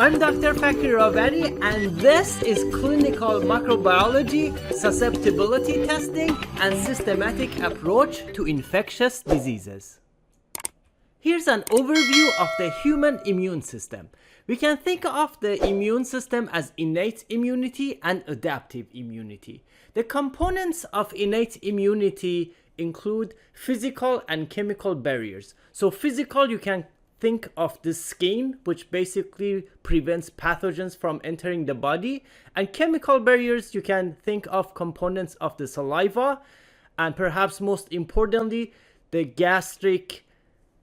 I'm Dr. Fakir Ravani, and this is Clinical Microbiology, Susceptibility Testing, and Systematic Approach to Infectious Diseases. Here's an overview of the human immune system. We can think of the immune system as innate immunity and adaptive immunity. The components of innate immunity include physical and chemical barriers. So physical, you can think of the skin, which basically prevents pathogens from entering the body. And chemical barriers, you can think of components of the saliva, and perhaps most importantly, the gastric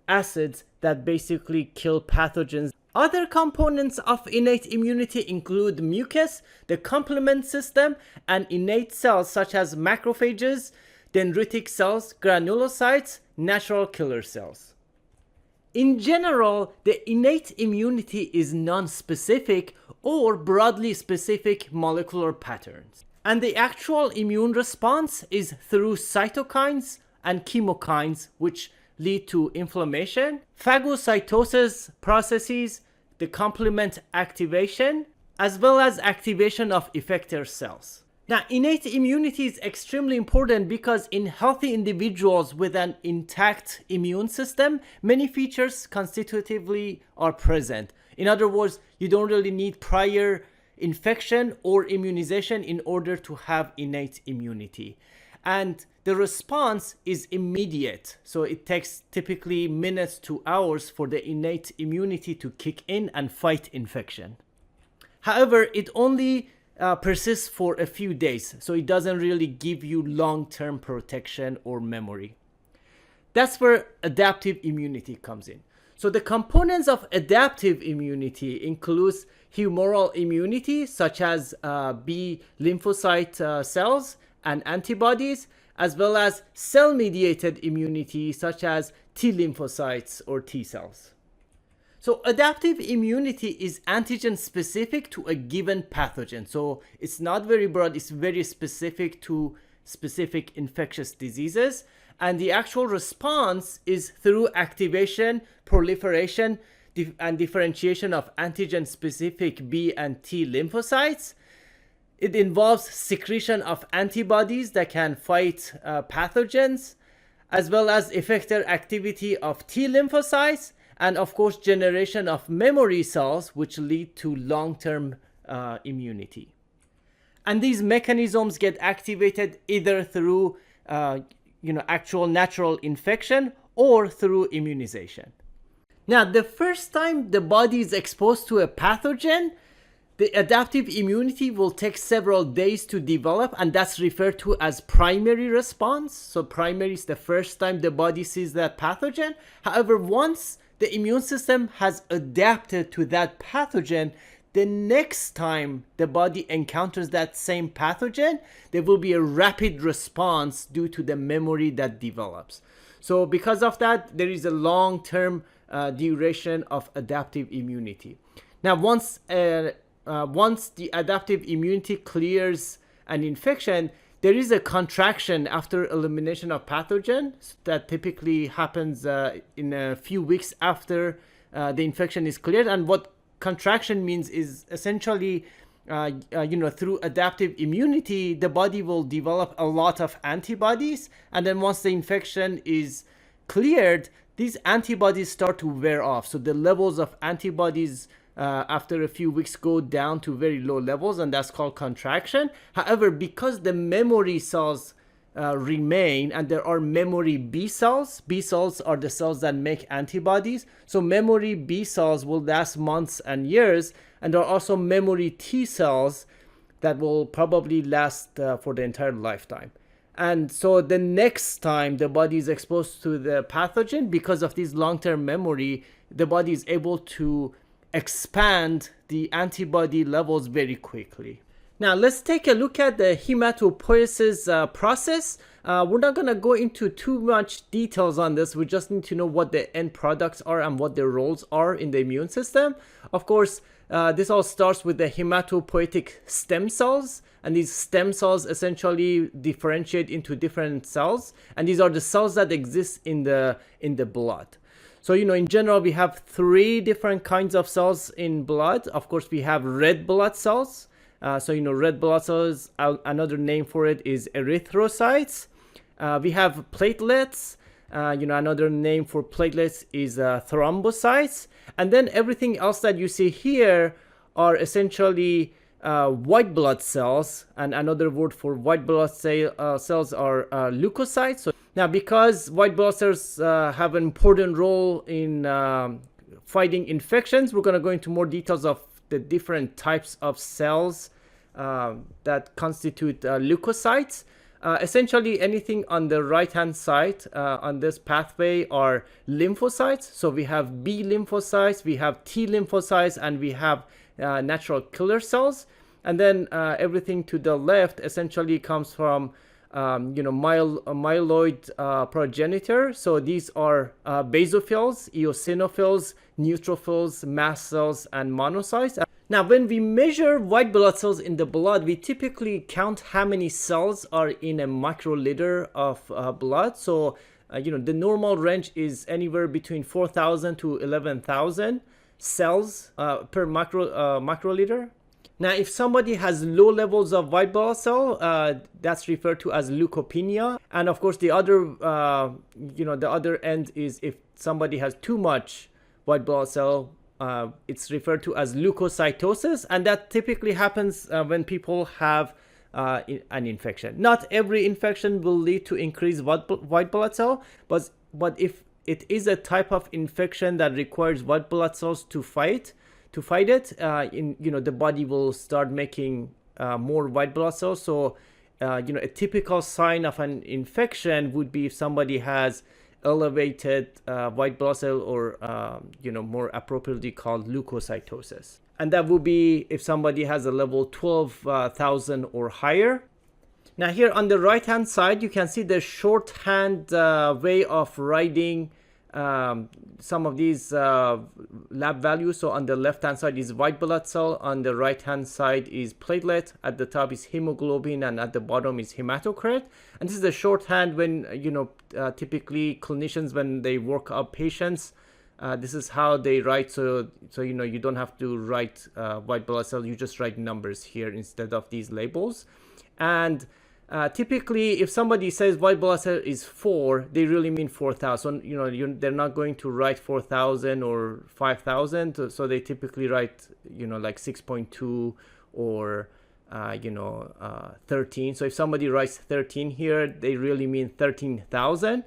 acids that basically kill pathogens. Other components of innate immunity include mucus, the complement system, and innate cells such as macrophages, dendritic cells, granulocytes, natural killer cells. In general, the innate immunity is non-specific or broadly specific molecular patterns. And the actual immune response is through cytokines and chemokines, which lead to inflammation, phagocytosis processes, the complement activation, as well as activation of effector cells. Now, innate immunity is extremely important because in healthy individuals with an intact immune system, many features constitutively are present. In other words, you don't really need prior infection or immunization in order to have innate immunity. And the response is immediate. So it takes typically minutes to hours for the innate immunity to kick in and fight infection. However, it only persists for a few days, so it doesn't really give you long-term protection or memory. That's where adaptive immunity comes in. So the components of adaptive immunity includes humoral immunity, such as B lymphocyte cells and antibodies, as well as cell-mediated immunity, such as T lymphocytes or T cells. So adaptive immunity is antigen specific to a given pathogen. So it's not very broad, it's very specific to specific infectious diseases. And the actual response is through activation, proliferation, and differentiation of antigen specific B and T lymphocytes. It involves secretion of antibodies that can fight pathogens, as well as effector activity of T lymphocytes, and of course generation of memory cells, which lead to long-term immunity. And these mechanisms get activated either through actual natural infection or through immunization. Now, the first time the body is exposed to a pathogen, the adaptive immunity will take several days to develop, and that's referred to as primary response. So primary is the first time the body sees that pathogen. However, once the immune system has adapted to that pathogen, the next time the body encounters that same pathogen, there will be a rapid response due to the memory that develops. So because of that, there is a long-term duration of adaptive immunity. Now, once the adaptive immunity clears an infection, there is a contraction after elimination of pathogen that typically happens in a few weeks after the infection is cleared. And what contraction means is essentially, through adaptive immunity, the body will develop a lot of antibodies. And then once the infection is cleared, these antibodies start to wear off. So the levels of antibodies after a few weeks go down to very low levels, and that's called contraction. However, because the memory cells remain, and there are memory B cells are the cells that make antibodies. So memory B cells will last months and years, and there are also memory T cells that will probably last for the entire lifetime. And so the next time the body is exposed to the pathogen, because of this long-term memory, the body is able to expand the antibody levels very quickly. Now let's take a look at the hematopoiesis process. We're not going to go into too much details on this. We just need to know what the end products are and what their roles are in the immune system. Of course, this all starts with the hematopoietic stem cells, and these stem cells essentially differentiate into different cells, and these are the cells that exist in the blood. So, in general, we have 3 different kinds of cells in blood. Of course, we have red blood cells. Red blood cells, another name for it is erythrocytes. We have platelets. Another name for platelets is thrombocytes. And then everything else that you see here are essentially white blood cells. And another word for white blood cells are leukocytes. So now, because white blood cells have an important role in fighting infections, we're going to go into more details of the different types of cells that constitute leukocytes. Essentially, anything on the right-hand side on this pathway are lymphocytes. So we have B lymphocytes, we have T lymphocytes, and we have natural killer cells. And then everything to the left essentially comes from myeloid progenitor. So these are basophils, eosinophils, neutrophils, mast cells, and monocytes. Now, when we measure white blood cells in the blood, we typically count how many cells are in a microliter of blood. So, the normal range is anywhere between 4,000 to 11,000 cells per microliter. Now, if somebody has low levels of white blood cell, that's referred to as leukopenia. And of course, the other end is if somebody has too much white blood cell, it's referred to as leukocytosis, and that typically happens when people have an infection. Not every infection will lead to increased white blood cell, but if it is a type of infection that requires white blood cells to fight it, the body will start making more white blood cells. So, a typical sign of an infection would be if somebody has elevated white blood cell, or more appropriately called leukocytosis, and that would be if somebody has a level 12,000 or higher. Now, here on the right hand side, you can see the shorthand way of writing some of these lab values. So on the left hand side is white blood cell, on the right hand side is platelet, at the top is hemoglobin, and at the bottom is hematocrit. And this is the shorthand when typically clinicians, when they work up patients, this is how they write. So you don't have to write white blood cell, you just write numbers here instead of these labels. And typically, if somebody says white blood cell is 4, they really mean 4,000. They're not going to write 4,000 or 5,000. So they typically write, like 6.2 or 13. So if somebody writes 13 here, they really mean 13,000.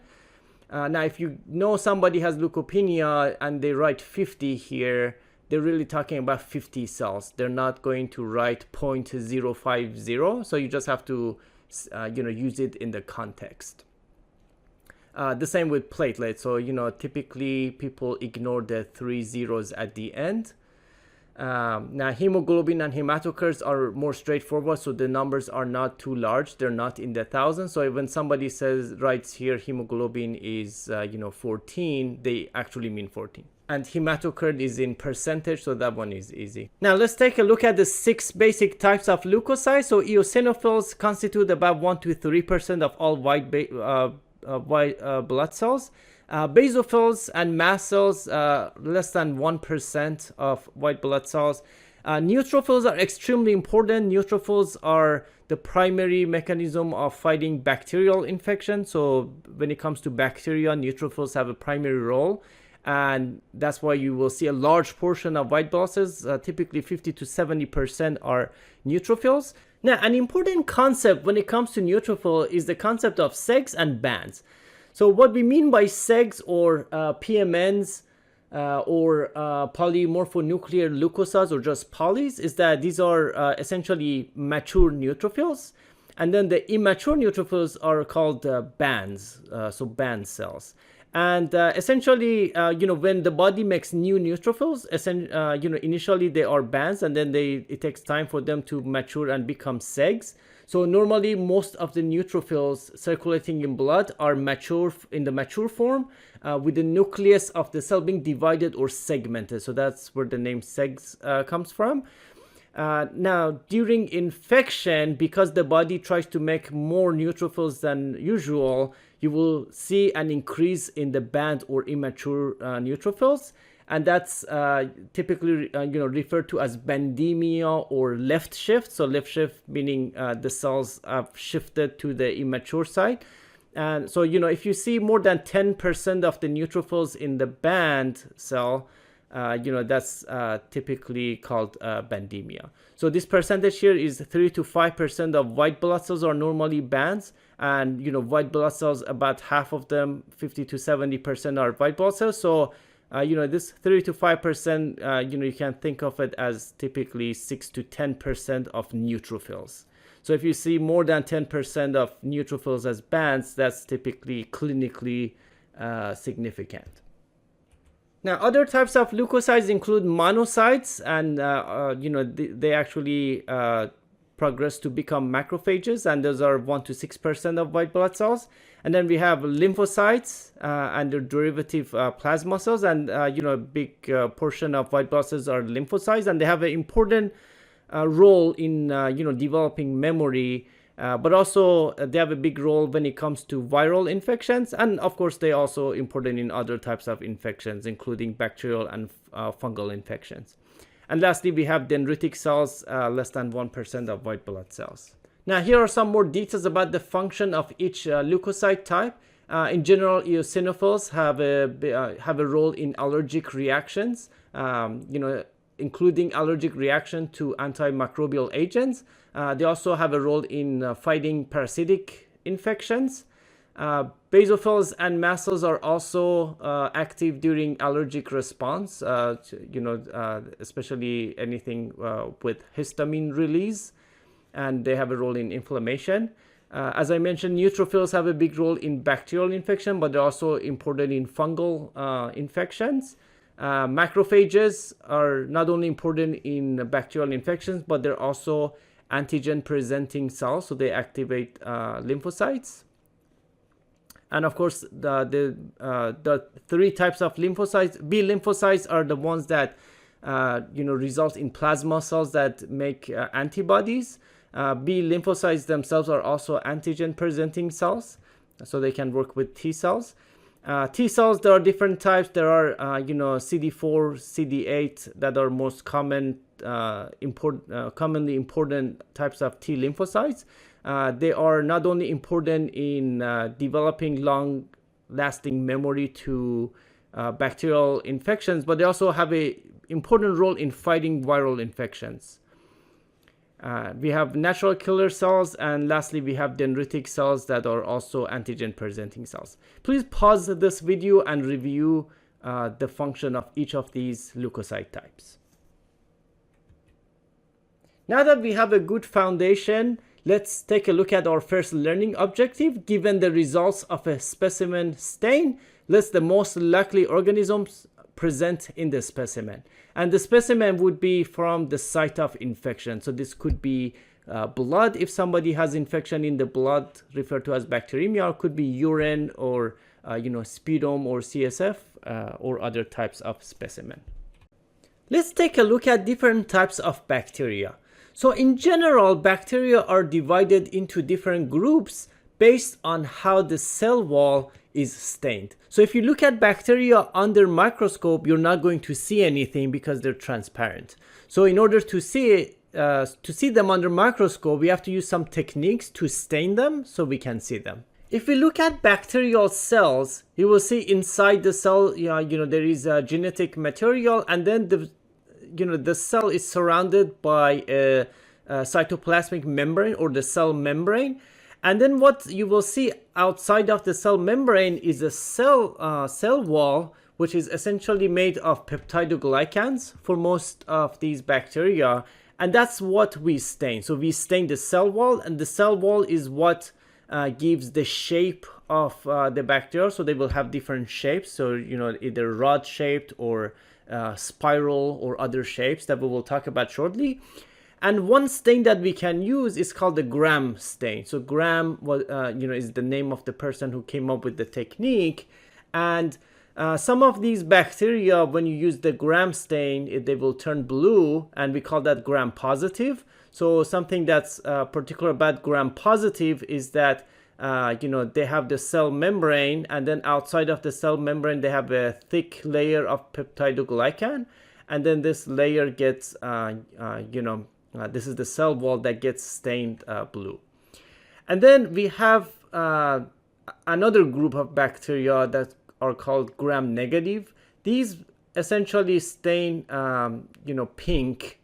Now, if you know somebody has leukopenia and they write 50 here, they're really talking about 50 cells. They're not going to write 0.050. So you just have to use it in the context. The same with platelets. So, typically people ignore the 3 zeros at the end. Now, hemoglobin and hematocrits are more straightforward, so the numbers are not too large. They're not in the thousands. So when somebody writes here hemoglobin is 14, they actually mean 14. And hematocrit is in percentage, so that one is easy. Now let's take a look at the 6 basic types of leukocytes. So eosinophils constitute about 1 to 3% of all white blood cells. Basophils and mast cells, less than 1% of white blood cells. Neutrophils are extremely important. Neutrophils are the primary mechanism of fighting bacterial infection. So when it comes to bacteria, neutrophils have a primary role. And that's why you will see a large portion of white blood cells, typically 50 to 70% are neutrophils. Now, an important concept when it comes to neutrophil is the concept of segs and bands. So what we mean by segs or PMNs or polymorphonuclear leukocytes, or just polys, is that these are essentially mature neutrophils. And then the immature neutrophils are called bands, so band cells. And essentially, when the body makes new neutrophils, initially they are bands, and then it takes time for them to mature and become segs. So normally most of the neutrophils circulating in blood are mature in the mature form, with the nucleus of the cell being divided or segmented. So that's where the name segs comes from. Now, during infection, because the body tries to make more neutrophils than usual, you will see an increase in the band or immature neutrophils, and that's typically referred to as bandemia or left shift. So left shift meaning the cells have shifted to the immature side. And so if you see more than 10% of the neutrophils in the band cell, that's typically called bandemia. So this percentage here is 3 to 5% of white blood cells are normally bands, and white blood cells, about half of them, 50 to 70% are white blood cells. So this 3 to 5%, you can think of it as typically 6 to 10% of neutrophils. So if you see more than 10% of neutrophils as bands, that's typically clinically significant. Now, other types of leukocytes include monocytes, and they actually progress to become macrophages, and those are 1 to 6% of white blood cells. And then we have lymphocytes and their derivative plasma cells, and a big portion of white blood cells are lymphocytes, and they have an important role in developing memory. But also they have a big role when it comes to viral infections, and of course they also important in other types of infections, including bacterial and fungal infections. And lastly, we have dendritic cells, less than 1% of white blood cells. Now here are some more details about the function of each leukocyte type. In general, eosinophils have a role in allergic reactions, including allergic reaction to antimicrobial agents. They also have a role in fighting parasitic infections. Basophils and mast cells are also active during allergic response, especially anything with histamine release, and they have a role in inflammation. As I mentioned, neutrophils have a big role in bacterial infection, but they're also important in fungal infections. Macrophages are not only important in bacterial infections, but they're also antigen presenting cells, so they activate lymphocytes. And of course, the three types of lymphocytes. B lymphocytes are the ones that result in plasma cells that make antibodies. B lymphocytes themselves are also antigen presenting cells, so they can work with T cells. T cells, there are different types. There are CD4, CD8 that are most commonly important types of T lymphocytes. They are not only important in developing long-lasting memory to bacterial infections, but they also have an important role in fighting viral infections. We have natural killer cells, and lastly, we have dendritic cells that are also antigen presenting cells. Please pause this video and review the function of each of these leukocyte types. Now that we have a good foundation, let's take a look at our first learning objective. Given the results of a specimen stain, list the most likely organisms present in the specimen. And the specimen would be from the site of infection. So this could be blood. If somebody has infection in the blood, referred to as bacteremia, or could be urine or sputum or CSF or other types of specimen. Let's take a look at different types of bacteria. So in general, bacteria are divided into different groups based on how the cell wall is stained. So if you look at bacteria under microscope, you're not going to see anything because they're transparent. So in order to see them under microscope, we have to use some techniques to stain them so we can see them. If we look at bacterial cells, you will see inside the cell, there is a genetic material, and then the cell is surrounded by a cytoplasmic membrane or the cell membrane. And then what you will see outside of the cell membrane is a cell wall, which is essentially made of peptidoglycans for most of these bacteria. And that's what we stain. So we stain the cell wall, and the cell wall is what gives the shape of the bacteria. So they will have different shapes. So, either rod shaped or spiral or other shapes that we will talk about shortly. And one stain that we can use is called the Gram stain. So Gram was, is the name of the person who came up with the technique. And some of these bacteria, when you use the Gram stain, they will turn blue, and we call that Gram positive. So something that's particular about Gram positive is that they have the cell membrane, and then outside of the cell membrane they have a thick layer of peptidoglycan, and then this layer gets this is the cell wall that gets stained blue. And then we have another group of bacteria that are called Gram negative. These essentially stain pink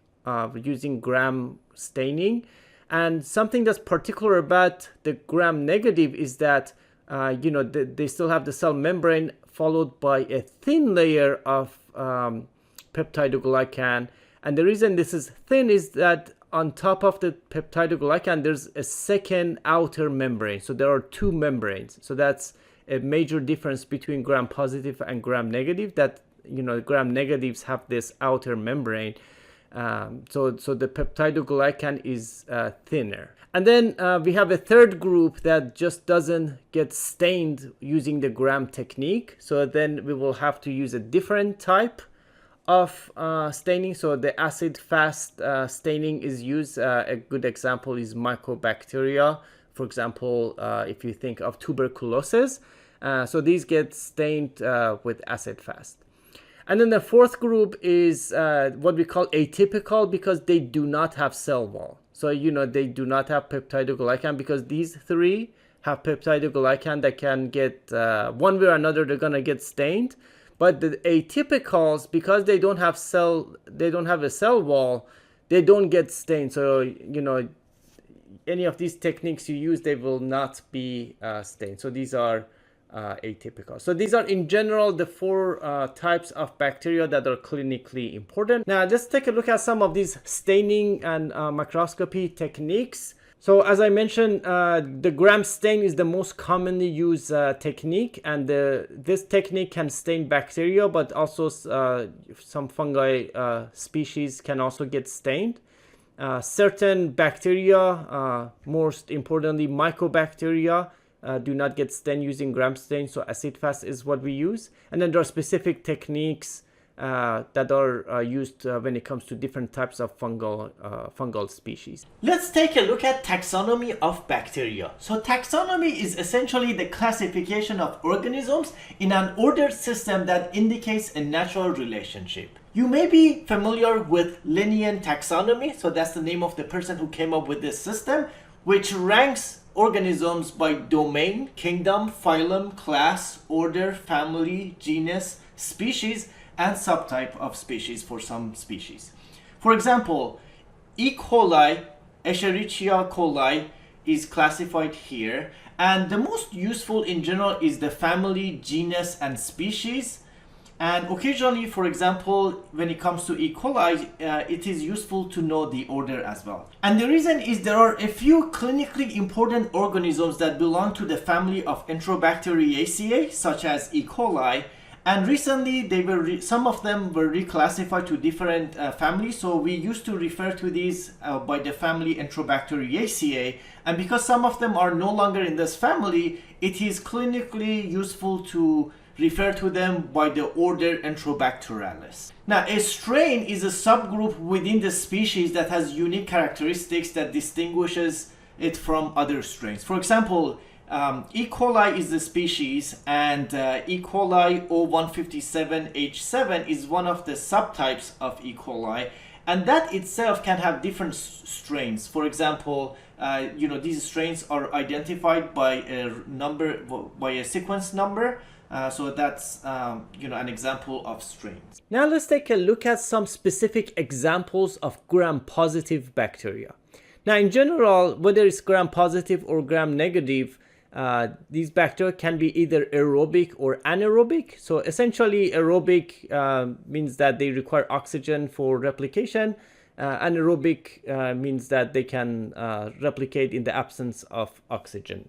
using Gram staining. And something that's particular about the Gram negative is that they still have the cell membrane followed by a thin layer of peptidoglycan. And the reason this is thin is that on top of the peptidoglycan there's a second outer membrane. So there are two membranes. So that's a major difference between Gram positive and Gram negative, that Gram negatives have this outer membrane. So the peptidoglycan is thinner. And then we have a third group that just doesn't get stained using the Gram technique. So then we will have to use a different type of staining. So the acid-fast staining is used. A good example is mycobacteria. For example, if you think of tuberculosis. So these get stained with acid-fast. And then the fourth group is what we call atypical, because they do not have cell wall. So, they do not have peptidoglycan, because these three have peptidoglycan that can get, one way or another, they're going to get stained. But the atypicals, because they don't have a cell wall, they don't get stained. So, any of these techniques you use, they will not be stained. So these are atypical. So these are in general the four types of bacteria that are clinically important. Now let's take a look at some of these staining and microscopy techniques. So as I mentioned, the Gram stain is the most commonly used technique, and this technique can stain bacteria, but also some fungi species can also get stained. Certain bacteria, most importantly mycobacteria, do not get stained using Gram stain, so acid-fast is what we use. And then there are specific techniques that are used when it comes to different types of fungal species. Let's take a look at taxonomy of bacteria. So taxonomy is essentially the classification of organisms in an ordered system that indicates a natural relationship. You may be familiar with Linnean taxonomy, so that's the name of the person who came up with this system, which ranks organisms by domain, kingdom, phylum, class, order, family, genus, species, and subtype of species for some species. For example, E. coli, Escherichia coli is classified here, and the most useful in general is the family, genus, and species. And occasionally, for example, when it comes to E. coli, it is useful to know the order as well. And the reason is there are a few clinically important organisms that belong to the family of Enterobacteriaceae, such as E. coli. And recently, some of them were reclassified to different families. So we used to refer to these by the family Enterobacteriaceae. And because some of them are no longer in this family, it is clinically useful to refer to them by the order Enterobacterialis. Now, a strain is a subgroup within the species that has unique characteristics that distinguishes it from other strains. For example, E. coli is the species, and E. coli O157H7 is one of the subtypes of E. coli, and that itself can have different strains. For example, these strains are identified by a sequence number. So that's an example of strains. Now let's take a look at some specific examples of Gram-positive bacteria. Now in general, whether it's Gram-positive or Gram-negative, these bacteria can be either aerobic or anaerobic. So essentially aerobic means that they require oxygen for replication. Anaerobic means that they can replicate in the absence of oxygen.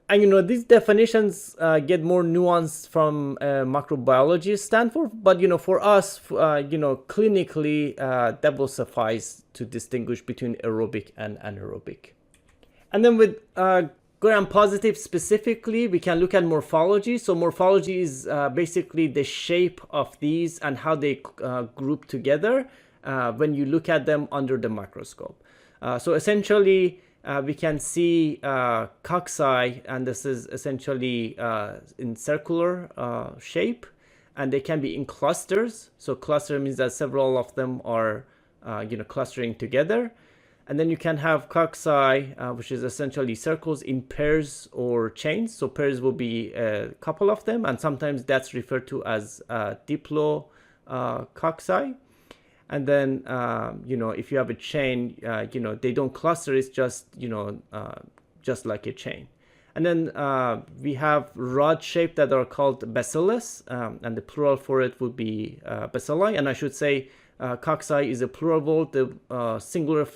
And these definitions get more nuanced from microbiology standpoint, but for us, clinically, that will suffice to distinguish between aerobic and anaerobic. And then with gram-positive specifically, we can look at morphology. So morphology is basically the shape of these and how they group together when you look at them under the microscope. So essentially, we can see cocci, and this is essentially in circular shape, and they can be in clusters. So cluster means that several of them are clustering together. And then you can have cocci, which is essentially circles in pairs or chains. So pairs will be a couple of them, and sometimes that's referred to as diplococci. And then, if you have a chain, they don't cluster. It's just, just like a chain. And then we have rod shape that are called bacillus, and the plural for it would be bacilli. And I should say cocci is a plural. The singular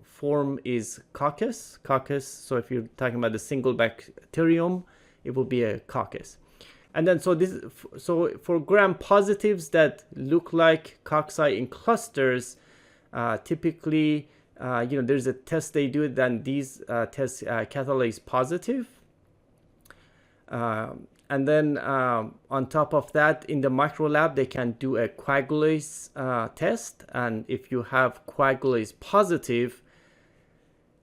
form is coccus. So if you're talking about the single bacterium, it will be a coccus. And then so for gram-positives that look like cocci in clusters, typically there's a test they do, then these tests catalase positive. And then on top of that, in the micro lab, they can do a coagulase test. And if you have coagulase positive,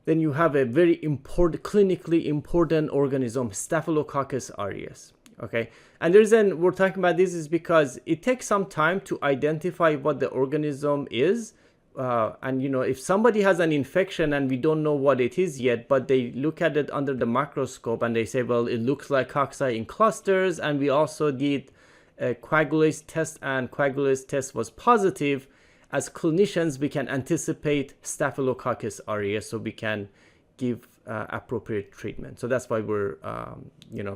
then you have a very important, clinically important organism, Staphylococcus aureus. Okay, and the reason we're talking about this is because it takes some time to identify what the organism is. And if somebody has an infection and we don't know what it is yet, but they look at it under the microscope and they say, well, it looks like cocci in clusters, and we also did a coagulase test and coagulase test was positive, as clinicians we can anticipate Staphylococcus aureus, so we can give appropriate treatment. So that's why we're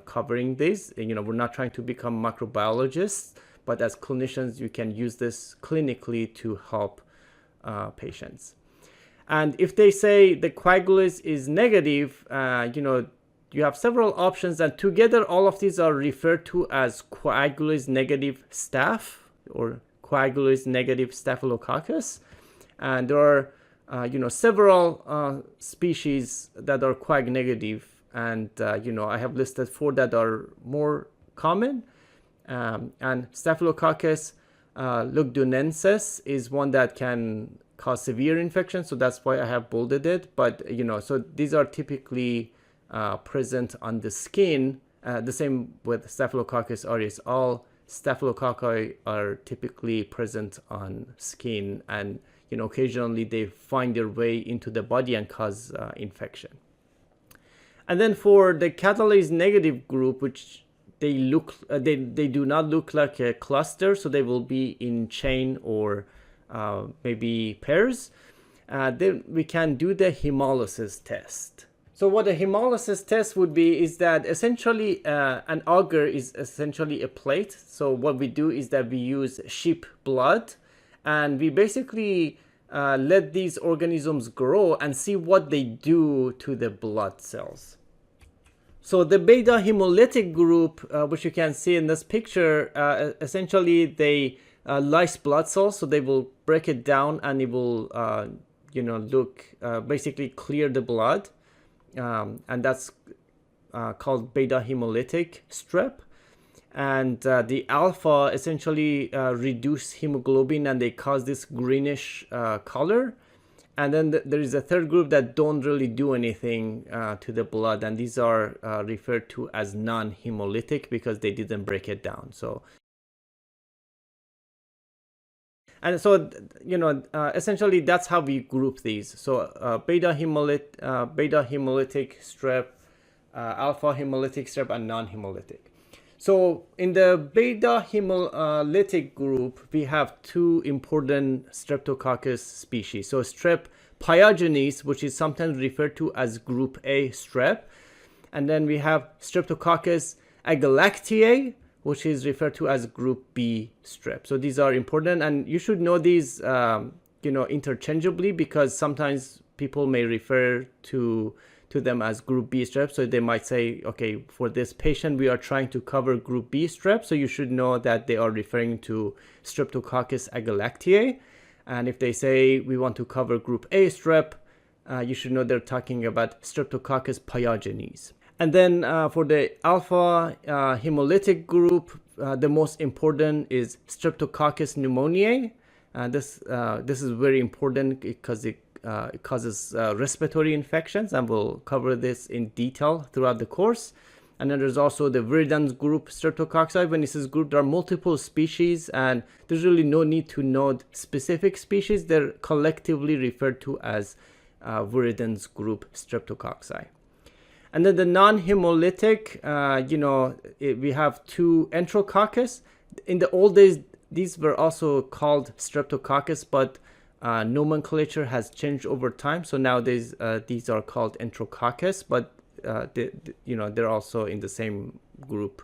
covering this. We're not trying to become microbiologists, but as clinicians you can use this clinically to help patients. And if they say the coagulase is negative, you have several options, and together all of these are referred to as coagulase negative staph or coagulase negative staphylococcus. And there are several species that are coag negative, and I have listed 4 that are more common. And Staphylococcus lugdunensis is one that can cause severe infection, so that's why I have bolded it. But so these are typically present on the skin. The same with Staphylococcus aureus. All staphylococci are typically present on skin, and occasionally they find their way into the body and cause infection. And then for the catalase negative group, which they do not look like a cluster, so they will be in chain or maybe pairs. Then we can do the hemolysis test. So what a hemolysis test would be is that essentially an agar is essentially a plate. So what we do is that we use sheep blood, and we basically let these organisms grow and see what they do to the blood cells. So the beta hemolytic group, which you can see in this picture, essentially they lyse blood cells, so they will break it down and it will basically clear the blood, and that's called beta hemolytic strep. And the alpha essentially reduce hemoglobin, and they cause this greenish color. And then there is a third group that don't really do anything to the blood, and these are referred to as non-hemolytic because they didn't break it down. So essentially that's how we group these. So beta hemolytic strep, alpha hemolytic strep, and non-hemolytic. So in the beta hemolytic group, we have 2 important Streptococcus species. So Strep pyogenes, which is sometimes referred to as group A strep. And then we have Streptococcus agalactiae, which is referred to as group B strep. So these are important, and you should know these interchangeably, because sometimes people may refer to to them as group B strep. So they might say, okay, for this patient, we are trying to cover group B strep. So you should know that they are referring to Streptococcus agalactiae. And if they say we want to cover group A strep, you should know they're talking about Streptococcus pyogenes. And then for the alpha hemolytic group, the most important is Streptococcus pneumoniae. This is very important because it causes respiratory infections, and we'll cover this in detail throughout the course. And then there's also the viridans group Streptococci. When it says group, there are multiple species, and there's really no need to know specific species. They're collectively referred to as viridans group Streptococci. And then the non-hemolytic, we have two Enterococcus. In the old days, these were also called Streptococcus, but nomenclature has changed over time. So nowadays, these are called Enterococcus, but they're also in the same group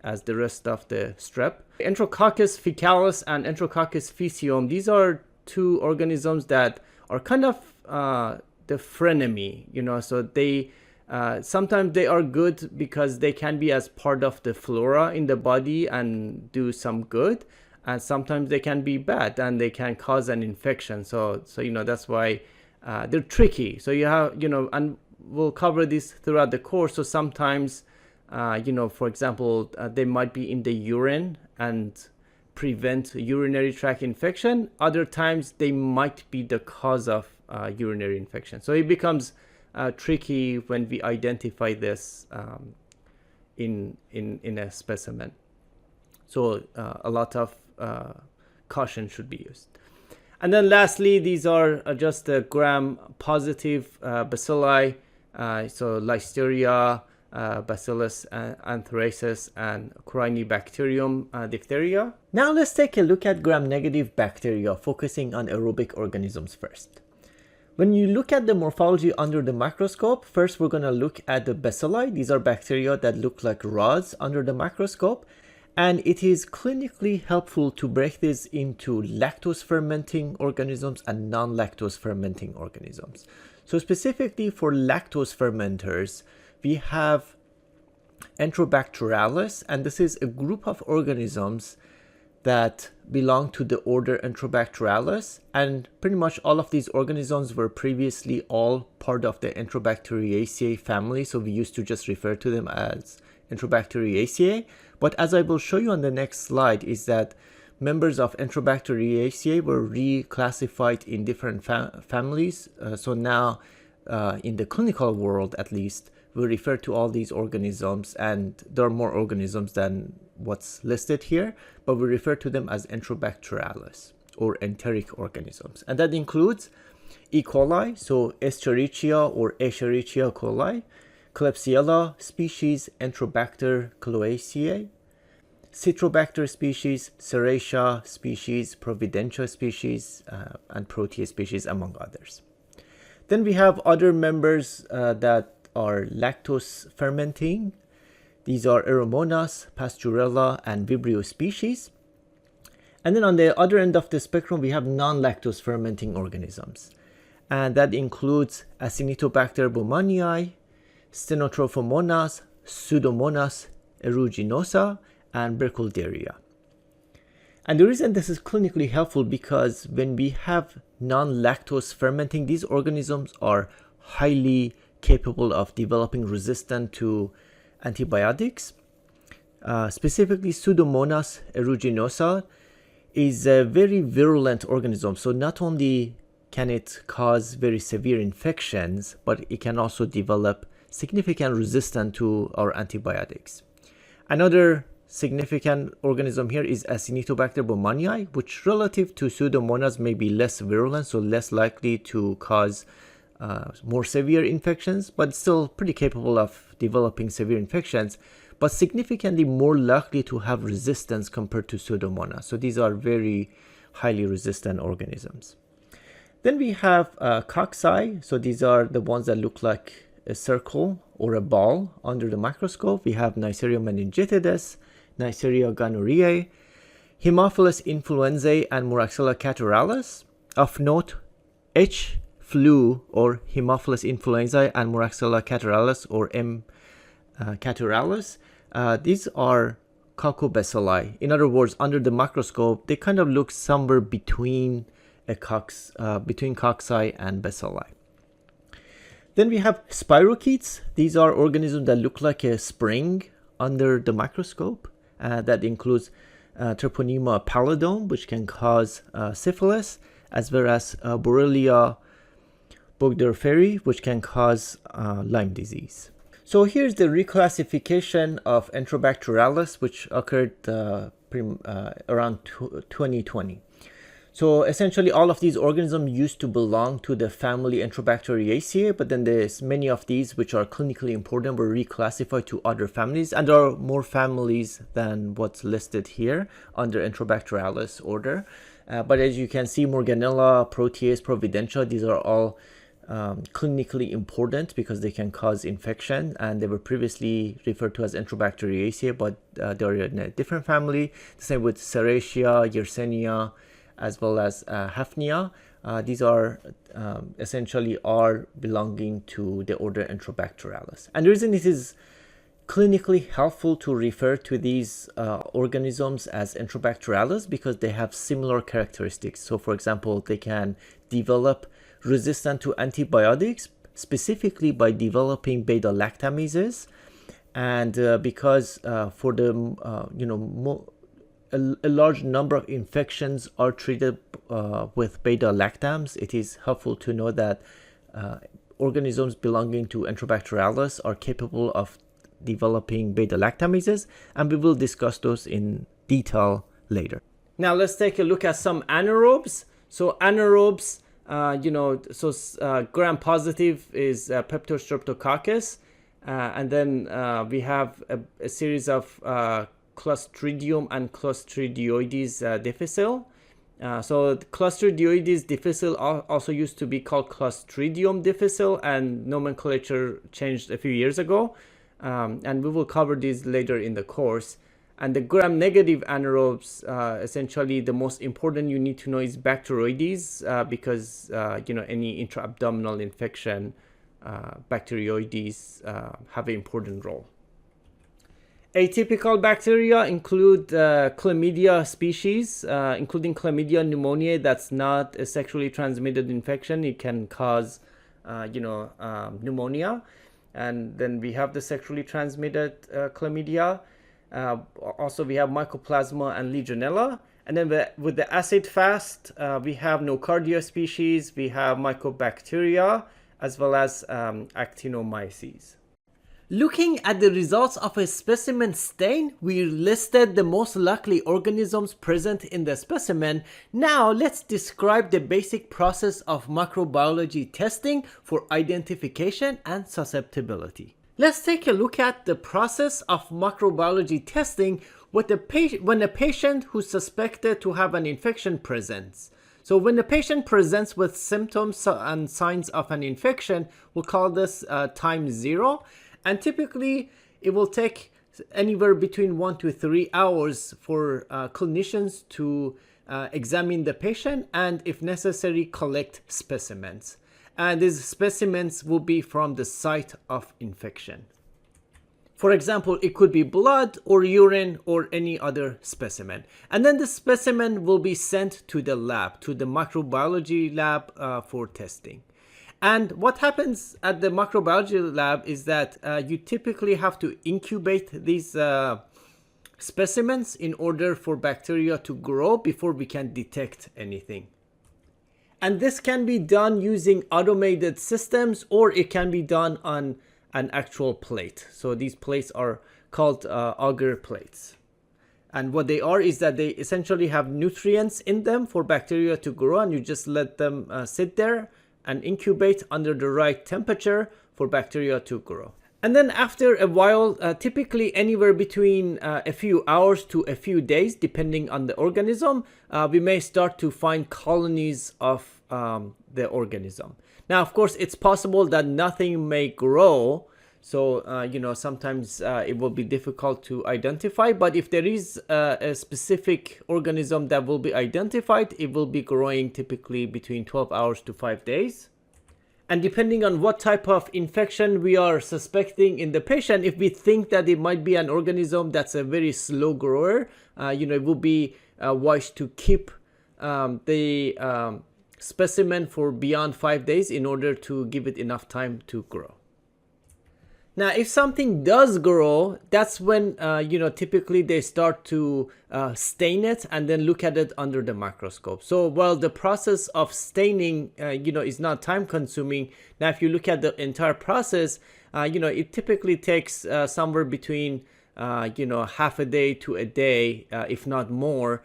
as the rest of the strep. Enterococcus faecalis and Enterococcus faecium, these are two organisms that are kind of the frenemy, so they sometimes they are good because they can be as part of the flora in the body and do some good, and sometimes they can be bad and they can cause an infection. So that's why they're tricky. So you have, and we'll cover this throughout the course. So sometimes, for example, they might be in the urine and prevent urinary tract infection. Other times they might be the cause of urinary infection. So it becomes tricky when we identify this in a specimen. So a lot of caution should be used. And then lastly, these are just the gram-positive bacilli, so Listeria, Bacillus anthracis, and Corynebacterium diphtheria. Now let's take a look at gram-negative bacteria, focusing on aerobic organisms first. When you look at the morphology under the microscope, first we're going to look at the bacilli. These are bacteria that look like rods under the microscope. And it is clinically helpful to break this into lactose fermenting organisms and non-lactose fermenting organisms. So specifically for lactose fermenters, we have Enterobacterialis, and this is a group of organisms that belong to the order Enterobacterialis, and pretty much all of these organisms were previously all part of the Enterobacteriaceae family, so we used to just refer to them as Enterobacteriaceae. But as I will show you on the next slide, is that members of Enterobacteriaceae were reclassified in different families. So now in the clinical world, at least, we refer to all these organisms, and there are more organisms than what's listed here, but we refer to them as Enterobacterialis or enteric organisms. And that includes E. coli, so Escherichia or Escherichia coli, Klebsiella species, Enterobacter cloaceae, Citrobacter species, Serratia species, Providentia species, and Protea species, among others. Then we have other members that are lactose fermenting. These are Aeromonas, Pasturella, and Vibrio species. And then on the other end of the spectrum, we have non-lactose fermenting organisms. And that includes Acinetobacter baumannii, Stenotrophomonas, Pseudomonas aeruginosa, and Burkholderia. And the reason this is clinically helpful because when we have non-lactose fermenting, these organisms are highly capable of developing resistance to antibiotics. Specifically, Pseudomonas aeruginosa is a very virulent organism. So not only can it cause very severe infections, but it can also develop significant resistance to our antibiotics. Another significant organism here is Acinetobacter baumannii, which relative to Pseudomonas may be less virulent, so less likely to cause more severe infections, but still pretty capable of developing severe infections, but significantly more likely to have resistance compared to Pseudomonas. So these are very highly resistant organisms. Then we have cocci. So these are the ones that look like a circle or a ball under the microscope. We have Neisseria meningitidis, Neisseria gonorrhoeae, Haemophilus influenzae, and Moraxella catarrhalis. Of note, H. flu or Haemophilus influenzae and Moraxella catarrhalis or M. catarrhalis. These are coccobacilli. In other words, under the microscope, they kind of look somewhere between between cocci and bacilli. Then we have spirochetes. These are organisms that look like a spring under the microscope. That includes Treponema pallidum, which can cause syphilis, as well as Borrelia burgdorferi, which can cause Lyme disease. So here's the reclassification of Enterobacterialis, which occurred around 2020. So essentially, all of these organisms used to belong to the family Enterobacteriaceae, but then there's many of these which are clinically important were reclassified to other families, and there are more families than what's listed here under Enterobacterialis order. But as you can see, Morganella, Protease, Providentia, these are all clinically important because they can cause infection, and they were previously referred to as Enterobacteriaceae, but they're in a different family. The same with Serratia, Yersinia, as well as Hafnia. These are essentially are belonging to the order Enterobacterialis. And the reason it is clinically helpful to refer to these organisms as Enterobacterialis because they have similar characteristics. So for example, they can develop resistant to antibiotics, specifically by developing beta-lactamases, and because for the a large number of infections are treated with beta-lactams, it is helpful to know that organisms belonging to Enterobacterialis are capable of developing beta-lactamases, and we will discuss those in detail later. Now let's take a look at some anaerobes. So anaerobes, gram-positive is Peptostreptococcus, and then we have a series of Clostridium and Clostridioides difficile. So Clostridioides difficile also used to be called Clostridium difficile, and nomenclature changed a few years ago. And we will cover these later in the course. And the gram-negative anaerobes, essentially the most important you need to know is Bacteroides, because any intra-abdominal infection, Bacteroides have an important role. Atypical bacteria include chlamydia species, including chlamydia pneumoniae. That's not a sexually transmitted infection. It can cause, pneumonia. And then we have the sexually transmitted chlamydia. Also, we have Mycoplasma and Legionella. And then with the acid fast, we have Nocardia species, we have Mycobacteria, as well as Actinomyces. Looking at the results of a specimen stain, we listed the most likely organisms present in the specimen. Now let's describe the basic process of microbiology testing for identification and susceptibility. Let's take a look at the process of microbiology testing when a patient who's suspected to have an infection presents. So when the patient presents with symptoms and signs of an infection, we'll call this time 0. And typically, it will take anywhere between 1 to 3 hours for clinicians to examine the patient and, if necessary, collect specimens. And these specimens will be from the site of infection. For example, it could be blood or urine or any other specimen. And then the specimen will be sent to the lab, to the microbiology lab for testing. And what happens at the microbiology lab is that you typically have to incubate these specimens in order for bacteria to grow before we can detect anything. And this can be done using automated systems, or it can be done on an actual plate. So these plates are called agar plates. And what they are is that they essentially have nutrients in them for bacteria to grow, and you just let them sit there and incubate under the right temperature for bacteria to grow. And then after a while, typically anywhere between a few hours to a few days, depending on the organism, we may start to find colonies of the organism. Now, of course, it's possible that nothing may grow. So, sometimes it will be difficult to identify. But if there is a specific organism that will be identified, it will be growing typically between 12 hours to 5 days. And depending on what type of infection we are suspecting in the patient, if we think that it might be an organism that's a very slow grower, it would be wise to keep the specimen for beyond 5 days in order to give it enough time to grow. Now, if something does grow, that's when, typically they start to stain it and then look at it under the microscope. So while the process of staining, is not time consuming, now if you look at the entire process, it typically takes somewhere between, half a day to a day, if not more,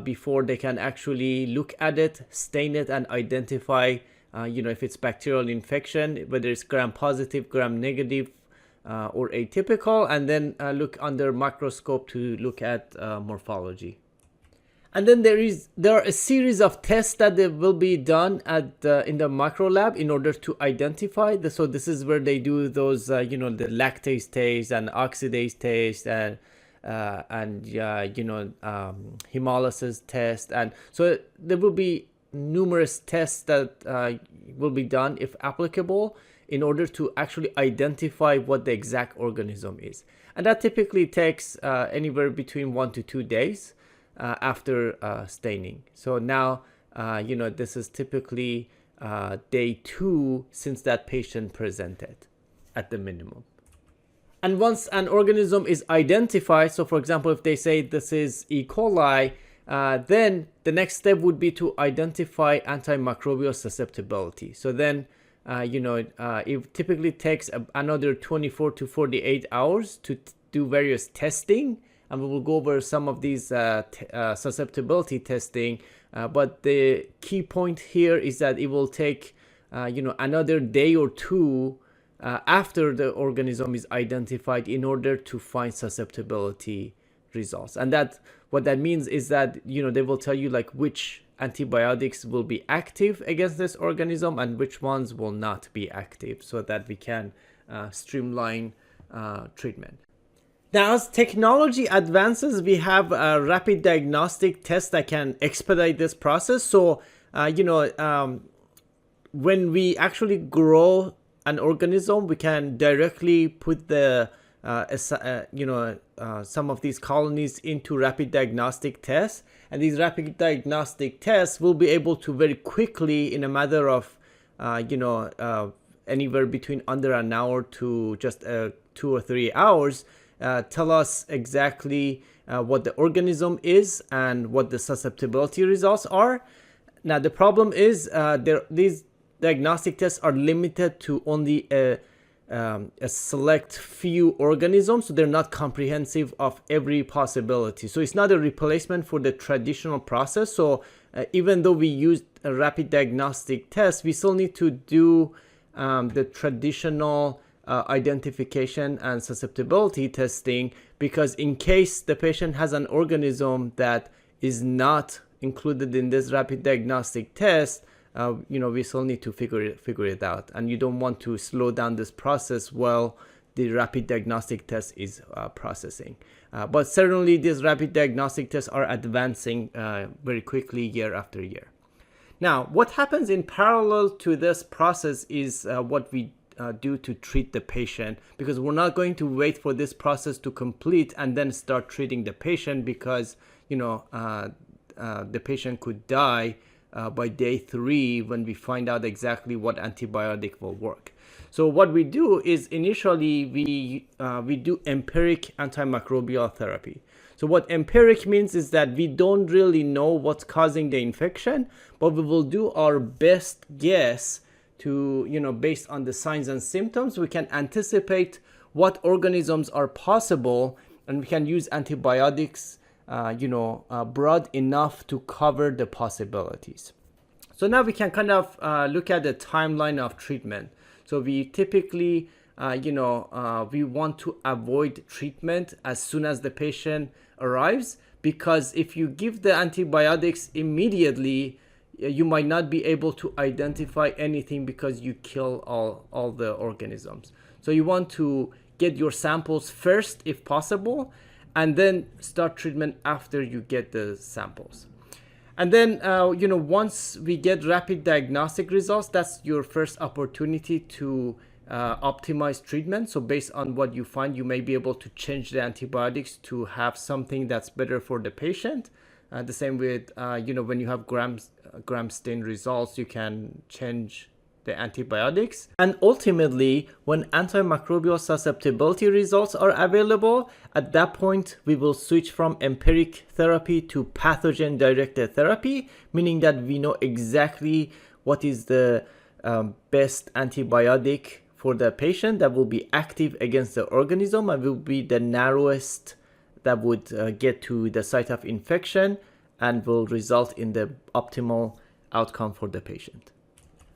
before they can actually look at it, stain it, and identify, if it's bacterial infection, whether it's gram-positive, gram-negative, or atypical, and then look under microscope to look at morphology. And then there are a series of tests that will be done in the micro lab in order to identify. So this is where they do those, the lactase test and oxidase test and hemolysis test. And so there will be numerous tests that will be done if applicable, in order to actually identify what the exact organism is. And that typically takes anywhere between 1 to 2 days after staining. So now, this is typically day 2 since that patient presented at the minimum. And once an organism is identified, so for example, if they say this is E. coli, then the next step would be to identify antimicrobial susceptibility. So then, it typically takes another 24 to 48 hours to do various testing, and we will go over some of these susceptibility testing. But the key point here is that it will take, another day or two after the organism is identified in order to find susceptibility results. And what that means is that, they will tell you like which antibiotics will be active against this organism and which ones will not be active, so that we can streamline treatment. Now, as technology advances, we have a rapid diagnostic tests that can expedite this process. So, when we actually grow an organism, we can directly put the some of these colonies into rapid diagnostic tests, and these rapid diagnostic tests will be able to very quickly, in a matter of anywhere between under an hour to just 2 or 3 hours, tell us exactly what the organism is and what the susceptibility results are. Now the problem is these diagnostic tests are limited to only a select few organisms, so they're not comprehensive of every possibility. So it's not a replacement for the traditional process. So even though we use a rapid diagnostic test, we still need to do the traditional identification and susceptibility testing, because in case the patient has an organism that is not included in this rapid diagnostic test, we still need to figure it out, and you don't want to slow down this process while the rapid diagnostic test is processing. But certainly these rapid diagnostic tests are advancing very quickly year after year. Now, what happens in parallel to this process is what we do to treat the patient, because we're not going to wait for this process to complete and then start treating the patient, because the patient could die by day 3 when we find out exactly what antibiotic will work. So what we do is initially we do empiric antimicrobial therapy. So what empiric means is that we don't really know what's causing the infection, but we will do our best guess to, based on the signs and symptoms, we can anticipate what organisms are possible, and we can use antibiotics broad enough to cover the possibilities. So now we can kind of look at the timeline of treatment. So we typically, we want to avoid treatment as soon as the patient arrives, because if you give the antibiotics immediately, you might not be able to identify anything because you kill all the organisms. So you want to get your samples first if possible, and then start treatment after you get the samples. And then, once we get rapid diagnostic results, that's your first opportunity to optimize treatment. So based on what you find, you may be able to change the antibiotics to have something that's better for the patient. The same with, when you have gram stain results, you can change the antibiotics. And ultimately, when antimicrobial susceptibility results are available, at that point, we will switch from empiric therapy to pathogen-directed therapy, meaning that we know exactly what is the best antibiotic for the patient that will be active against the organism and will be the narrowest that would get to the site of infection and will result in the optimal outcome for the patient.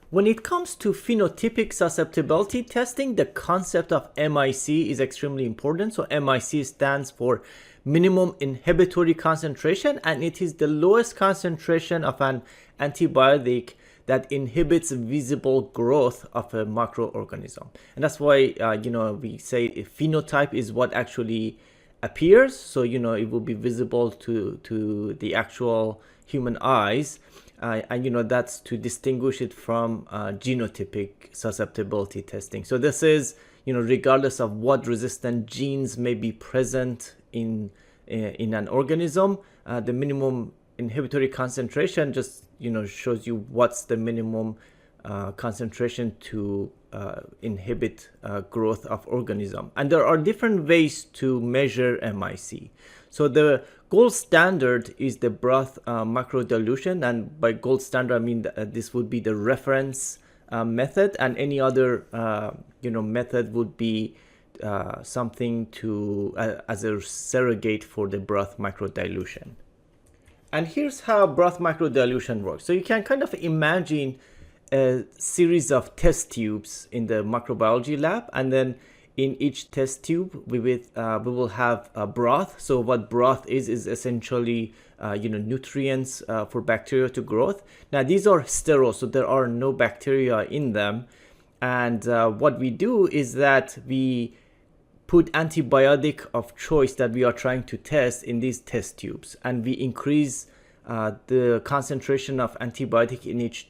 When it comes to phenotypic susceptibility testing, the concept of MIC is extremely important. So MIC stands for minimum inhibitory concentration, and it is the lowest concentration of an antibiotic that inhibits visible growth of a microorganism. And that's why, we say a phenotype is what actually appears. So, it will be visible to the actual human eyes. And that's to distinguish it from genotypic susceptibility testing. So this is, regardless of what resistant genes may be present in an organism, the minimum inhibitory concentration just, shows you what's the minimum concentration to inhibit growth of organism. And there are different ways to measure MIC. So the gold standard is the broth microdilution, and by gold standard I mean that this would be the reference method, and any other method would be something to as a surrogate for the broth microdilution. And here's how broth microdilution works. So you can kind of imagine a series of test tubes in the microbiology lab, and then in each test tube we will have a broth. So what broth is essentially nutrients for bacteria to growth. Now these are sterile, so there are no bacteria in them, and what we do is that we put antibiotic of choice that we are trying to test in these test tubes, and we increase the concentration of antibiotic in each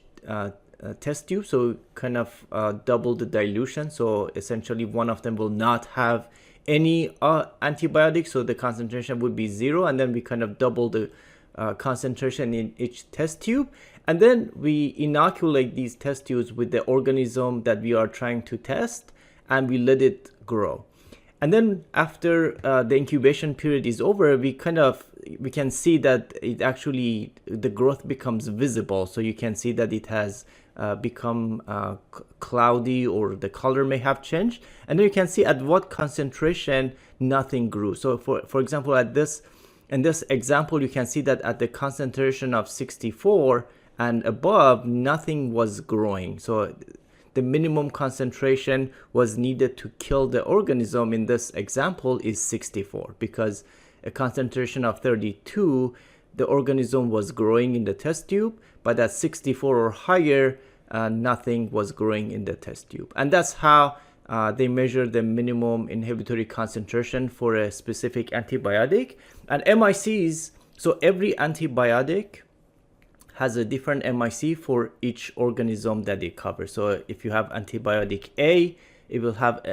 test tube, so kind of double the dilution. So essentially one of them will not have any antibiotic, so the concentration would be 0, and then we kind of double the concentration in each test tube, and then we inoculate these test tubes with the organism that we are trying to test, and we let it grow. And then after the incubation period is over, we can see that it actually, the growth becomes visible. So you can see that it has become cloudy, or the color may have changed. And then you can see at what concentration nothing grew. So for example, in this example, you can see that at the concentration of 64 and above, nothing was growing. So the minimum concentration was needed to kill the organism in this example is 64, because a concentration of 32, the organism was growing in the test tube, but at 64 or higher, nothing was growing in the test tube. And that's how they measure the minimum inhibitory concentration for a specific antibiotic. And MICs, so every antibiotic has a different MIC for each organism that it covers. So if you have antibiotic A, it will have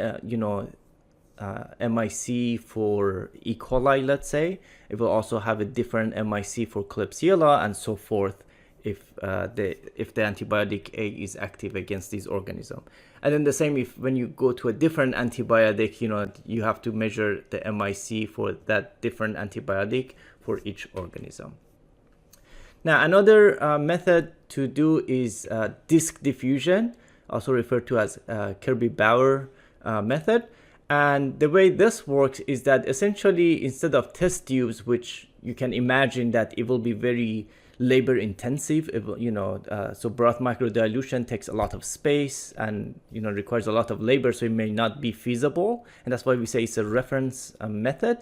MIC for E. coli, let's say. It will also have a different MIC for Klebsiella, and so forth, if the antibiotic A is active against these organisms. And then the same when you go to a different antibiotic, you have to measure the MIC for that different antibiotic for each organism. Now, another method to do is disk diffusion, also referred to as Kirby-Bauer method. And the way this works is that essentially, instead of test tubes, which you can imagine that it will be very labor intensive, so broth microdilution takes a lot of space and requires a lot of labor, so it may not be feasible. And that's why we say it's a reference method.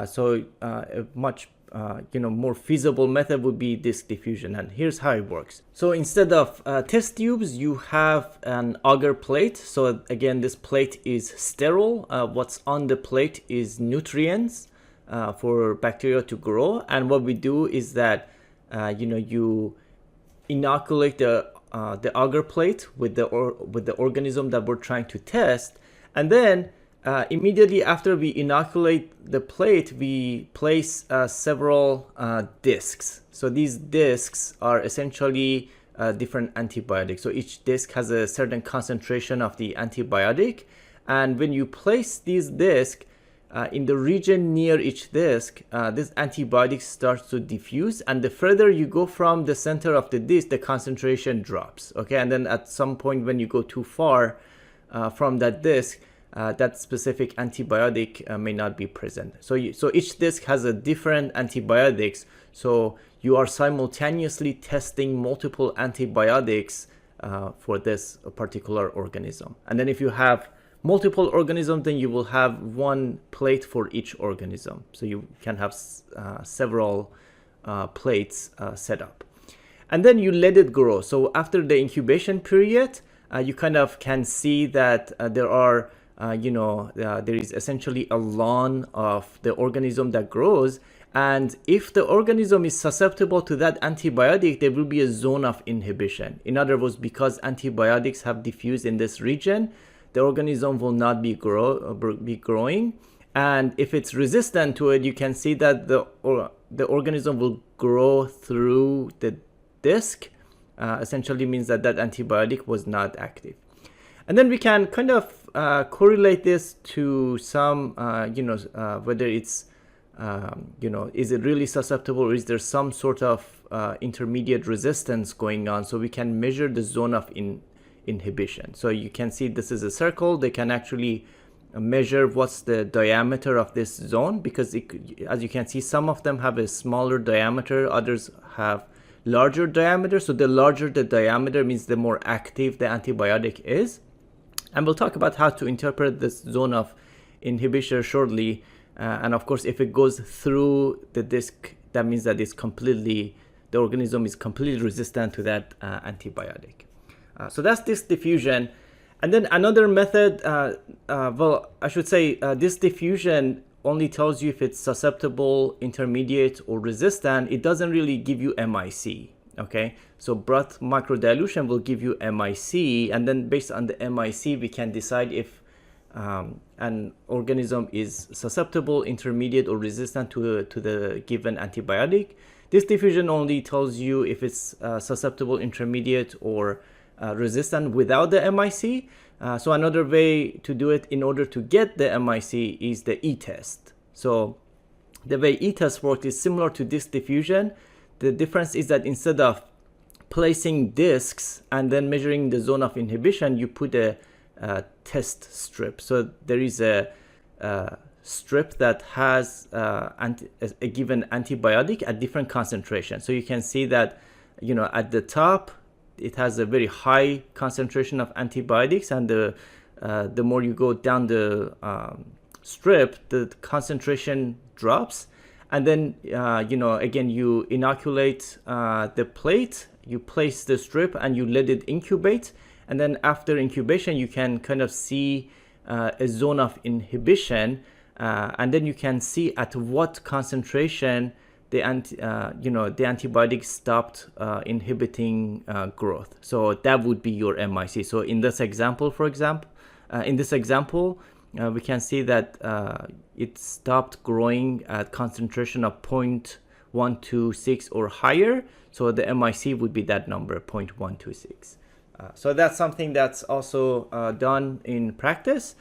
So a much more feasible method would be disk diffusion, and here's how it works. So instead of test tubes, you have an agar plate. So again, this plate is sterile. What's on the plate is nutrients for bacteria to grow, and what we do is that you inoculate the agar plate with the organism that we're trying to test, and then immediately after we inoculate the plate, we place several discs. So these discs are essentially different antibiotics. So each disc has a certain concentration of the antibiotic, and when you place these discs in the region near each disc, this antibiotic starts to diffuse, and the further you go from the center of the disc, the concentration drops. Okay, and then at some point when you go too far from that disc, that specific antibiotic may not be present. So each disc has a different antibiotics. So you are simultaneously testing multiple antibiotics for this particular organism. And then if you have multiple organisms, then you will have one plate for each organism. So you can have several plates set up. And then you let it grow. So after the incubation period, you kind of can see that there are, there is essentially a lawn of the organism that grows. And if the organism is susceptible to that antibiotic, there will be a zone of inhibition. In other words, because antibiotics have diffused in this region, the organism will not be growing. And if it's resistant to it, you can see that the organism will grow through the disc. Essentially means that that antibiotic was not active. And then we can kind of correlate this to some, whether it's, is it really susceptible, or is there some sort of intermediate resistance going on? So we can measure the zone of inhibition. So you can see this is a circle. They can actually measure what's the diameter of this zone, because as you can see, some of them have a smaller diameter, others have larger diameter. So the larger the diameter means the more active the antibiotic is. And we'll talk about how to interpret this zone of inhibition shortly. And of course, if it goes through the disc, that means that the organism is completely resistant to that antibiotic. So that's disc diffusion. And then another method, this diffusion only tells you if it's susceptible, intermediate, or resistant. It doesn't really give you MIC. Okay, so broth microdilution will give you MIC, and then based on the MIC, we can decide if an organism is susceptible, intermediate, or resistant to the given antibiotic. This diffusion only tells you if it's susceptible, intermediate, or resistant without the MIC. So another way to do it in order to get the MIC is the e-test. So the way e-test works is similar to disc diffusion. The difference is that instead of placing discs and then measuring the zone of inhibition, you put a test strip. So there is a strip that has a given antibiotic at different concentrations. So you can see that, at the top, it has a very high concentration of antibiotics, and the more you go down the strip, the concentration drops. And then, again, you inoculate the plate, you place the strip, and you let it incubate. And then after incubation, you can kind of see a zone of inhibition, and then you can see at what concentration the antibiotic stopped inhibiting growth. So that would be your MIC. So in this example, we can see that it stopped growing at concentration of 0.126 or higher. So the MIC would be that number, 0.126. So that's something that's also done in practice.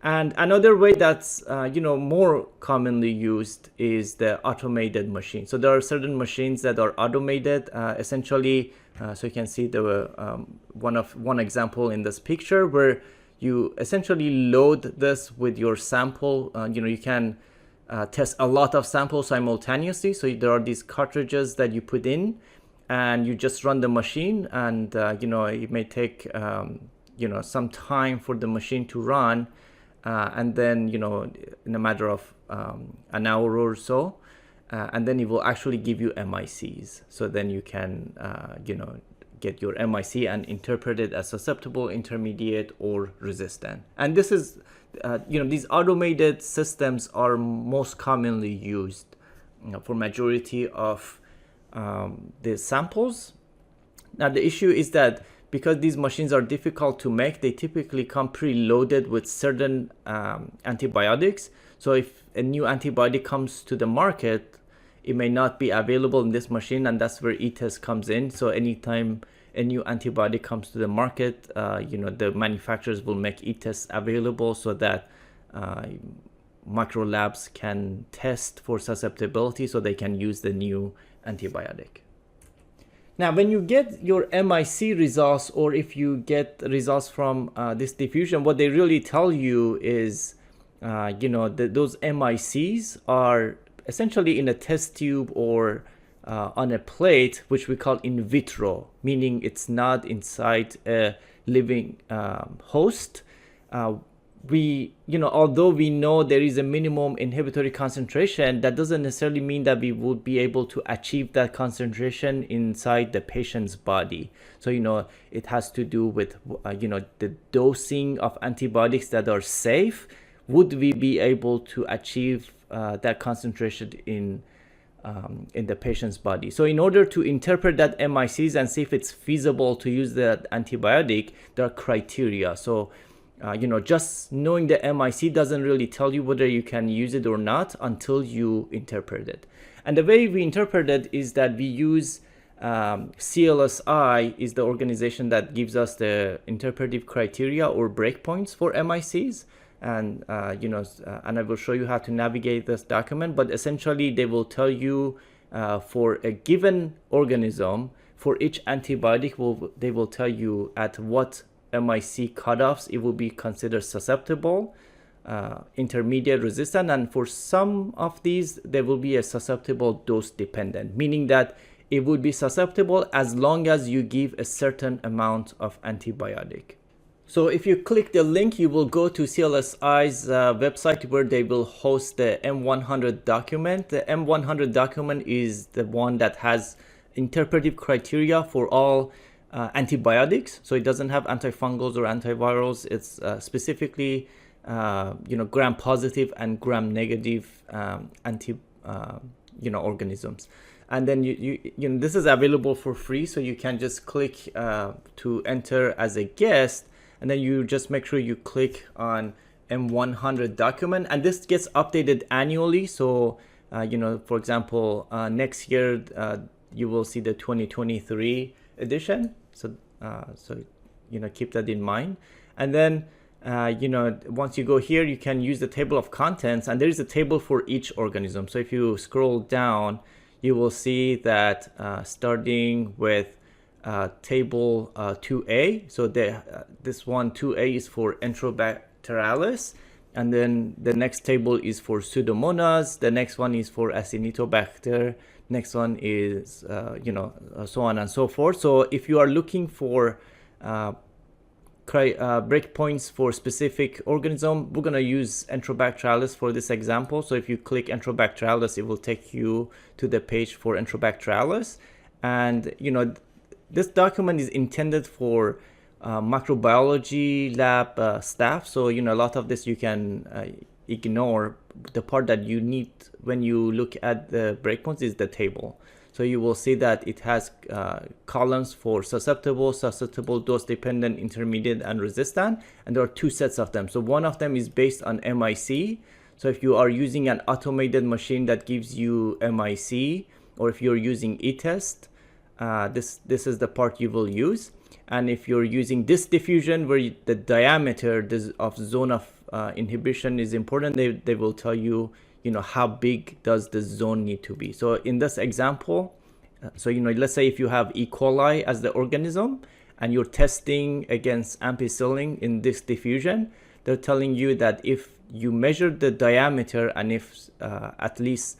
And another way that's more commonly used is the automated machine. So there are certain machines that are automated, essentially. So you can see one example in this picture where you essentially load this with your sample. You can test a lot of samples simultaneously. So there are these cartridges that you put in, and you just run the machine, and it may take some time for the machine to run. And then, in a matter of an hour or so, and then it will actually give you MICs. So then you can, get your MIC and interpret it as susceptible, intermediate, or resistant. And this is, these automated systems are most commonly used for majority of the samples. Now the issue is that because these machines are difficult to make, they typically come preloaded with certain antibiotics. So if a new antibiotic comes to the market, it may not be available in this machine, and that's where e-test comes in. So anytime a new antibiotic comes to the market, the manufacturers will make e-tests available so that micro labs can test for susceptibility so they can use the new antibiotic. Now, when you get your MIC results, or if you get results from this diffusion, what they really tell you is, those MICs are essentially in a test tube or on a plate, which we call in vitro, meaning it's not inside a living host. Although we know there is a minimum inhibitory concentration, that doesn't necessarily mean that we would be able to achieve that concentration inside the patient's body. So, it has to do with, the dosing of antibiotics that are safe. Would we be able to achieve that concentration in the patient's body? So in order to interpret that MICs and see if it's feasible to use that antibiotic, there are criteria. So just knowing the MIC doesn't really tell you whether you can use it or not until you interpret it. And the way we interpret it is that we use CLSI is the organization that gives us the interpretive criteria or breakpoints for MICs. And and I will show you how to navigate this document. But essentially, they will tell you for a given organism, for each antibiotic, they will tell you at what MIC cutoffs it will be considered susceptible, intermediate, resistant, and for some of these there will be a susceptible dose dependent, meaning that it would be susceptible as long as you give a certain amount of antibiotic. So if you click the link, you will go to CLSI's website where they will host the M100 document. The M100 document is the one that has interpretive criteria for all antibiotics. So it doesn't have antifungals or antivirals. It's specifically gram positive and gram negative organisms. And then this is available for free, so you can just click to enter as a guest, and then you just make sure you click on M100 document, and this gets updated annually. So for example, next year you will see the 2023 edition. So keep that in mind. And then once you go here, you can use the table of contents, and there is a table for each organism. So if you scroll down, you will see that starting with table 2A, so this one 2A is for Enterobacterialis, and then the next table is for Pseudomonas, the next one is for Acinetobacter, next one is so on and so forth. So if you are looking for breakpoints for specific organism, we're going to use Enterobacterialis for this example. So if you click Enterobacterialis, it will take you to the page for Enterobacterialis. And this document is intended for microbiology lab staff. So a lot of this you can ignore. The part that you need when you look at the breakpoints is the table. So you will see that it has columns for susceptible, dose dependent, intermediate, and resistant, and there are two sets of them. So one of them is based on MIC. So if you are using an automated machine that gives you MIC, or if you're using e-test, this is the part you will use. And if you're using this diffusion where the diameter of zone of inhibition is important, they will tell you how big does the zone need to be. So in this example, let's say if you have E. coli as the organism and you're testing against ampicillin in this diffusion, they're telling you that if you measure the diameter and if at least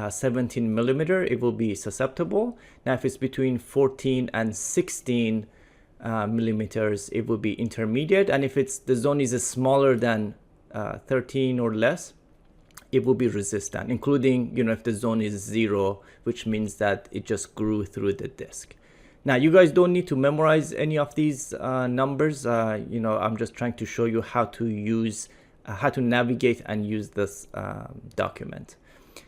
17 millimeter, it will be susceptible. Now if it's between 14 and 16 millimeters, it will be intermediate, and if the zone is smaller than 13 or less, it will be resistant, including if the zone is 0, which means that it just grew through the disc. Now you guys don't need to memorize any of these numbers. I'm just trying to show you how to navigate and use this document.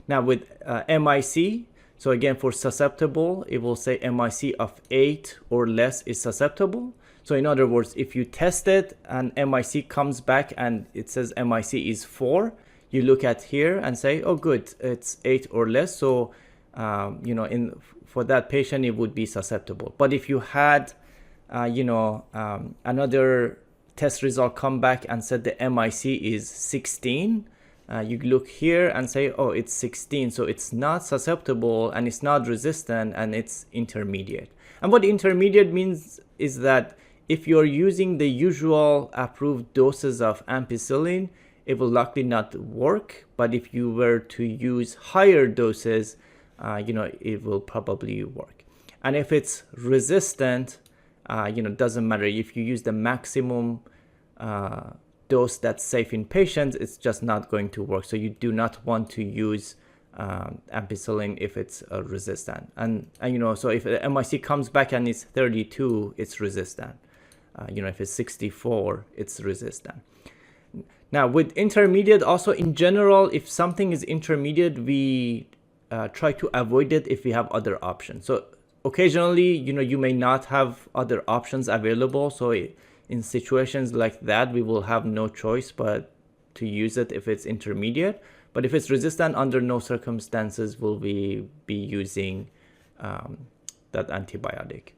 Now with MIC, So again, for susceptible, it will say MIC of 8 or less is susceptible. So in other words, if you test it and MIC comes back and it says MIC is 4, you look at here and say, oh good, it's 8 or less. So, for that patient, it would be susceptible. But if you had, another test result come back and said the MIC is 16, you look here and say, oh, it's 16. So it's not susceptible and it's not resistant and it's intermediate. And what intermediate means is that if you're using the usual approved doses of ampicillin, it will likely not work. But if you were to use higher doses, it will probably work. And if it's resistant, doesn't matter. If you use the maximum dose that's safe in patients, it's just not going to work. So you do not want to use ampicillin if it's resistant. And so if the MIC comes back and it's 32, it's resistant. If it's 64, it's resistant. Now with intermediate, also in general, if something is intermediate, we try to avoid it if we have other options. So occasionally, you may not have other options available. So in situations like that, we will have no choice but to use it if it's intermediate. But if it's resistant, under no circumstances will we be using that antibiotic.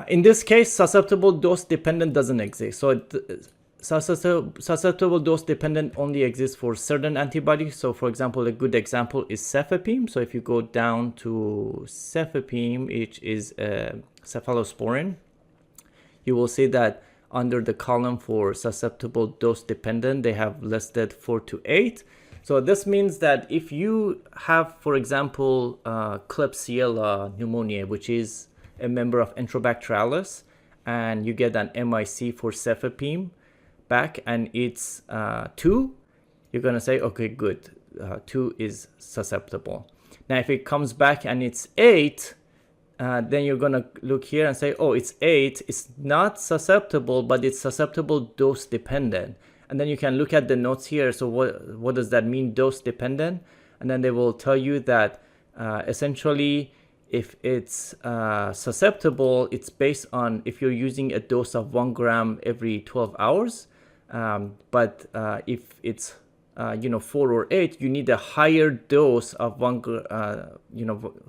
In this case, susceptible dose dependent doesn't exist. So susceptible dose dependent only exists for certain antibiotics. So for example, a good example is cefepime. So if you go down to cefepime, which is cephalosporin, you will see that under the column for susceptible dose dependent, they have listed 4 to 8. So this means that if you have, for example, Klebsiella pneumoniae, which is a member of Enterobacterales, and you get an MIC for cefepime back and it's 2, you're going to say, okay, good, 2 is susceptible. Now, if it comes back and it's 8, then you're going to look here and say, oh, it's 8. It's not susceptible, but it's susceptible dose dependent. And then you can look at the notes here. So what does that mean, dose dependent? And then they will tell you that essentially, if it's susceptible, it's based on if you're using a dose of 1 gram every 12 hours. But if it's 4 or 8, you need a higher dose of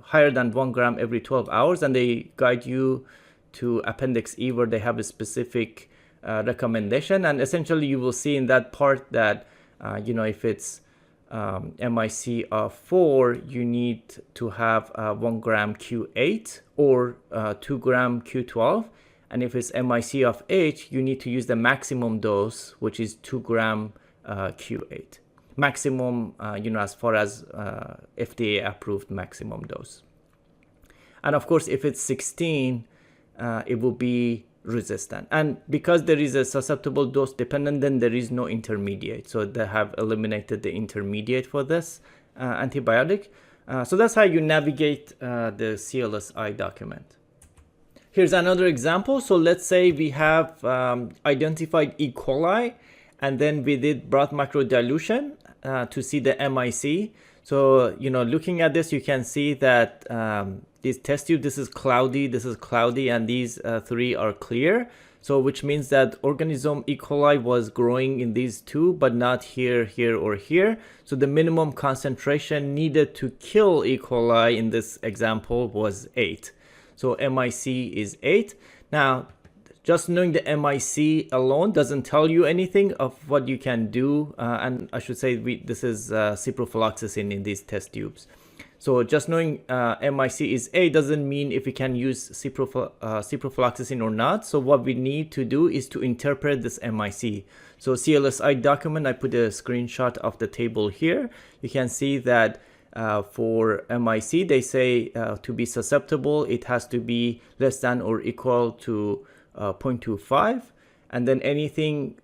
higher than 1 gram every 12 hours. And they guide you to Appendix E, where they have a specific recommendation. And essentially, you will see in that part that if it's MIC of 4, you need to have 1 gram Q8 or 2 gram Q12. And if it's MIC of 8, you need to use the maximum dose, which is 2 gram Q8. Maximum, as far as FDA approved maximum dose. And of course, if it's 16, it will be resistant. And because there is a susceptible dose dependent, then there is no intermediate. So they have eliminated the intermediate for this antibiotic. So that's how you navigate the CLSI document. Here's another example. So let's say we have identified E. coli, and then we did broth microdilution to see the MIC. So, looking at this, you can see that this test tube, this is cloudy, and these 3 are clear. So which means that organism E. coli was growing in these 2, but not here, here, or here. So the minimum concentration needed to kill E. coli in this example was 8. So MIC is 8. Now, just knowing the MIC alone doesn't tell you anything of what you can do. And I should say this is ciprofloxacin in these test tubes. So just knowing MIC is 8 doesn't mean if we can use ciprofloxacin or not. So what we need to do is to interpret this MIC. So CLSI document, I put a screenshot of the table here. You can see that for MIC, they say to be susceptible, it has to be less than or equal to 0.25, and then anything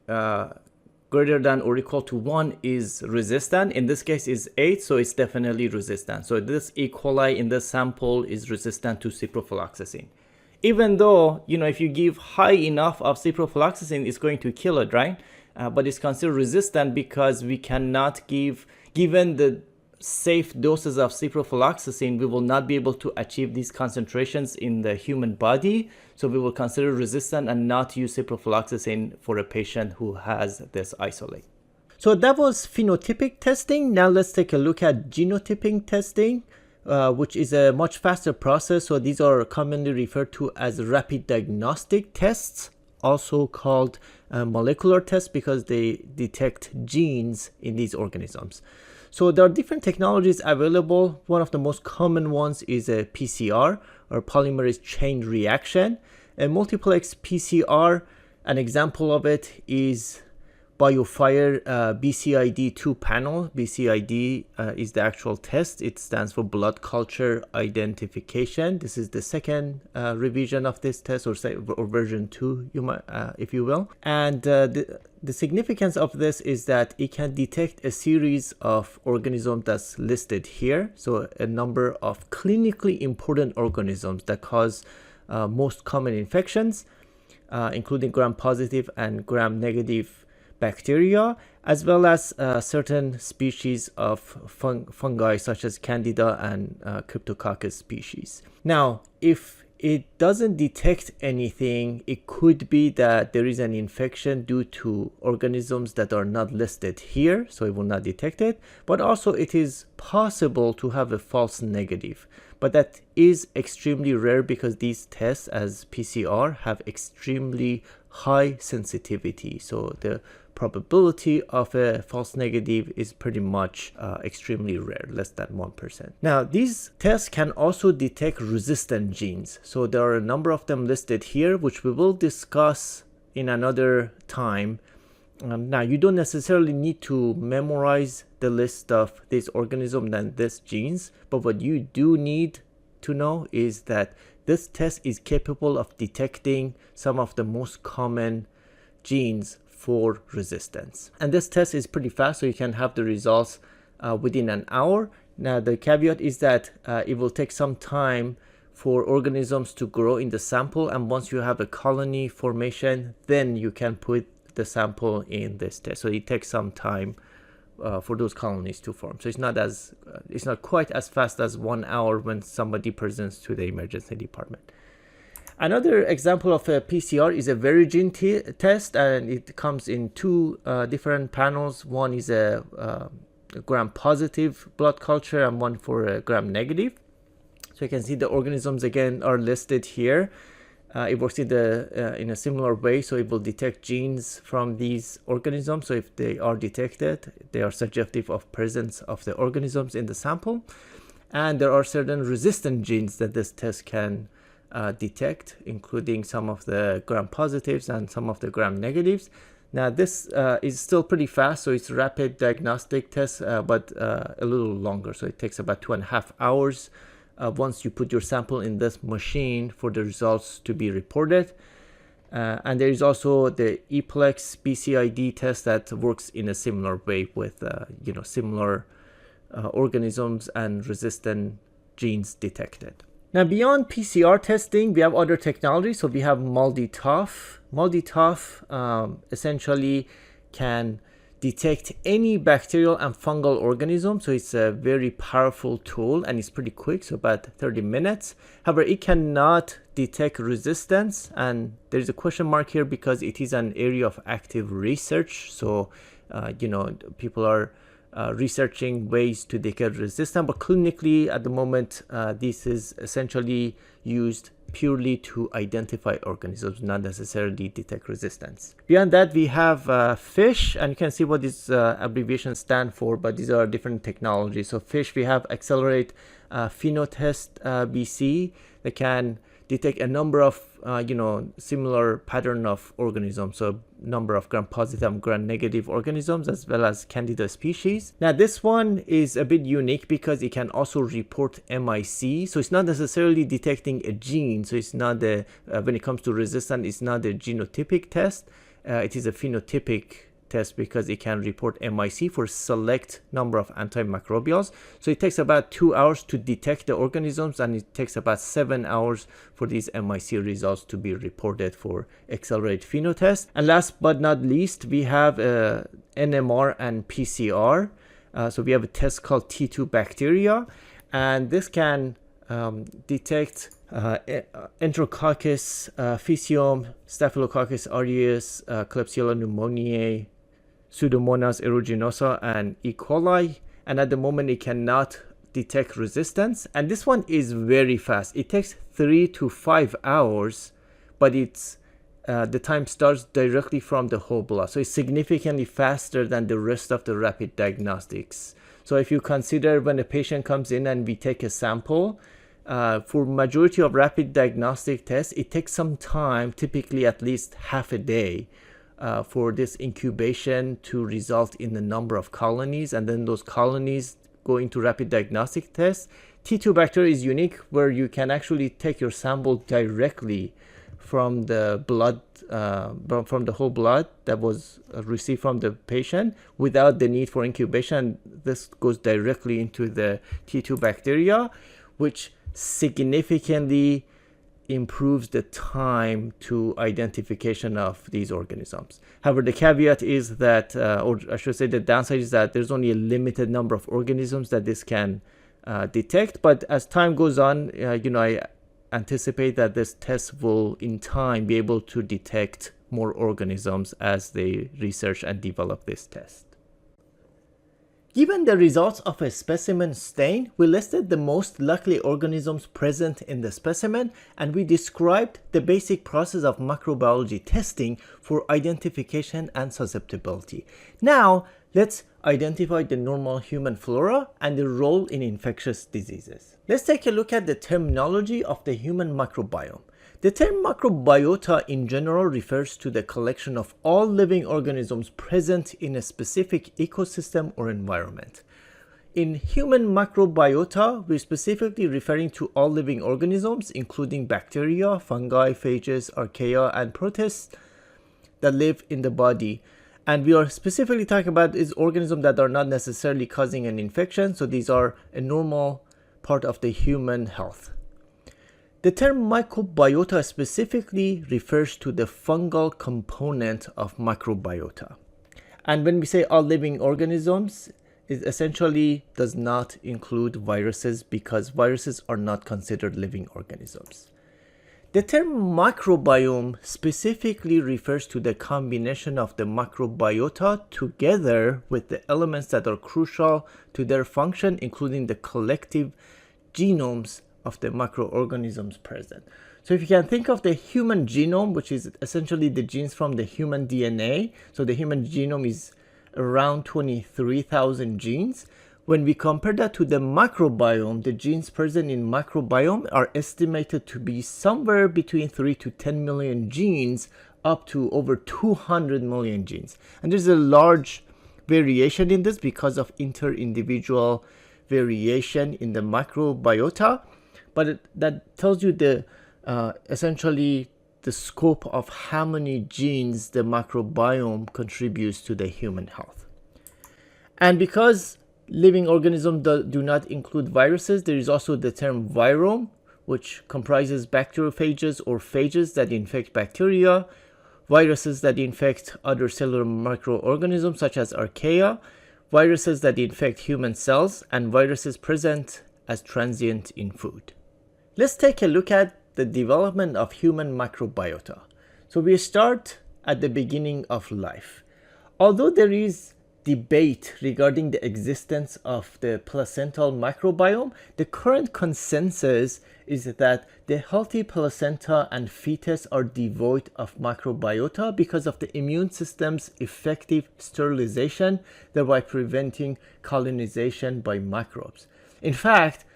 greater than or equal to 1 is resistant. In this case is 8, so it's definitely resistant. So this E. coli in this sample is resistant to ciprofloxacin. Even though, if you give high enough of ciprofloxacin, it's going to kill it, right? But it's considered resistant because we cannot give, given the safe doses of ciprofloxacin, we will not be able to achieve these concentrations in the human body. So we will consider resistant and not use ciprofloxacin for a patient who has this isolate. So that was phenotypic testing. Now let's take a look at genotyping testing, which is a much faster process. So these are commonly referred to as rapid diagnostic tests, also called molecular tests, because they detect genes in these organisms. So there are different technologies available. One of the most common ones is a PCR, or polymerase chain reaction. A multiplex PCR, an example of it is BioFire BCID2 panel. BCID is the actual test. It stands for blood culture identification. This is the second revision of this test, or version 2, you might, if you will. And the significance of this is that it can detect a series of organisms that's listed here. So a number of clinically important organisms that cause most common infections, including gram-positive and gram-negative bacteria, as well as certain species of fungi such as Candida and Cryptococcus species. Now, if it doesn't detect anything, it could be that there is an infection due to organisms that are not listed here, so it will not detect it. But also it is possible to have a false negative. But that is extremely rare because these tests as PCR have extremely high sensitivity. So the probability of a false negative is pretty much extremely rare, less than 1%. Now, these tests can also detect resistant genes. So there are a number of them listed here, which we will discuss in another time. Now, you don't necessarily need to memorize the list of these organisms and these genes, but what you do need to know is that this test is capable of detecting some of the most common genes for resistance. And this test is pretty fast, so you can have the results within an hour. Now, the caveat is that it will take some time for organisms to grow in the sample, and once you have a colony formation, then you can put the sample in this test. So it takes some time for those colonies to form. So it's not quite as fast as 1 hour when somebody presents to the emergency department. Another example of a PCR is a Verogen test, and it comes in two different panels. One is a gram-positive blood culture and one for a gram-negative. So you can see the organisms again are listed here. It works in a similar way, so it will detect genes from these organisms. So if they are detected, they are suggestive of presence of the organisms in the sample. And there are certain resistant genes that this test can detect, including some of the gram-positives and some of the gram-negatives. Now, this is still pretty fast, so it's a rapid diagnostic test, but a little longer. So it takes about 2.5 hours once you put your sample in this machine for the results to be reported. And there is also the NAPLEX BCID test that works in a similar way with similar organisms and resistant genes detected. Now, beyond PCR testing, we have other technologies. So we have MALDI-TOF. MALDI-TOF essentially can detect any bacterial and fungal organism. So it's a very powerful tool and it's pretty quick, so about 30 minutes. However, it cannot detect resistance, and there's a question mark here because it is an area of active research. So, people are researching ways to decode resistance, but clinically at the moment, this is essentially used purely to identify organisms, not necessarily detect resistance. Beyond that, we have FISH, and you can see what these abbreviations stand for, but these are different technologies. So FISH, we have Accelerate Phenotest BC that can detect a number of similar pattern of organisms, so number of gram-positive and gram-negative organisms, as well as Candida species. Now, this one is a bit unique because it can also report MIC, so it's not necessarily detecting a gene. So it's not when it comes to resistance, it's not a genotypic test. It is a phenotypic test because it can report MIC for select number of antimicrobials. So it takes about 2 hours to detect the organisms, and it takes about 7 hours for these MIC results to be reported for Accelerate Phenotest. And last but not least, we have NMR and PCR. So we have a test called T2 bacteria, and this can detect Enterococcus faecium, Staphylococcus aureus, Klebsiella pneumoniae, Pseudomonas aeruginosa, and E. coli. And at the moment, it cannot detect resistance. And this one is very fast. It takes 3 to 5 hours, but it's the time starts directly from the whole blood. So it's significantly faster than the rest of the rapid diagnostics. So if you consider when a patient comes in and we take a sample, for majority of rapid diagnostic tests, it takes some time, typically at least half a day, for this incubation to result in the number of colonies, and then those colonies go into rapid diagnostic tests. T2 bacteria is unique where you can actually take your sample directly from the blood, from the whole blood that was received from the patient without the need for incubation. This goes directly into the T2 bacteria, which significantly improves the time to identification of these organisms. However, the caveat is that, or I should say the downside is that there's only a limited number of organisms that this can detect. But as time goes on, I anticipate that this test will in time be able to detect more organisms as they research and develop this test. Given the results of a specimen stain, we listed the most likely organisms present in the specimen, and we described the basic process of microbiology testing for identification and susceptibility. Now, let's identify the normal human flora and the role in infectious diseases. Let's take a look at the terminology of the human microbiome. The term microbiota in general refers to the collection of all living organisms present in a specific ecosystem or environment. In human microbiota, we're specifically referring to all living organisms, including bacteria, fungi, phages, archaea, and protists that live in the body. And we are specifically talking about these organisms that are not necessarily causing an infection, so these are a normal part of the human health. The term microbiota specifically refers to the fungal component of microbiota. And when we say all living organisms, it essentially does not include viruses because viruses are not considered living organisms. The term microbiome specifically refers to the combination of the microbiota together with the elements that are crucial to their function, including the collective genomes of the microorganisms present. So if you can think of the human genome, which is essentially the genes from the human DNA, so the human genome is around 23,000 genes. When we compare that to the microbiome, the genes present in microbiome are estimated to be somewhere between 3 to 10 million genes up to over 200 million genes. And there's a large variation in this because of inter-individual variation in the microbiota. But that tells you the essentially the scope of how many genes the microbiome contributes to the human health. And because living organisms do not include viruses, there is also the term virome, which comprises bacteriophages or phages that infect bacteria, viruses that infect other cellular microorganisms such as archaea, viruses that infect human cells, and viruses present as transient in food. Let's take a look at the development of human microbiota. So we start at the beginning of life. Although there is debate regarding the existence of the placental microbiome, the current consensus is that the healthy placenta and fetus are devoid of microbiota because of the immune system's effective sterilization, thereby preventing colonization by microbes. In fact,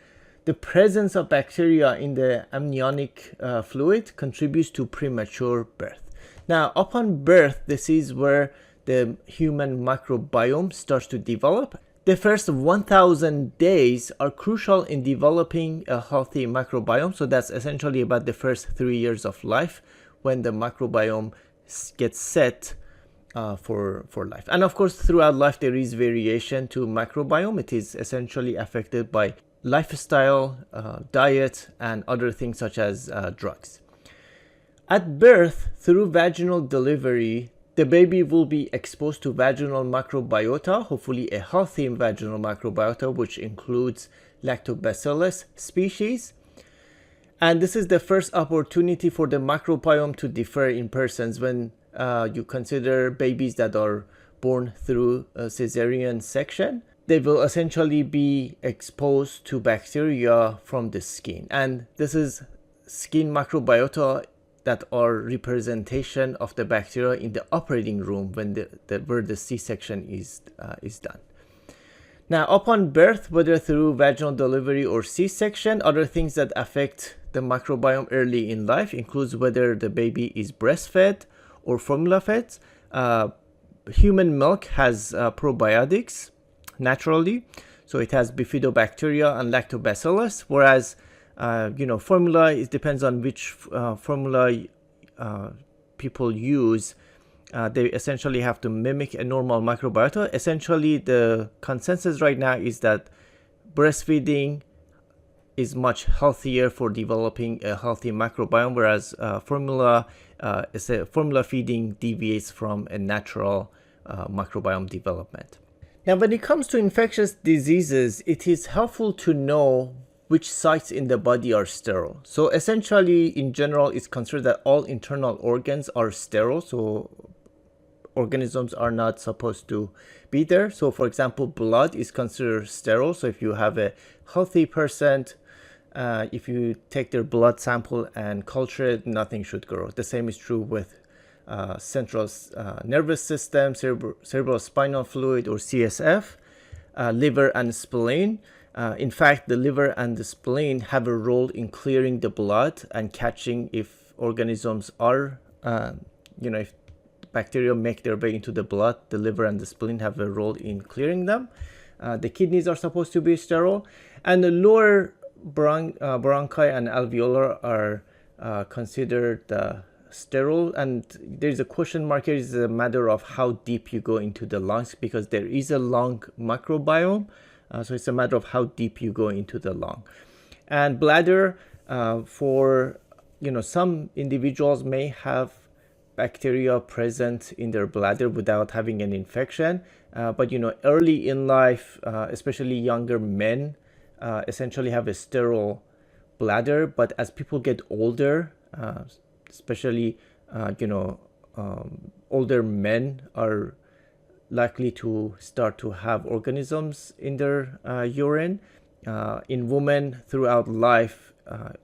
the presence of bacteria in the amniotic fluid contributes to premature birth. Now, upon birth, this is where the human microbiome starts to develop. The first 1,000 days are crucial in developing a healthy microbiome. So that's essentially about the first 3 years of life when the microbiome gets set for life. And of course, throughout life, there is variation to microbiome. It is essentially affected by lifestyle, diet, and other things such as drugs. At birth, through vaginal delivery, The baby will be exposed to vaginal microbiota, hopefully a healthy vaginal microbiota, which includes Lactobacillus species. And this is the first opportunity for the microbiome to differ in persons when you consider babies that are born through a cesarean section. They will essentially be exposed to bacteria from the skin. And this is skin microbiota that are representation of the bacteria in the operating room when where the C-section is done. Now, upon birth, whether through vaginal delivery or C-section, other things that affect the microbiome early in life includes whether the baby is breastfed or formula fed. Human milk has probiotics naturally, so it has bifidobacteria and lactobacillus, whereas formula, it depends on which formula people use. They essentially have to mimic a normal microbiota. Essentially, the consensus right now is that breastfeeding is much healthier for developing a healthy microbiome, whereas formula feeding deviates from a natural microbiome development. Now, when it comes to infectious diseases, it is helpful to know which sites in the body are sterile. So essentially, in general, it's considered that all internal organs are sterile, so organisms are not supposed to be there. So for example, blood is considered sterile. So if you have a healthy person, if you take their blood sample and culture it, nothing should grow. The same is true with central nervous system, cerebral spinal fluid or CSF, liver and spleen. In fact, the liver and the spleen have a role in clearing the blood and catching if organisms are, if bacteria make their way into the blood, the liver and the spleen have a role in clearing them. The kidneys are supposed to be sterile, and the lower bronchi and alveolar are considered sterile. And there's a question mark here. It's a matter of how deep you go into the lungs, because there is a lung microbiome. So it's a matter of how deep you go into the lung. And bladder, for some individuals may have bacteria present in their bladder without having an infection. But early in life, especially younger men, essentially have a sterile bladder. But as people get older, especially older men are likely to start to have organisms in their urine. In women throughout life,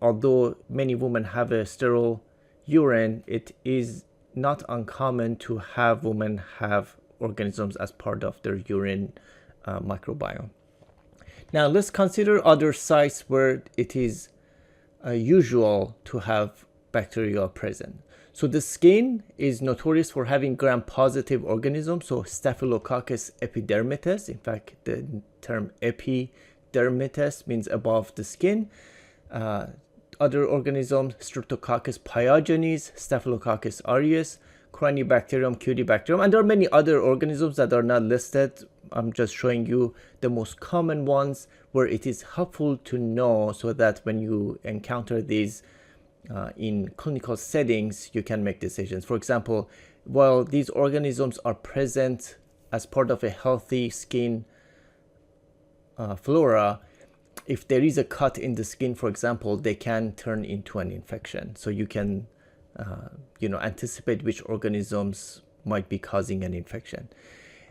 although many women have a sterile urine, it is not uncommon to have women have organisms as part of their urine microbiome. Now let's consider other sites where it is usual to have bacteria present. So the skin is notorious for having gram-positive organisms, so Staphylococcus epidermidis. In fact, the term epidermidis means above the skin. Other organisms, Streptococcus pyogenes, Staphylococcus aureus, Corynebacterium, Cutibacterium, and there are many other organisms that are not listed. I'm just showing you the most common ones where it is helpful to know, so that when you encounter these in clinical settings, you can make decisions. For example, while these organisms are present as part of a healthy skin flora, if there is a cut in the skin, for example, they can turn into an infection. So you can, anticipate which organisms might be causing an infection.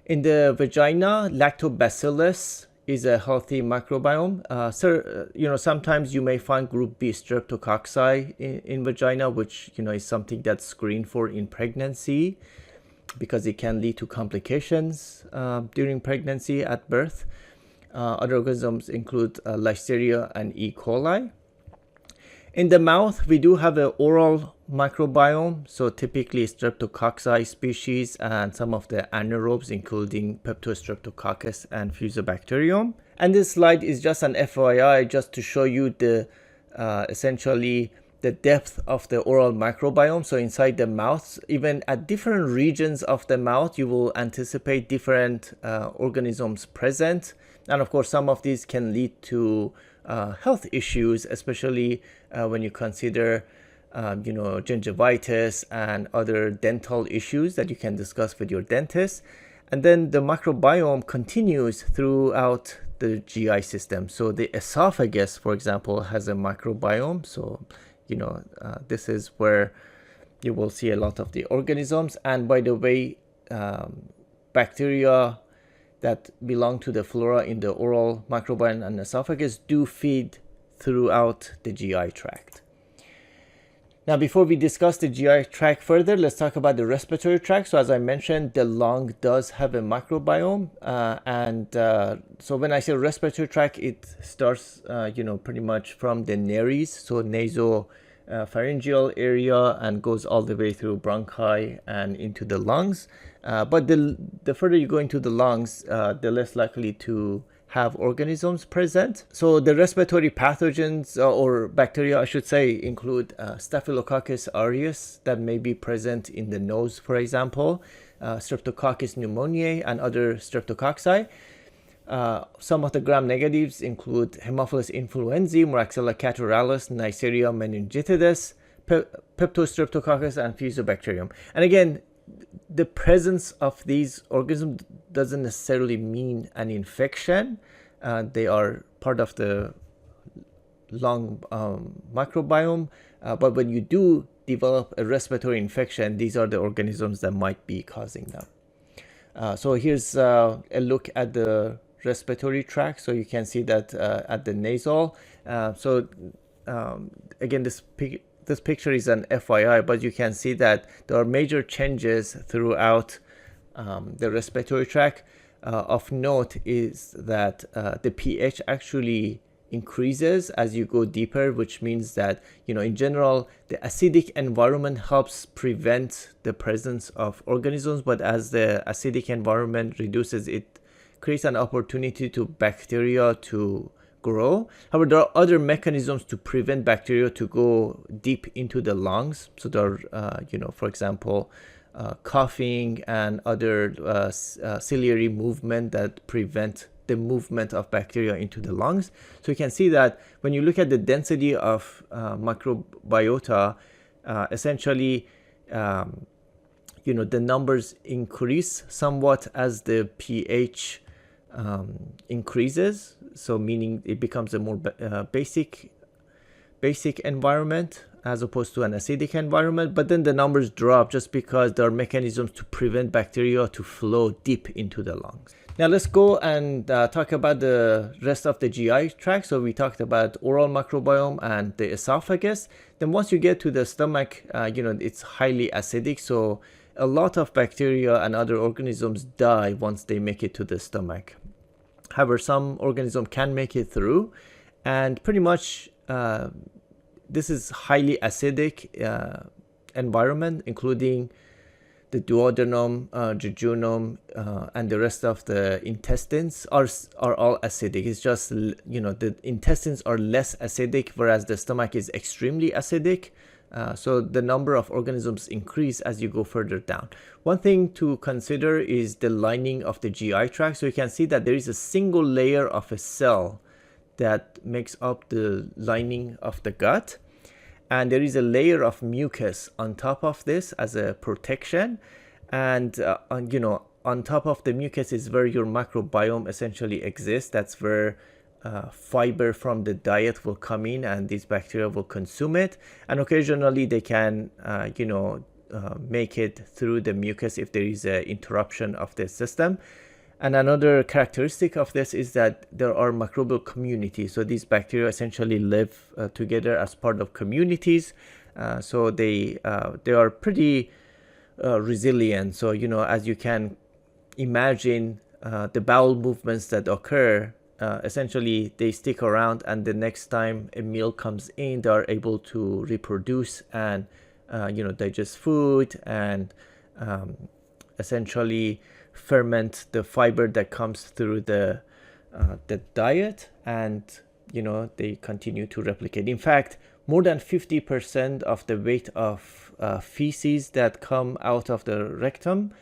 In the vagina, Lactobacillus is a healthy microbiome. Sometimes you may find group B streptococci in vagina, which is something that's screened for in pregnancy because it can lead to complications during pregnancy at birth. Other organisms include Listeria and E. coli. In the mouth, we do have an oral microbiome, so typically Streptococci species and some of the anaerobes, including Peptostreptococcus and Fusobacterium. And this slide is just an FYI, just to show you the essentially the depth of the oral microbiome. So inside the mouth, even at different regions of the mouth, you will anticipate different organisms present. And of course, some of these can lead to health issues, especially when you consider gingivitis and other dental issues that you can discuss with your dentist. And then the microbiome continues throughout the GI system. So the esophagus, for example, has a microbiome. So, this is where you will see a lot of the organisms. And by the way, bacteria that belong to the flora in the oral microbiome and esophagus do feed throughout the GI tract. Now, before we discuss the GI tract further, let's talk about the respiratory tract. So as I mentioned, the lung does have a microbiome. So when I say respiratory tract, it starts, pretty much from the nares, so nasopharyngeal area, and goes all the way through bronchi and into the lungs. But the further you go into the lungs, the less likely to have organisms present. So the respiratory pathogens or bacteria, I should say, include Staphylococcus aureus that may be present in the nose, for example, Streptococcus pneumoniae and other streptococci. Some of the gram-negatives include Haemophilus influenzae, Moraxella catarrhalis, Neisseria meningitidis, Peptostreptococcus, and Fusobacterium. And again, the presence of these organisms doesn't necessarily mean an infection. They are part of the lung microbiome, but when you do develop a respiratory infection, these are the organisms that might be causing them. So here's a look at the respiratory tract. So you can see that at the nasal. Again, this picture is an FYI, but you can see that there are major changes throughout the respiratory tract. Of note is that the pH actually increases as you go deeper, which means that, in general, the acidic environment helps prevent the presence of organisms, but as the acidic environment reduces, it creates an opportunity to bacteria to grow. However, there are other mechanisms to prevent bacteria to go deep into the lungs. So there are, for example, coughing and other ciliary movement that prevent the movement of bacteria into the lungs. So you can see that when you look at the density of microbiota, essentially, the numbers increase somewhat as the pH increases, so meaning it becomes a more basic environment as opposed to an acidic environment. But then the numbers drop just because there are mechanisms to prevent bacteria to flow deep into the lungs. Now let's go and talk about the rest of the GI tract. So we talked about oral microbiome and the esophagus. Then once you get to the stomach, it's highly acidic, so a lot of bacteria and other organisms die once they make it to the stomach. However, some organisms can make it through, and pretty much this is highly acidic environment, including the duodenum, jejunum, and the rest of the intestines are all acidic. It's just, the intestines are less acidic, whereas the stomach is extremely acidic. So the number of organisms increase as you go further down. One thing to consider is the lining of the GI tract. So you can see that there is a single layer of a cell that makes up the lining of the gut, and there is a layer of mucus on top of this as a protection. And on top of the mucus is where your microbiome essentially exists. That's where fiber from the diet will come in, and these bacteria will consume it. And occasionally they can make it through the mucus if there is an interruption of the system. And another characteristic of this is that there are microbial communities. So these bacteria essentially live together as part of communities. So they are pretty resilient. So, as you can imagine, the bowel movements that occur, essentially they stick around, and the next time a meal comes in, they are able to reproduce and, digest food and essentially ferment the fiber that comes through the diet, and they continue to replicate. In fact, more than 50% of the weight of feces that come out of the rectum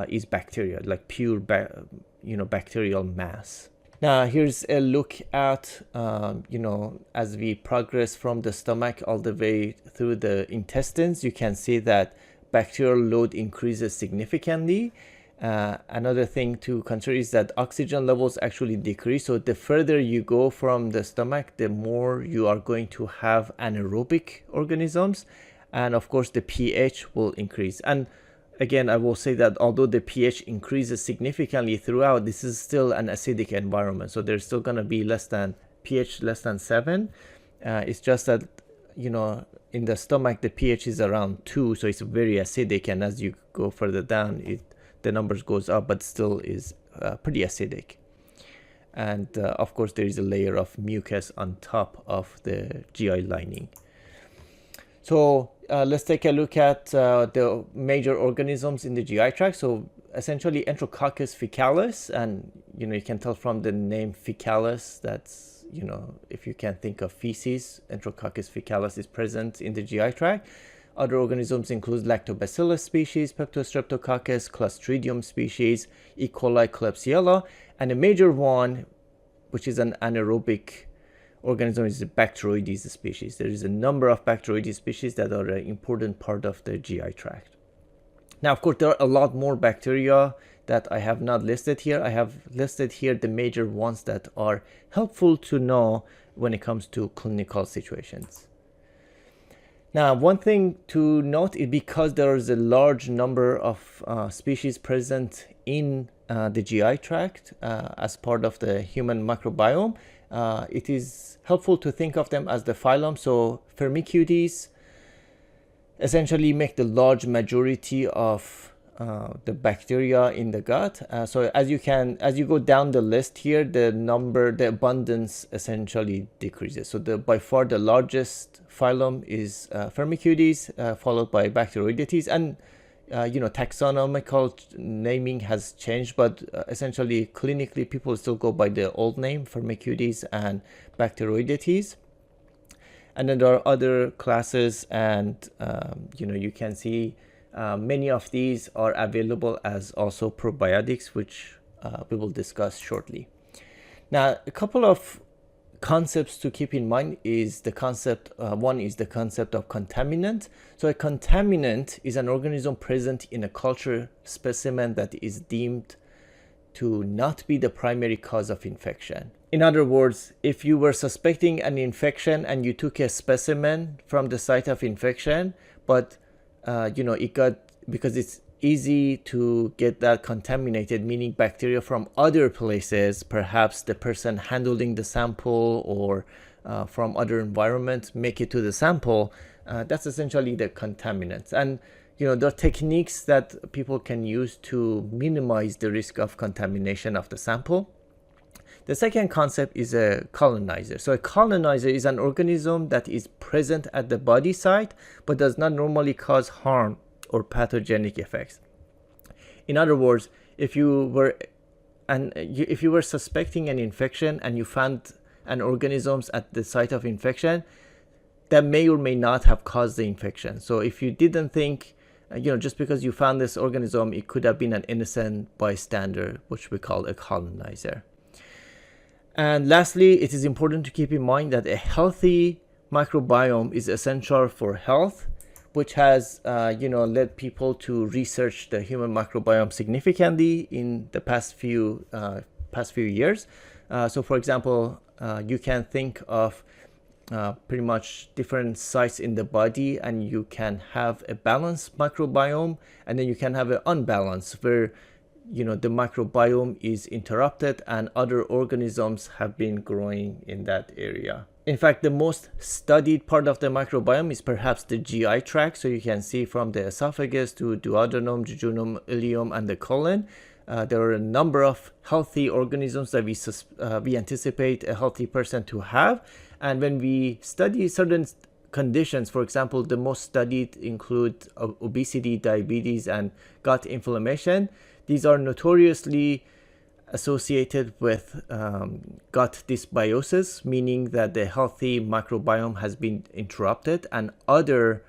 is bacteria, like pure bacterial mass. Now here's a look at, as we progress from the stomach all the way through the intestines, you can see that bacterial load increases significantly. Another thing to consider is that oxygen levels actually decrease. So the further you go from the stomach, the more you are going to have anaerobic organisms. And of course, the pH will increase. And again, I will say that although the pH increases significantly throughout, this is still an acidic environment. So there's still going to be pH less than 7. It's just that, in the stomach, the pH is around 2. So it's very acidic. And as you go further down, the numbers goes up, but still is pretty acidic. And of course, there is a layer of mucus on top of the GI lining. So let's take a look at the major organisms in the GI tract. So essentially Enterococcus faecalis, and you can tell from the name faecalis that's, if you can think of feces, Enterococcus faecalis is present in the GI tract. Other organisms include Lactobacillus species, Peptostreptococcus, Clostridium species, E. coli, Klebsiella, and a major one, which is an anaerobic organism, is the Bacteroides species. There is a number of Bacteroides species that are an important part of the GI tract. Now, of course, there are a lot more bacteria that I have not listed here. I have listed here the major ones that are helpful to know when it comes to clinical situations. Now, one thing to note is because there is a large number of species present in the GI tract as part of the human microbiome, it is helpful to think of them as the phylum. So Firmicutes essentially make the large majority of the bacteria in the gut. So as you go down the list here, the abundance essentially decreases. So by far the largest phylum is Firmicutes, followed by Bacteroidetes, and taxonomical naming has changed, but essentially clinically people still go by the old name, Firmicutes and Bacteroidetes. And then there are other classes, and you can see many of these are available as also probiotics, which we will discuss shortly. Now, a couple of concepts to keep in mind is the concept, one is the concept of contaminant. So a contaminant is an organism present in a culture specimen that is deemed to not be the primary cause of infection. In other words, if you were suspecting an infection and you took a specimen from the site of infection, but because it's easy to get that contaminated, meaning bacteria from other places, perhaps the person handling the sample or from other environments make it to the sample, that's essentially the contaminants. And there are techniques that people can use to minimize the risk of contamination of the sample. The second concept is a colonizer. So a colonizer is an organism that is present at the body site but does not normally cause harm or pathogenic effects. In other words, if you were suspecting an infection and you found an organism at the site of infection, that may or may not have caused the infection. So if you didn't think, just because you found this organism, it could have been an innocent bystander, which we call a colonizer. And lastly, it is important to keep in mind that a healthy microbiome is essential for health, which has led people to research the human microbiome significantly in the past few years. So for example, you can think of pretty much different sites in the body, and you can have a balanced microbiome, and then you can have an unbalanced where the microbiome is interrupted and other organisms have been growing in that area. In fact, the most studied part of the microbiome is perhaps the GI tract. So you can see from the esophagus to duodenum, jejunum, ileum, and the colon. There are a number of healthy organisms that we anticipate a healthy person to have. And when we study certain conditions, for example, the most studied include obesity, diabetes, and gut inflammation. These are notoriously associated with gut dysbiosis, meaning that the healthy microbiome has been interrupted and other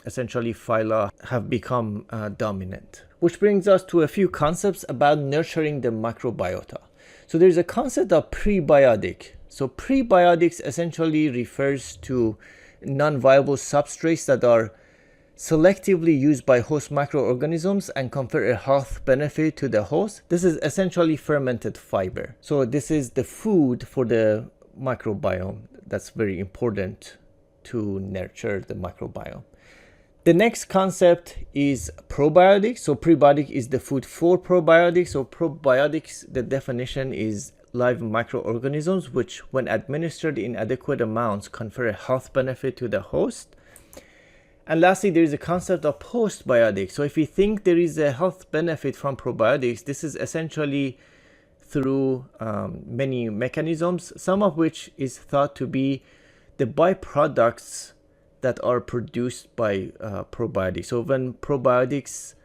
essentially phyla have become dominant. Which brings us to a few concepts about nurturing the microbiota. So there's a concept of prebiotic. So prebiotics essentially refers to non-viable substrates that are selectively used by host microorganisms and confer a health benefit to the host. This is essentially fermented fiber. So this is the food for the microbiome. That's very important to nurture the microbiome. The next concept is probiotics. So prebiotic is the food for probiotics. So probiotics, the definition is live microorganisms which, when administered in adequate amounts, confer a health benefit to the host. And lastly, there is a concept of postbiotics. So if we think there is a health benefit from probiotics, this is essentially through many mechanisms, some of which is thought to be the byproducts that are produced by probiotics. So when probiotics,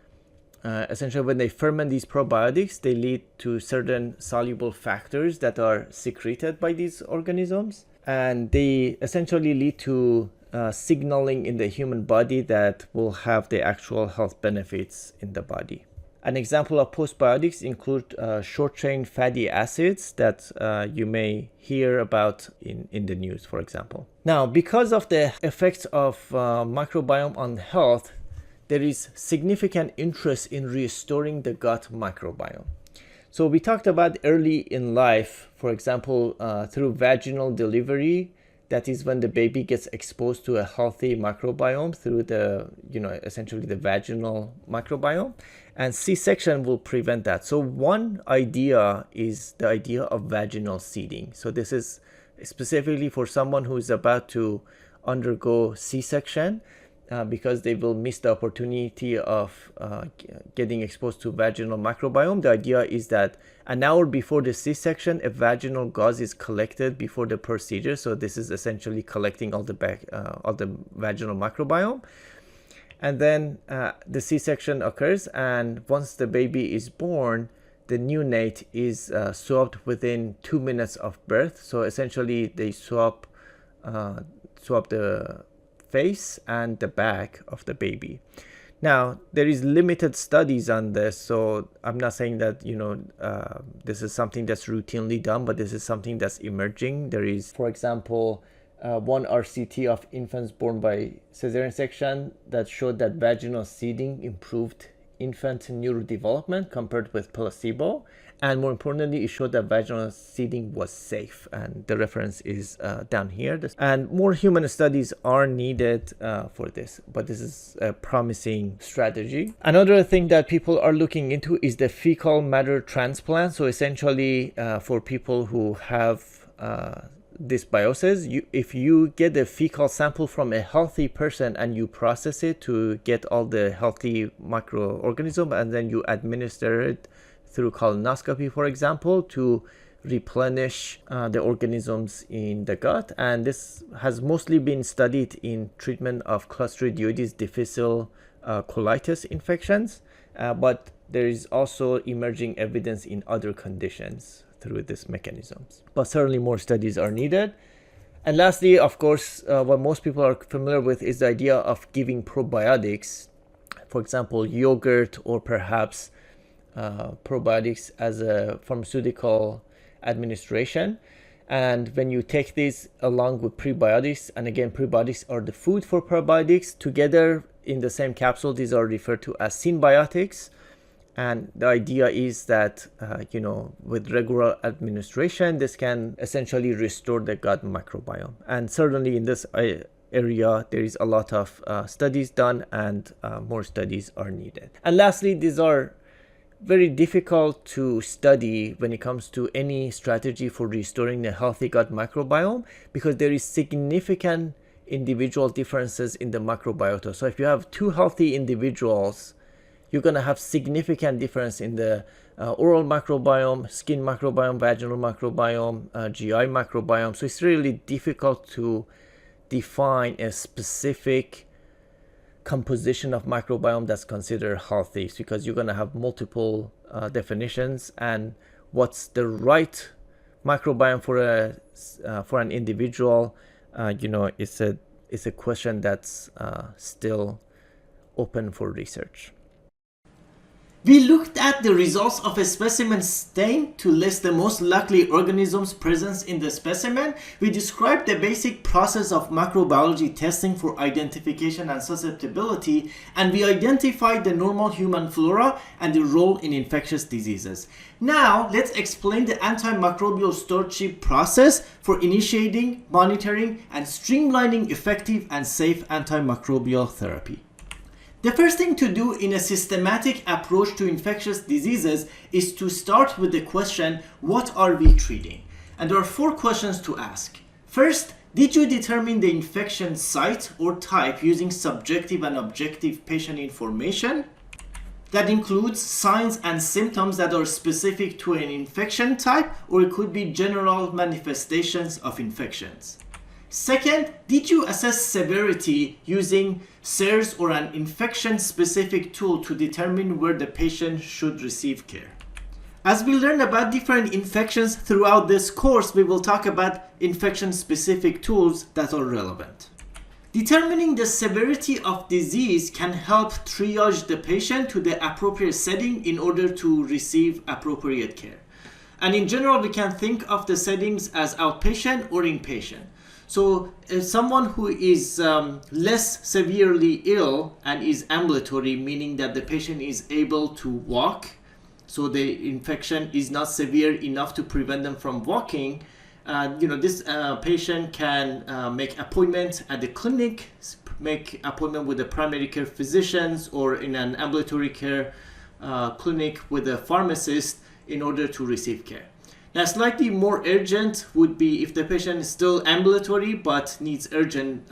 essentially when they ferment these probiotics, they lead to certain soluble factors that are secreted by these organisms. And they essentially lead to signaling in the human body that will have the actual health benefits in the body. An example of postbiotics include short-chain fatty acids that you may hear about in the news, for example. Now, because of the effects of microbiome on health, there is significant interest in restoring the gut microbiome. So we talked about early in life, for example, through vaginal delivery. That is when the baby gets exposed to a healthy microbiome through the, essentially the vaginal microbiome. And C-section will prevent that. So one idea is the idea of vaginal seeding. So this is specifically for someone who is about to undergo C-section because they will miss the opportunity of getting exposed to vaginal microbiome. The idea is that an hour before the C-section, a vaginal gauze is collected before the procedure. So this is essentially collecting all the vaginal microbiome. And then the C-section occurs, and once the baby is born, the neonate is swabbed within 2 minutes of birth. So essentially, they swab the face and the back of the baby. Now, there is limited studies on this, so I'm not saying that this is something that's routinely done, but this is something that's emerging. There is, for example, one RCT of infants born by cesarean section that showed that vaginal seeding improved infant neurodevelopment compared with placebo. And more importantly, it showed that vaginal seeding was safe. And the reference is down here. And more human studies are needed for this, but this is a promising strategy. Another thing that people are looking into is the fecal matter transplant. So essentially for people who have dysbiosis, if you get a fecal sample from a healthy person and you process it to get all the healthy microorganism, and then you administer it through colonoscopy, for example, to replenish the organisms in the gut. And this has mostly been studied in treatment of Clostridioides difficile colitis infections, but there is also emerging evidence in other conditions through these mechanisms. But certainly more studies are needed. And lastly, of course, what most people are familiar with is the idea of giving probiotics, for example, yogurt, or perhaps probiotics as a pharmaceutical administration. And when you take these along with prebiotics, and again, prebiotics are the food for probiotics, together in the same capsule, these are referred to as symbiotics. And the idea is that, with regular administration, this can essentially restore the gut microbiome. And certainly in this area, there is a lot of studies done, and more studies are needed. And lastly, these are very difficult to study when it comes to any strategy for restoring the healthy gut microbiome, because there is significant individual differences in the microbiota. So if you have two healthy individuals, you're going to have significant difference in the oral microbiome, skin microbiome, vaginal microbiome, GI microbiome. So it's really difficult to define a specific composition of microbiome that's considered healthy, because you're going to have multiple definitions, and what's the right microbiome for an individual, it's a question that's still open for research. We looked at the results of a specimen stain to list the most likely organisms present in the specimen. We described the basic process of microbiology testing for identification and susceptibility, and we identified the normal human flora and the role in infectious diseases. Now, let's explain the antimicrobial stewardship process for initiating, monitoring, and streamlining effective and safe antimicrobial therapy. The first thing to do in a systematic approach to infectious diseases is to start with the question, what are we treating? And there are 4 questions to ask. First, did you determine the infection site or type using subjective and objective patient information? That includes signs and symptoms that are specific to an infection type, or it could be general manifestations of infections. Second, did you assess severity using SIRS or an infection-specific tool to determine where the patient should receive care? As we learn about different infections throughout this course, we will talk about infection-specific tools that are relevant. Determining the severity of disease can help triage the patient to the appropriate setting in order to receive appropriate care. And in general, we can think of the settings as outpatient or inpatient. So if someone who is less severely ill and is ambulatory, meaning that the patient is able to walk, so the infection is not severe enough to prevent them from walking, this patient can make appointments at the clinic, make appointment with the primary care physicians, or in an ambulatory care clinic with a pharmacist in order to receive care. Now, slightly more urgent would be if the patient is still ambulatory but needs urgent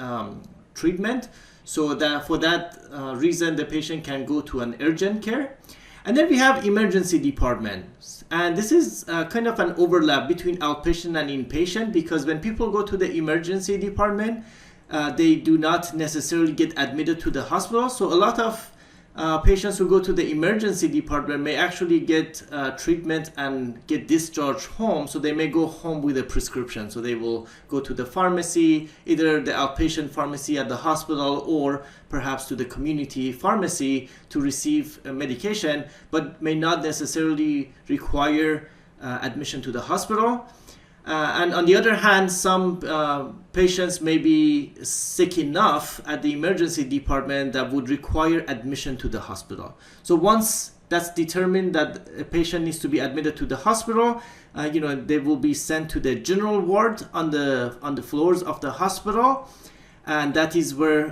treatment. So that for that reason, the patient can go to an urgent care. And then we have emergency departments. And this is kind of an overlap between outpatient and inpatient, because when people go to the emergency department, they do not necessarily get admitted to the hospital. So a lot of patients who go to the emergency department may actually get treatment and get discharged home. So they may go home with a prescription. So they will go to the pharmacy, either the outpatient pharmacy at the hospital or perhaps to the community pharmacy to receive medication, but may not necessarily require admission to the hospital. And on the other hand, some patients may be sick enough at the emergency department that would require admission to the hospital. So once that's determined that a patient needs to be admitted to the hospital, they will be sent to the general ward on the floors of the hospital. And that is where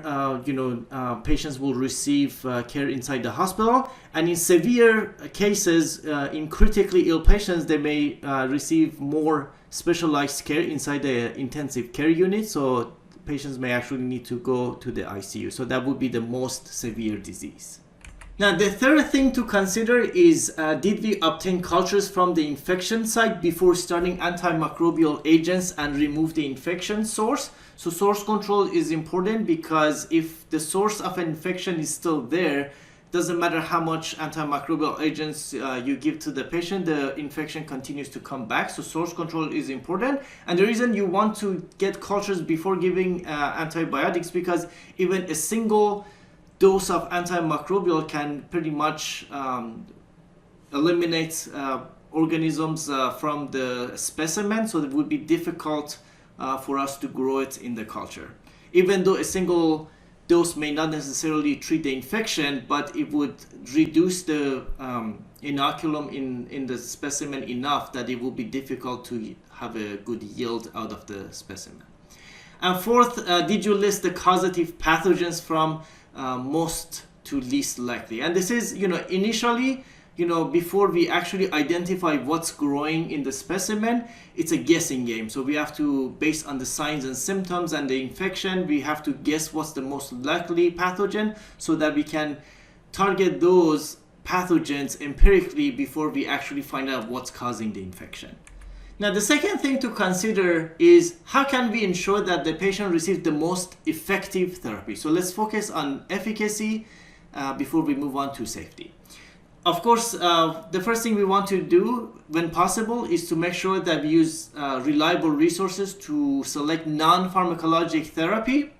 patients will receive care inside the hospital. And in severe cases, in critically ill patients, they may receive more specialized care inside the intensive care unit. So patients may actually need to go to the ICU. So that would be the most severe disease. Now, the third thing to consider is, did we obtain cultures from the infection site before starting antimicrobial agents and remove the infection source? So source control is important, because if the source of an infection is still there, doesn't matter how much antimicrobial agents you give to the patient, the infection continues to come back. So source control is important. And the reason you want to get cultures before giving antibiotics, because even a single dose of antimicrobial can pretty much eliminate organisms from the specimen, so it would be difficult for us to grow it in the culture. Even though a single dose may not necessarily treat the infection, but it would reduce the inoculum in the specimen enough that it will be difficult to have a good yield out of the specimen. And fourth, did you list the causative pathogens from most to least likely? And this is, initially, before we actually identify what's growing in the specimen, it's a guessing game. So we have to, based on the signs and symptoms and the infection, we have to guess what's the most likely pathogen so that we can target those pathogens empirically before we actually find out what's causing the infection. Now, the second thing to consider is, how can we ensure that the patient receives the most effective therapy? So let's focus on efficacy before we move on to safety. Of course, the first thing we want to do when possible is to make sure that we use reliable resources to select non-pharmacologic therapy.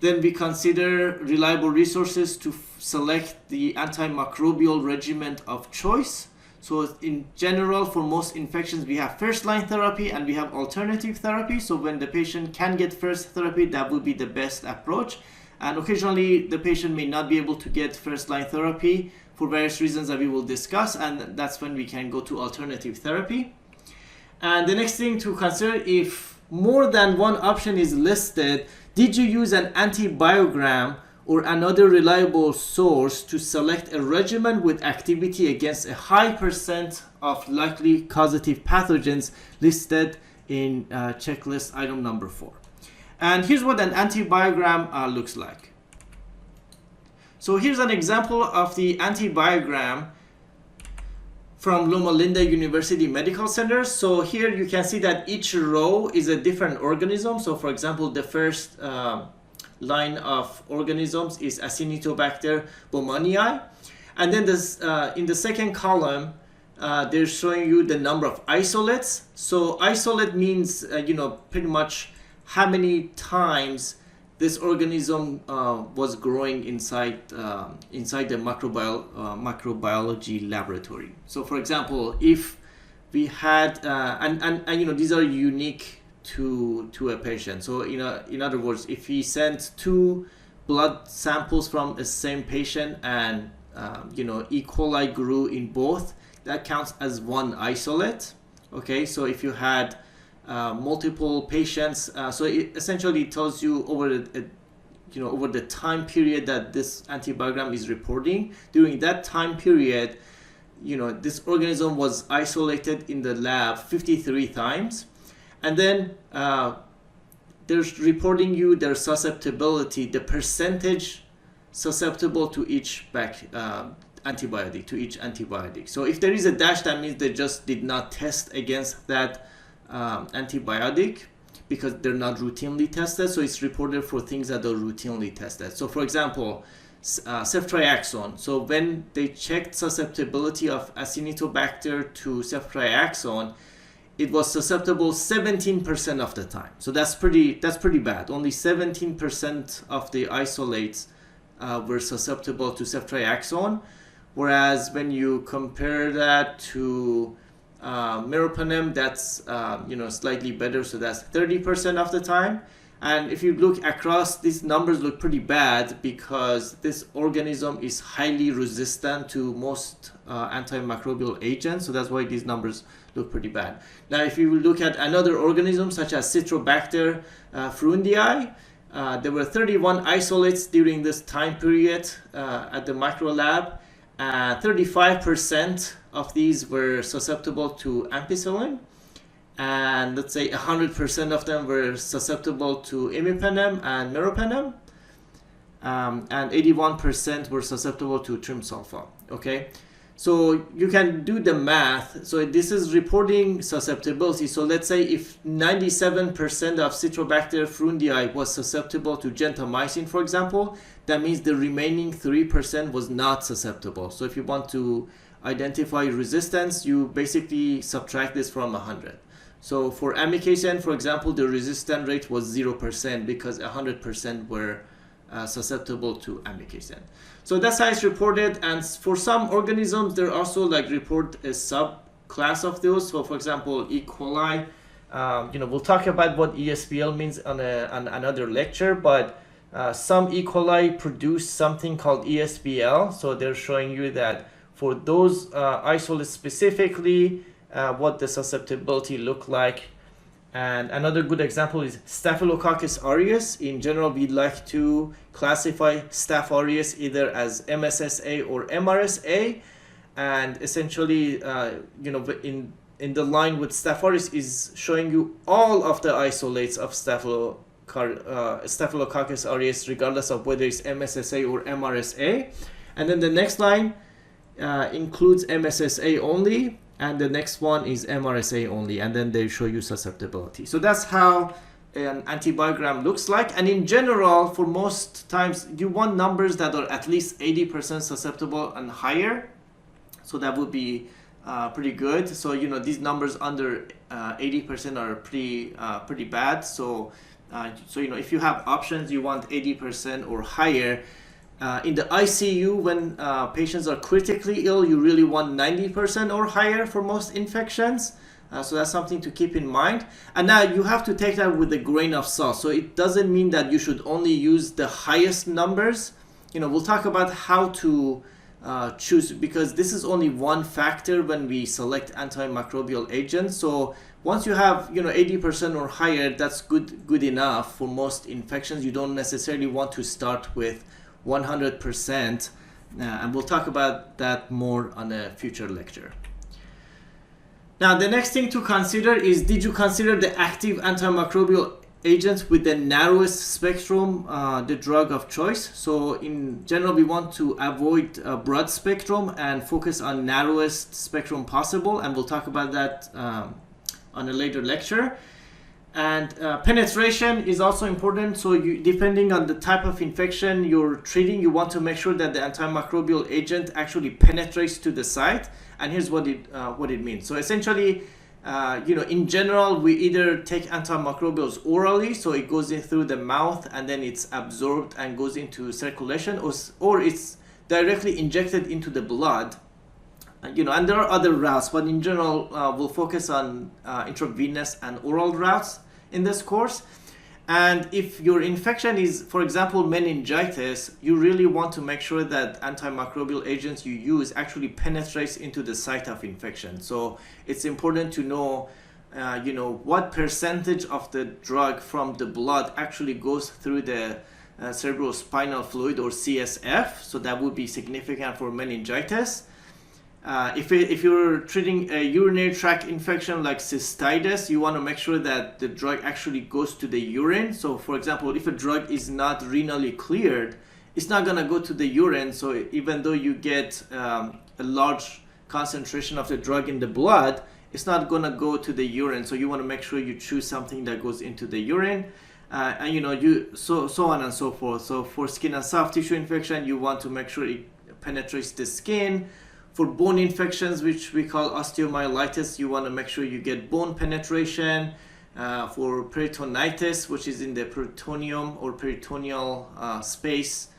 Then we consider reliable resources to select the antimicrobial regimen of choice. So in general, for most infections, we have first-line therapy and we have alternative therapy. So when the patient can get first therapy, that would be the best approach. And occasionally, the patient may not be able to get first-line therapy for various reasons that we will discuss, and that's when we can go to alternative therapy. And the next thing to consider, if more than one option is listed, did you use an antibiogram or another reliable source to select a regimen with activity against a high percent of likely causative pathogens listed in checklist item number 4. And here's what an antibiogram looks like. So here's an example of the antibiogram from Loma Linda University Medical Center. So here you can see that each row is a different organism. So for example, the first line of organisms is Acinetobacter baumannii. And then this, in the second column, they're showing you the number of isolates. So isolate means, pretty much how many times this organism was growing inside the microbiology laboratory. So for example, if we had, and these are unique to a patient. So in other words, if we sent 2 blood samples from the same patient and E. coli grew in both, that counts as one isolate. Okay, so if you had multiple patients, so it essentially tells you over the time period that this antibiogram is reporting. During that time period, this organism was isolated in the lab 53 times. And then they're reporting you their susceptibility, the percentage susceptible to each antibiotic. So if there is a dash, that means they just did not test against that antibiotic because they're not routinely tested. So it's reported for things that are routinely tested. So for example, ceftriaxone. So when they checked susceptibility of Acinetobacter to ceftriaxone, it was susceptible 17% of the time. So that's pretty bad. Only 17% of the isolates were susceptible to ceftriaxone, whereas when you compare that to meropenem, that's slightly better. So that's 30% of the time. And if you look across, these numbers look pretty bad because this organism is highly resistant to most antimicrobial agents. So that's why these numbers look pretty bad. Now, if you look at another organism such as Citrobacter frundii, there were 31 isolates during this time period at the micro lab. 35% of these were susceptible to ampicillin. And let's say 100% of them were susceptible to imipenem and meropenem. And 81% were susceptible to trimsulfa. Okay, so you can do the math. So this is reporting susceptibility. So let's say if 97% of Citrobacter frundii was susceptible to gentamicin, for example, that means the remaining 3% was not susceptible. So if you want to identify resistance, you basically subtract this from 100. So for amikacin, for example, the resistance rate was 0% because 100% were susceptible to amikacin. So that's how it's reported. And for some organisms, there also report a subclass of those. So for example, E. coli, we'll talk about what ESBL means on another lecture, but some E. coli produce something called ESBL. So they're showing you that for those isolates specifically, what the susceptibility look like. And another good example is Staphylococcus aureus. In general, we like to classify Staph aureus either as MSSA or MRSA. And essentially, in the line with Staph aureus is showing you all of the isolates of Staphylococcus aureus, regardless of whether it's MSSA or MRSA. And then the next line includes MSSA only. And the next one is MRSA only, and then they show you susceptibility. So that's how an antibiogram looks like. And in general, for most times, you want numbers that are at least 80% susceptible and higher. So that would be pretty good. So these numbers under 80% are pretty bad. So if you have options, you want 80% or higher. In the ICU, when patients are critically ill, you really want 90% or higher for most infections. So that's something to keep in mind. And now you have to take that with a grain of salt. So it doesn't mean that you should only use the highest numbers. We'll talk about how to choose, because this is only one factor when we select antimicrobial agents. So once you have 80% or higher, that's good enough for most infections. You don't necessarily want to start with 100%, and we'll talk about that more on a future lecture. Now, the next thing to consider is, did you consider the active antimicrobial agents with the narrowest spectrum, the drug of choice? So in general, we want to avoid a broad spectrum and focus on narrowest spectrum possible, and we'll talk about that on a later lecture. And penetration is also important. So depending on the type of infection you're treating, you want to make sure that the antimicrobial agent actually penetrates to the site. And here's what it means. So essentially, in general, we either take antimicrobials orally, so it goes in through the mouth and then it's absorbed and goes into circulation, or it's directly injected into the blood. And there are other routes, but in general, we'll focus on intravenous and oral routes in this course. And if your infection is, for example, meningitis, you really want to make sure that antimicrobial agents you use actually penetrates into the site of infection. So it's important to know, what percentage of the drug from the blood actually goes through the cerebrospinal fluid, or CSF. So that would be significant for meningitis. If you're treating a urinary tract infection like cystitis, you want to make sure that the drug actually goes to the urine. So for example, if a drug is not renally cleared, it's not going to go to the urine. So even though you get a large concentration of the drug in the blood, it's not going to go to the urine. So you want to make sure you choose something that goes into the urine. And so on and so forth. So for skin and soft tissue infection, you want to make sure it penetrates the skin. For bone infections, which we call osteomyelitis, you want to make sure you get bone penetration. For peritonitis, which is in the peritoneum or peritoneal space,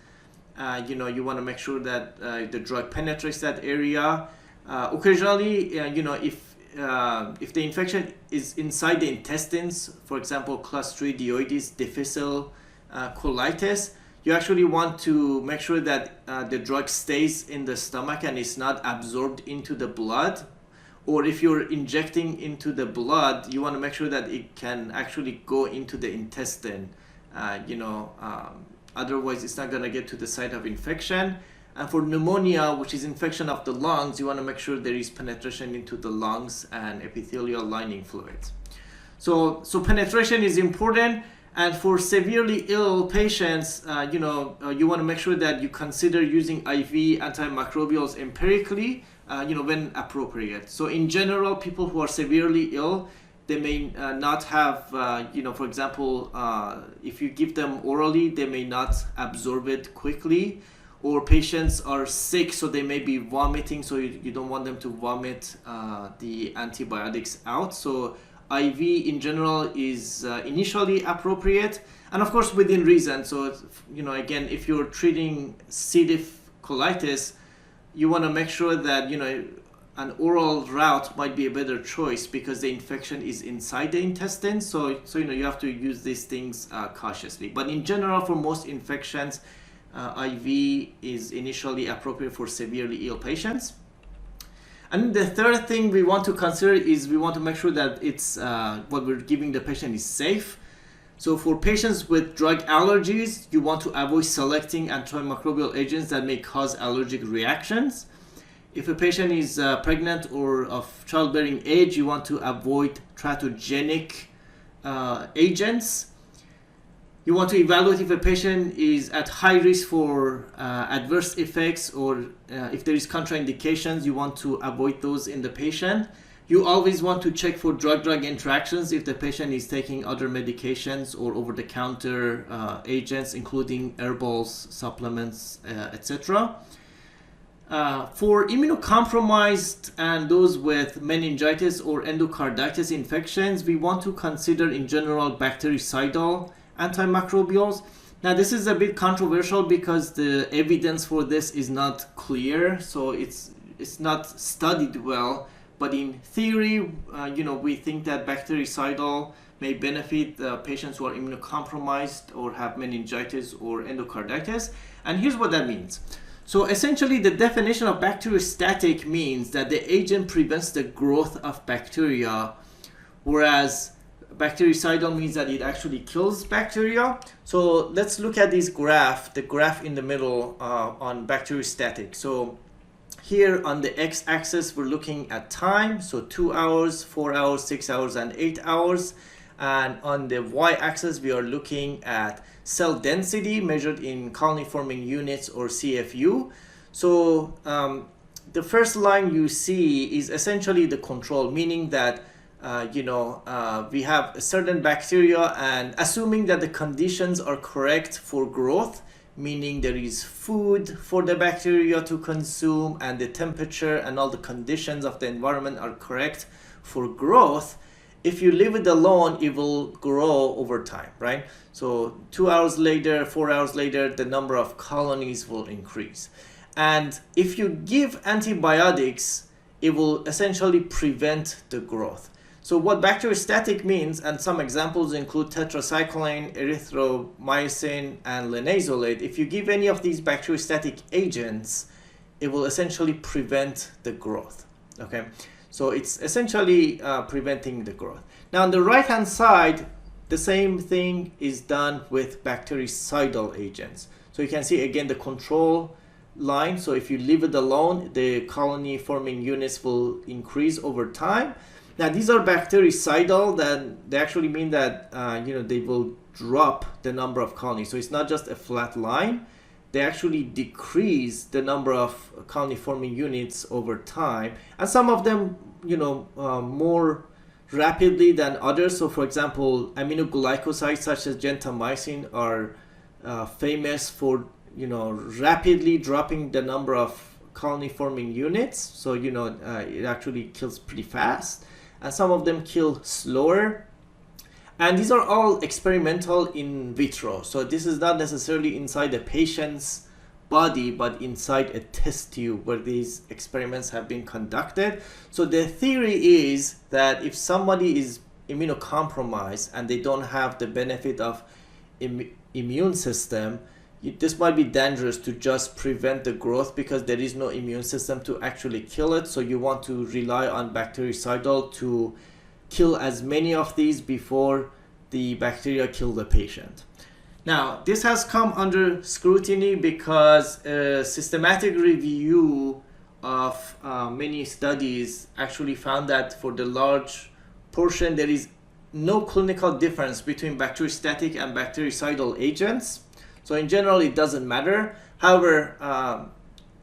you want to make sure that the drug penetrates that area. Occasionally, if the infection is inside the intestines, for example, Clostridioides difficile colitis, you actually want to make sure that the drug stays in the stomach and is not absorbed into the blood. Or if you're injecting into the blood, you want to make sure that it can actually go into the intestine. Otherwise, it's not going to get to the site of infection. And for pneumonia, which is infection of the lungs, you want to make sure there is penetration into the lungs and epithelial lining fluids. So penetration is important. And for severely ill patients, you want to make sure that you consider using IV antimicrobials empirically, when appropriate. So in general, people who are severely ill, they may not have, for example, if you give them orally, they may not absorb it quickly. Or patients are sick, so they may be vomiting, so you don't want them to vomit the antibiotics out. So IV in general is initially appropriate, and of course within reason. So again, if you're treating C. diff colitis, you want to make sure that an oral route might be a better choice because the infection is inside the intestine. So you have to use these things cautiously. But in general, for most infections, IV is initially appropriate for severely ill patients. And the third thing we want to consider is we want to make sure that it's what we're giving the patient is safe. So for patients with drug allergies, you want to avoid selecting antimicrobial agents that may cause allergic reactions. If a patient is pregnant or of childbearing age, you want to avoid teratogenic agents. You want to evaluate if a patient is at high risk for adverse effects, or if there is contraindications, you want to avoid those in the patient. You always want to check for drug-drug interactions if the patient is taking other medications or over-the-counter agents, including herbals, supplements, etc. For immunocompromised and those with meningitis or endocarditis infections, we want to consider in general bactericidal antimicrobials. Now this is a bit controversial because the evidence for this is not clear, so it's not studied well. But in theory, we think that bactericidal may benefit patients who are immunocompromised or have meningitis or endocarditis. And here's what that means. So essentially, the definition of bacteriostatic means that the agent prevents the growth of bacteria, whereas bactericidal means that it actually kills bacteria. So let's look at this graph, the graph in the middle on bacteriostatic. So here on the x-axis, we're looking at time, so 2 hours, 4 hours, 6 hours, and 8 hours. And on the y-axis, we are looking at cell density measured in colony-forming units, or CFU. So the first line you see is essentially the control, meaning that we have a certain bacteria, and assuming that the conditions are correct for growth, meaning there is food for the bacteria to consume and the temperature and all the conditions of the environment are correct for growth, if you leave it alone, it will grow over time, right? So 2 hours later, 4 hours later, the number of colonies will increase. And if you give antibiotics, it will essentially prevent the growth. So what bacteriostatic means, and some examples include tetracycline, erythromycin, and linezolid. If you give any of these bacteriostatic agents, it will essentially prevent the growth, okay? So it's essentially preventing the growth. Now on the right-hand side, the same thing is done with bactericidal agents. So you can see again the control line. So if you leave it alone, the colony forming units will increase over time. Now these are bactericidal, then they actually mean that they will drop the number of colonies. So it's not just a flat line. They actually decrease the number of colony forming units over time, and some of them more rapidly than others. So for example, aminoglycosides such as gentamicin are famous for rapidly dropping the number of colony forming units. So it actually kills pretty fast, and some of them kill slower. And these are all experimental in vitro. So this is not necessarily inside a patient's body, but inside a test tube where these experiments have been conducted. So the theory is that if somebody is immunocompromised and they don't have the benefit of immune system, this might be dangerous to just prevent the growth because there is no immune system to actually kill it. So you want to rely on bactericidal to kill as many of these before the bacteria kill the patient. Now, this has come under scrutiny because a systematic review of many studies actually found that for the large portion, there is no clinical difference between bacteriostatic and bactericidal agents. So in general, it doesn't matter. However,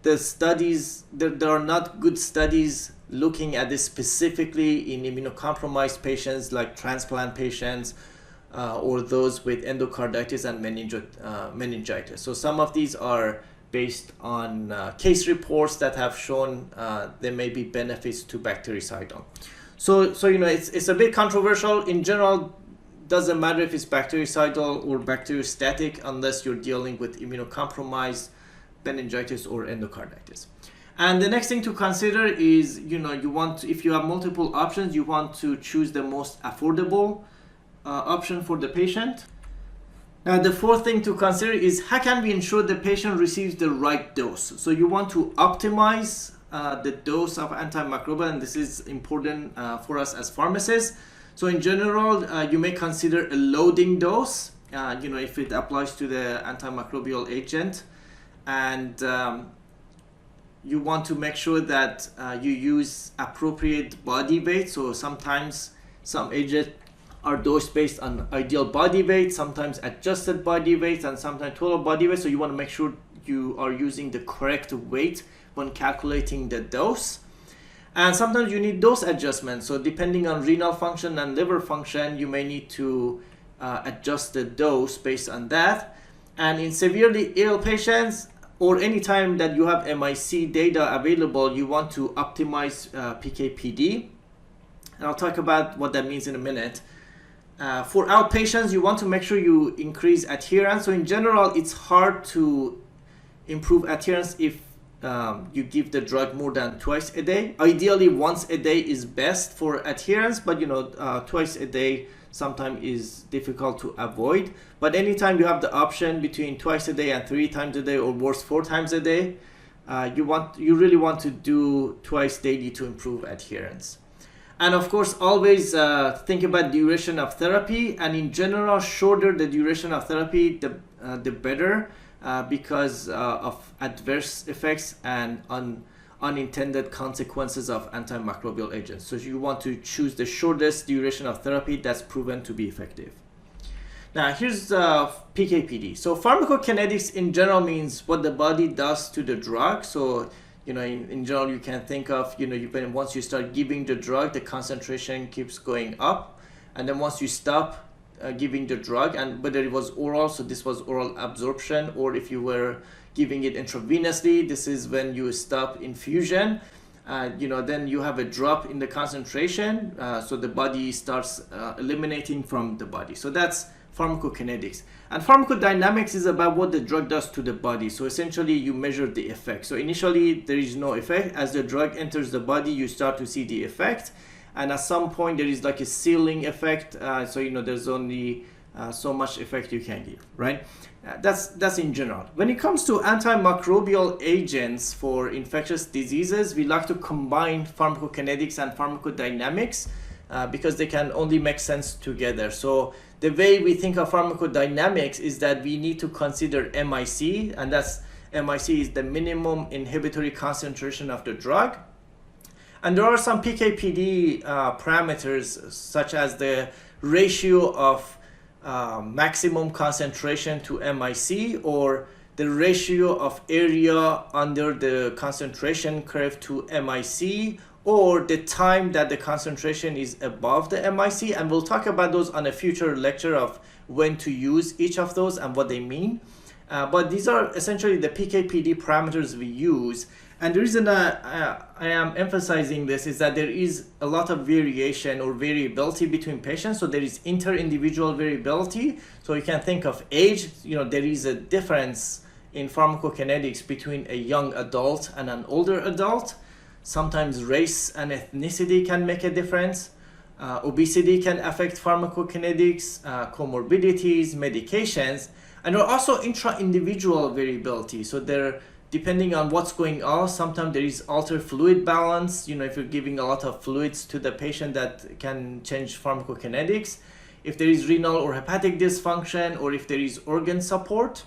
the studies, there are not good studies looking at this specifically in immunocompromised patients like transplant patients or those with endocarditis and meningitis. So some of these are based on case reports that have shown there may be benefits to bactericidal. So it's a bit controversial. In general, doesn't matter if it's bactericidal or bacteriostatic unless you're dealing with immunocompromised meningitis or endocarditis. And the next thing to consider is, if you have multiple options, you want to choose the most affordable option for the patient. Now, the fourth thing to consider is how can we ensure the patient receives the right dose? So you want to optimize the dose of antimicrobial, and this is important for us as pharmacists. So in general, you may consider a loading dose, if it applies to the antimicrobial agent, and you want to make sure that you use appropriate body weight. So sometimes some agents are dosed based on ideal body weight, sometimes adjusted body weight, and sometimes total body weight. So you want to make sure you are using the correct weight when calculating the dose. And sometimes you need dose adjustments. So depending on renal function and liver function, you may need to adjust the dose based on that. And in severely ill patients, or any time that you have MIC data available, you want to optimize PK/PD. And I'll talk about what that means in a minute. For outpatients, you want to make sure you increase adherence. So in general, it's hard to improve adherence if you give the drug more than twice a day. Ideally, once a day is best for adherence, but twice a day sometimes is difficult to avoid. But anytime you have the option between twice a day and 3 times a day, or worse, 4 times a day, you really want to do twice daily to improve adherence. And of course, always think about duration of therapy. And in general, shorter the duration of therapy, the better, because of adverse effects and unintended consequences of antimicrobial agents. So you want to choose the shortest duration of therapy that's proven to be effective. Now here's PK/PD. So pharmacokinetics in general means what the body does to the drug. So in general, you can think of, once you start giving the drug, the concentration keeps going up. And then once you stop giving the drug, and whether it was oral, so this was oral absorption, or if you were giving it intravenously, this is when you stop infusion. Then you have a drop in the concentration, so the body starts eliminating from the body. So that's pharmacokinetics. And pharmacodynamics is about what the drug does to the body. So essentially, you measure the effect. So initially, there is no effect. As the drug enters the body, you start to see the effect. And at some point, there is like a ceiling effect. There's only so much effect you can give, right? That's in general. When it comes to antimicrobial agents for infectious diseases, we like to combine pharmacokinetics and pharmacodynamics because they can only make sense together. So the way we think of pharmacodynamics is that we need to consider MIC, and MIC is the minimum inhibitory concentration of the drug. And there are some PK/PD parameters, such as the ratio of maximum concentration to MIC, or the ratio of area under the concentration curve to MIC, or the time that the concentration is above the MIC. And we'll talk about those on a future lecture of when to use each of those and what they mean. But these are essentially the PK/PD parameters we use. And the reason I am emphasizing this is that there is a lot of variation or variability between patients. So there is inter-individual variability. So you can think of age. There is a difference in pharmacokinetics between a young adult and an older adult. Sometimes race and ethnicity can make a difference. Obesity can affect pharmacokinetics, comorbidities, medications, and there are also intra-individual variability. So depending on what's going on, sometimes there is altered fluid balance. If you're giving a lot of fluids to the patient, that can change pharmacokinetics. If there is renal or hepatic dysfunction, or if there is organ support.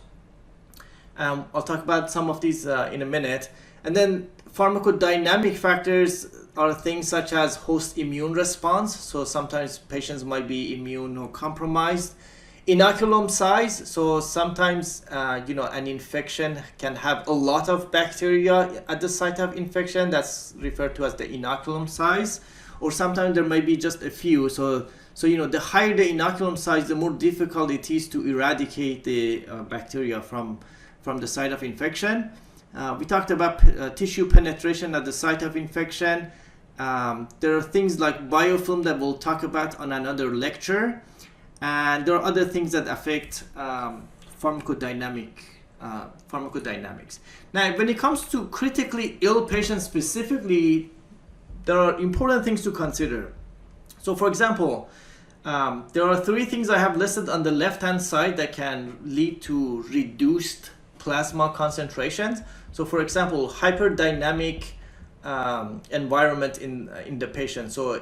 I'll talk about some of these in a minute. And then pharmacodynamic factors are things such as host immune response. So sometimes patients might be immunocompromised. Inoculum size. So sometimes, an infection can have a lot of bacteria at the site of infection. That's referred to as the inoculum size. Or sometimes there might be just a few. So the higher the inoculum size, the more difficult it is to eradicate the bacteria from the site of infection. We talked about tissue penetration at the site of infection. There are things like biofilm that we'll talk about on another lecture. And there are other things that affect pharmacodynamics. Now, when it comes to critically ill patients specifically, there are important things to consider. So for example, there are 3 things I have listed on the left-hand side that can lead to reduced plasma concentrations. So for example, hyperdynamic environment in the patient. So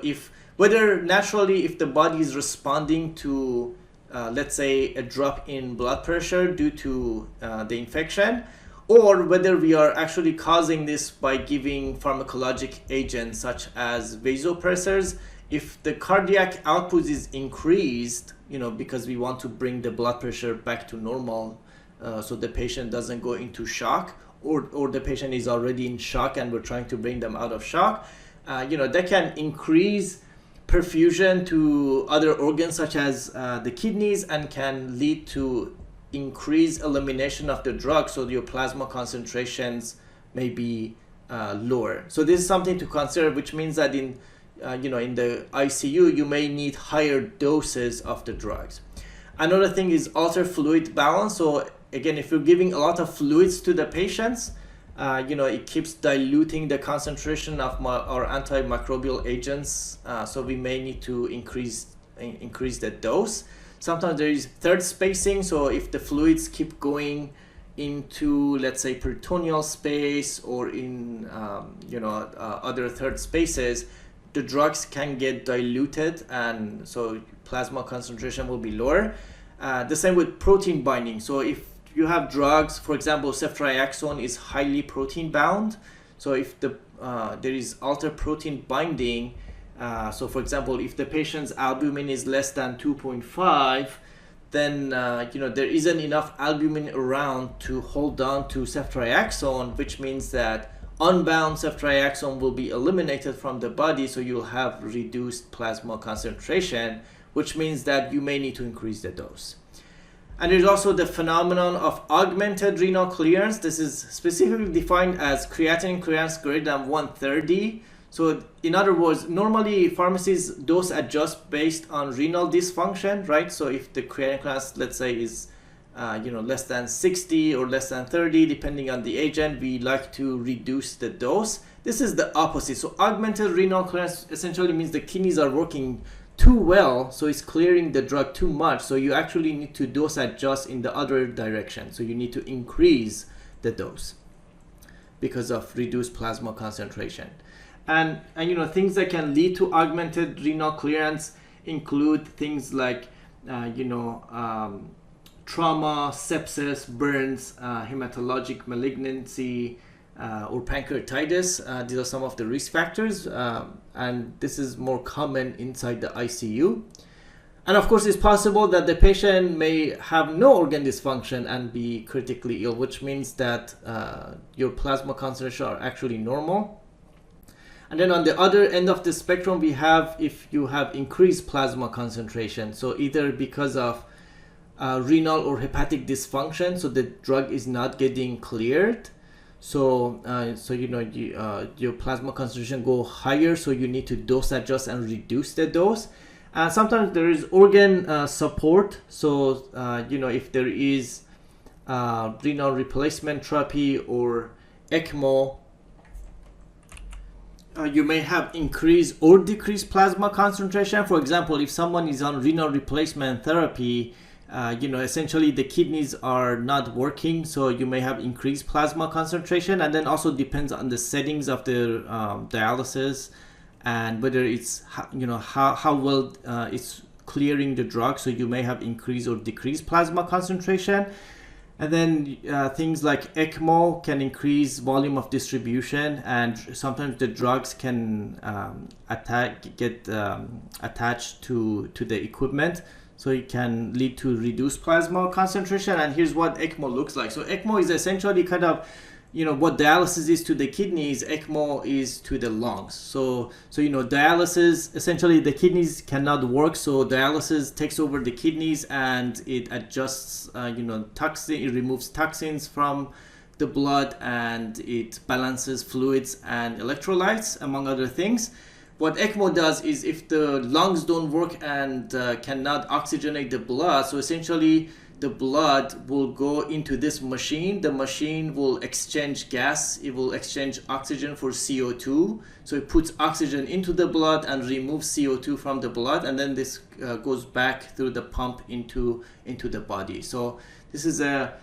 whether naturally, if the body is responding to, let's say, a drop in blood pressure due to the infection, or whether we are actually causing this by giving pharmacologic agents such as vasopressors. If the cardiac output is increased, because we want to bring the blood pressure back to normal, so the patient doesn't go into shock, or the patient is already in shock and we're trying to bring them out of shock, that can increase perfusion to other organs such as the kidneys, and can lead to increased elimination of the drug, so your plasma concentrations may be lower. So this is something to consider, which means that in the ICU, you may need higher doses of the drugs. Another thing is alter fluid balance. So again, if you're giving a lot of fluids to the patients, it keeps diluting the concentration of our antimicrobial agents. So we may need to increase the dose. Sometimes there is third spacing. So if the fluids keep going into, let's say, peritoneal space or in other third spaces, the drugs can get diluted, and so plasma concentration will be lower. The same with protein binding. So if you have drugs, for example, ceftriaxone is highly protein bound. So if there is altered protein binding, so for example, if the patient's albumin is less than 2.5, then there isn't enough albumin around to hold on to ceftriaxone, which means that unbound ceftriaxone will be eliminated from the body, so you'll have reduced plasma concentration, which means that you may need to increase the dose. And there's also the phenomenon of augmented renal clearance. This is specifically defined as creatinine clearance greater than 130. So in other words, normally pharmacies dose adjust based on renal dysfunction, right? So if the creatinine clearance, let's say, is less than 60 or less than 30, depending on the agent, we like to reduce the dose. This is the opposite. So augmented renal clearance essentially means the kidneys are working too well, so it's clearing the drug too much. So you actually need to dose adjust in the other direction. So you need to increase the dose because of reduced plasma concentration. And things that can lead to augmented renal clearance include things like trauma, sepsis, burns, hematologic malignancy, or pancreatitis. These are some of the risk factors, and this is more common inside the ICU. And of course, it's possible that the patient may have no organ dysfunction and be critically ill, which means that your plasma concentration are actually normal. And then on the other end of the spectrum, we have if you have increased plasma concentration, so either because of renal or hepatic dysfunction, so the drug is not getting cleared. So your plasma concentration go higher, so you need to dose adjust and reduce the dose. And sometimes there is organ support. So if there is renal replacement therapy or ECMO, you may have increased or decreased plasma concentration. For example, if someone is on renal replacement therapy, essentially the kidneys are not working, so you may have increased plasma concentration. And then also depends on the settings of the dialysis and whether it's how well it's clearing the drug, so you may have increased or decreased plasma concentration. And then things like ECMO can increase volume of distribution, and sometimes the drugs can get attached to the equipment, so it can lead to reduced plasma concentration. And here's what ECMO looks like. So ECMO is essentially kind of what dialysis is to the kidneys, ECMO is to the lungs. So dialysis, essentially the kidneys cannot work, so dialysis takes over the kidneys and it adjusts toxin, it removes toxins from the blood, and it balances fluids and electrolytes, among other things. What ECMO does is if the lungs don't work and cannot oxygenate the blood, so essentially the blood will go into this machine. The machine will exchange gas. It will exchange oxygen for CO2. So it puts oxygen into the blood and removes CO2 from the blood. And then this goes back through the pump into the body. So this is a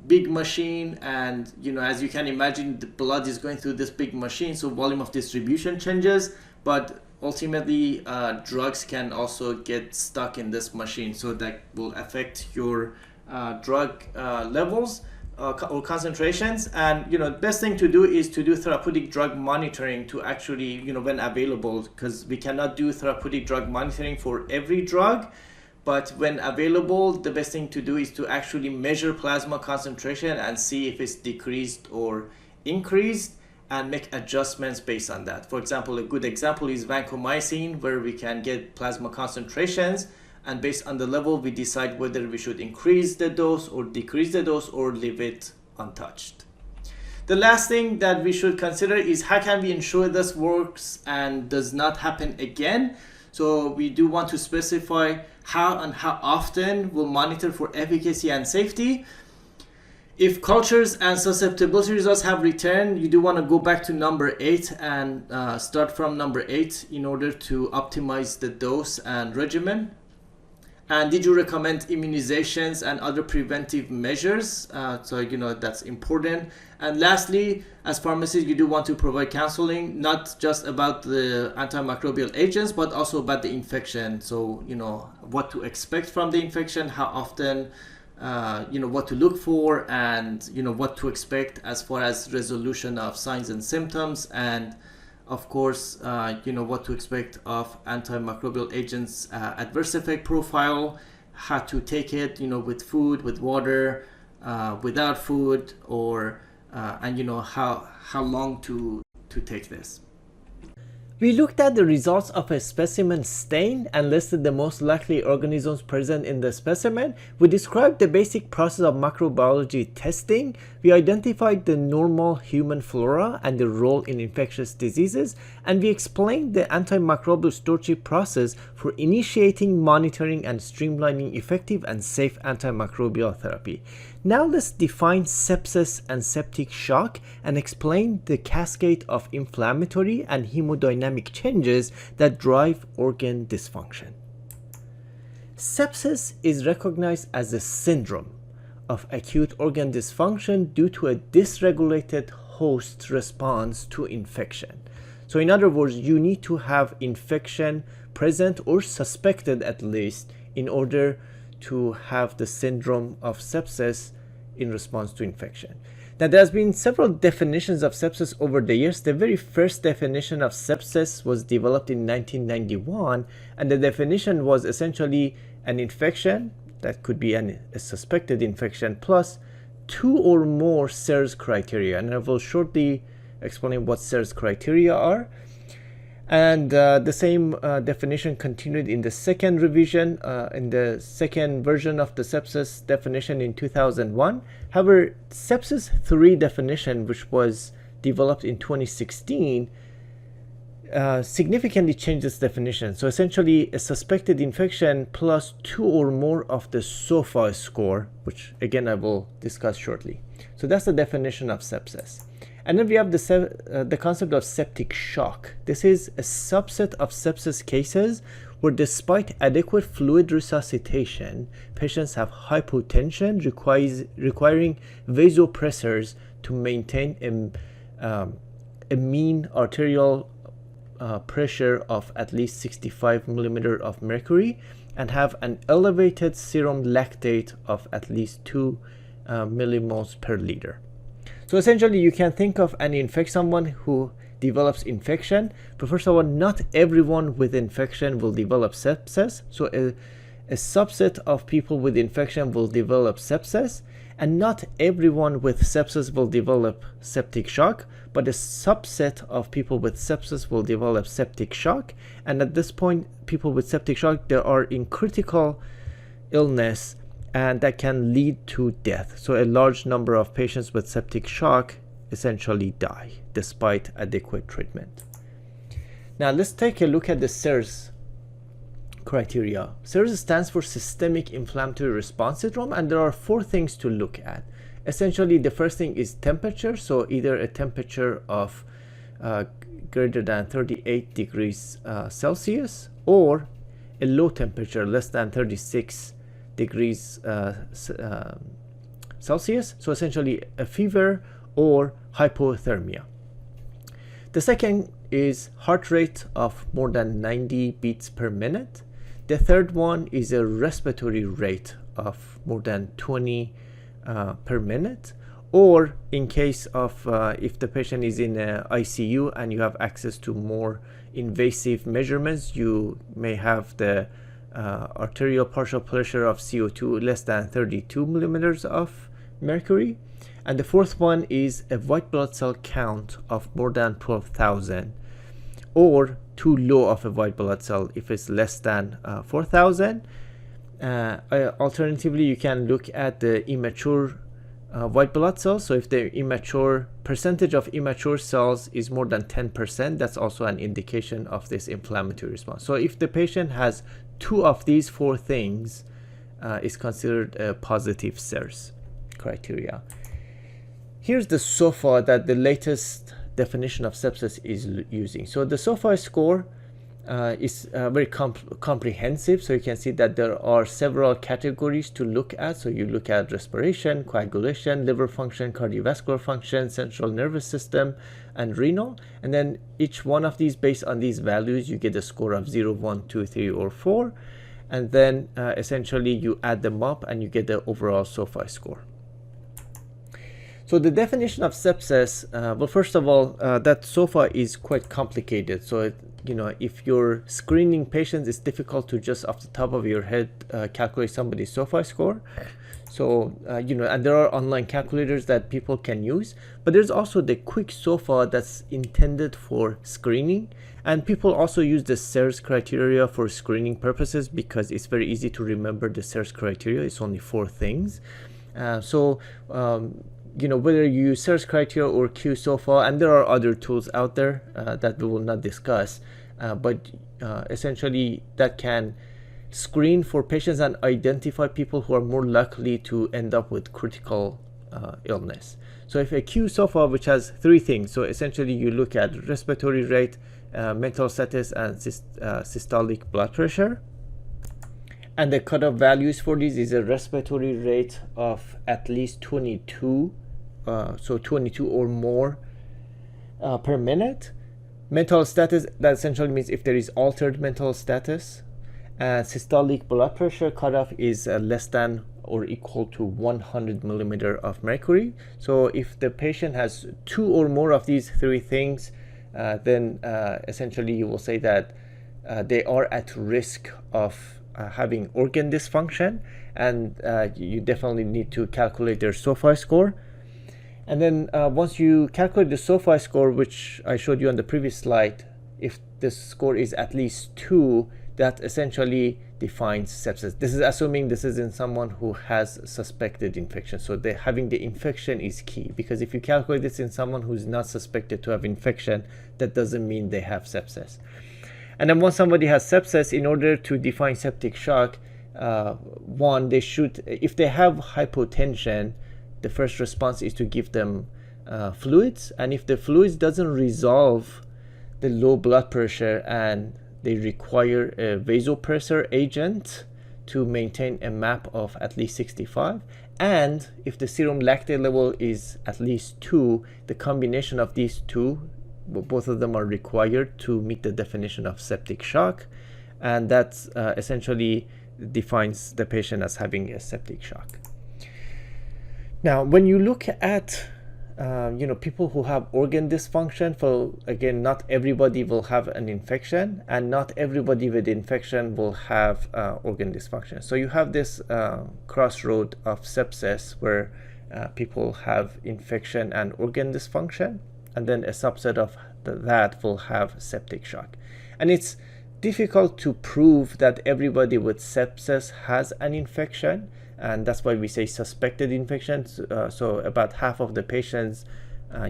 big machine. And, as you can imagine, the blood is going through this big machine. So volume of distribution changes. But ultimately, drugs can also get stuck in this machine, so that will affect your drug levels or concentrations. And the best thing to do is to do therapeutic drug monitoring to actually, when available, because we cannot do therapeutic drug monitoring for every drug. But when available, the best thing to do is to actually measure plasma concentration and see if it's decreased or increased, and make adjustments based on that. For example, a good example is vancomycin, where we can get plasma concentrations, and based on the level, we decide whether we should increase the dose or decrease the dose or leave it untouched. The last thing that we should consider is how can we ensure this works and does not happen again. So we do want to specify how and how often we'll monitor for efficacy and safety. If cultures and susceptibility results have returned, you do want to go back to number 8 and start from number 8 in order to optimize the dose and regimen. And did you recommend immunizations and other preventive measures? So that's important. And lastly, as pharmacists, you do want to provide counseling, not just about the antimicrobial agents, but also about the infection. So what to expect from the infection, how often, what to look for, and what to expect as far as resolution of signs and symptoms, and of course what to expect of antimicrobial agents adverse effect profile, how to take it with food, with water, without food, or and how long to take this. We looked at the results of a specimen stain and listed the most likely organisms present in the specimen. We described the basic process of microbiology testing. We identified the normal human flora and the role in infectious diseases, and we explained the antimicrobial stewardship process for initiating, monitoring, and streamlining effective and safe antimicrobial therapy. Now let's define sepsis and septic shock and explain the cascade of inflammatory and hemodynamic changes that drive organ dysfunction. Sepsis is recognized as a syndrome of acute organ dysfunction due to a dysregulated host response to infection. So in other words, you need to have infection present or suspected at least in order to have the syndrome of sepsis in response to infection. Now, there has been several definitions of sepsis over the years. The very first definition of sepsis was developed in 1991, and the definition was essentially an infection that could be a suspected infection plus 2 or more SIRS criteria, and I will shortly explain what SIRS criteria are. And the same definition continued in the second revision, in the second version of the sepsis definition in 2001. However, sepsis 3 definition, which was developed in 2016, significantly changed this definition. So essentially, a suspected infection plus 2 or more of the SOFA score, which again I will discuss shortly. So that's the definition of sepsis. And then we have the concept of septic shock. This is a subset of sepsis cases where despite adequate fluid resuscitation, patients have hypotension requiring vasopressors to maintain a mean arterial pressure of at least 65 millimeter of mercury and have an elevated serum lactate of at least 2 millimoles per liter. So essentially, you can think of and infect someone who develops infection, but first of all, not everyone with infection will develop sepsis. So a subset of people with infection will develop sepsis, and not everyone with sepsis will develop septic shock, but a subset of people with sepsis will develop septic shock. And at this point, people with septic shock, they are in critical illness, and that can lead to death. So a large number of patients with septic shock essentially die despite adequate treatment. Now let's take a look at the SIRS criteria. SIRS stands for Systemic Inflammatory Response Syndrome, and there are 4 things to look at. Essentially, the first thing is temperature, so either a temperature of greater than 38 degrees Celsius, or a low temperature less than 36 degrees Celsius, so essentially a fever or hypothermia. The second is heart rate of more than 90 beats per minute. The third one is a respiratory rate of more than 20 per minute, or in case of if the patient is in a ICU and you have access to more invasive measurements, you may have the arterial partial pressure of CO2 less than 32 millimeters of mercury. And the fourth one is a white blood cell count of more than 12,000, or too low of a white blood cell if it's less than 4,000. Alternatively, you can look at the immature white blood cells. So if the percentage of immature cells is more than 10%, that's also an indication of this inflammatory response. So if the patient has 2 of these 4 things, is considered a positive SIRS criteria. Here's the SOFA that the latest definition of sepsis is using. So the SOFA score is very comprehensive. So you can see that there are several categories to look at. So you look at respiration, coagulation, liver function, cardiovascular function, central nervous system, and renal. And then each one of these, based on these values, you get a score of 0, 1, 2, 3, or 4. And then essentially you add them up and you get the overall SOFA score. So the definition of sepsis, well, first of all, that SOFA is quite complicated. So, if you're screening patients, it's difficult to just off the top of your head calculate somebody's SOFA score. So, and there are online calculators that people can use. But there's also the quick SOFA that's intended for screening. And people also use the SIRS criteria for screening purposes because it's very easy to remember the SIRS criteria. It's only 4 things. Whether you use SIRS criteria or Q-SOFA, and there are other tools out there that we will not discuss, but essentially that can screen for patients and identify people who are more likely to end up with critical illness. So if a Q-SOFA, which has 3 things, so essentially you look at respiratory rate, mental status, and systolic blood pressure. And the cutoff values for these is a respiratory rate of at least 22, so 22 or more per minute. Mental status, that essentially means if there is altered mental status. Systolic blood pressure cutoff is less than or equal to 100 millimeter of mercury. So if the patient has 2 or more of these 3 things, then essentially you will say that they are at risk of having organ dysfunction, and you definitely need to calculate their SOFA score. And then once you calculate the SOFA score, which I showed you on the previous slide, if the score is at least 2, that essentially defines sepsis. This is assuming this is in someone who has suspected infection. So having the infection is key, because if you calculate this in someone who's not suspected to have infection, that doesn't mean they have sepsis. And then once somebody has sepsis, in order to define septic shock, they should, if they have hypotension, the first response is to give them fluids. And if the fluids doesn't resolve the low blood pressure and they require a vasopressor agent to maintain a MAP of at least 65, and if the serum lactate level is at least 2, the combination of these 2, both of them are required to meet the definition of septic shock, and that essentially defines the patient as having a septic shock. Now, when you look at people who have organ dysfunction, again, not everybody will have an infection, and not everybody with infection will have organ dysfunction. So you have this crossroad of sepsis where people have infection and organ dysfunction, and then a subset of that will have septic shock. And it's difficult to prove that everybody with sepsis has an infection, and that's why we say suspected infections. So about half of the patients,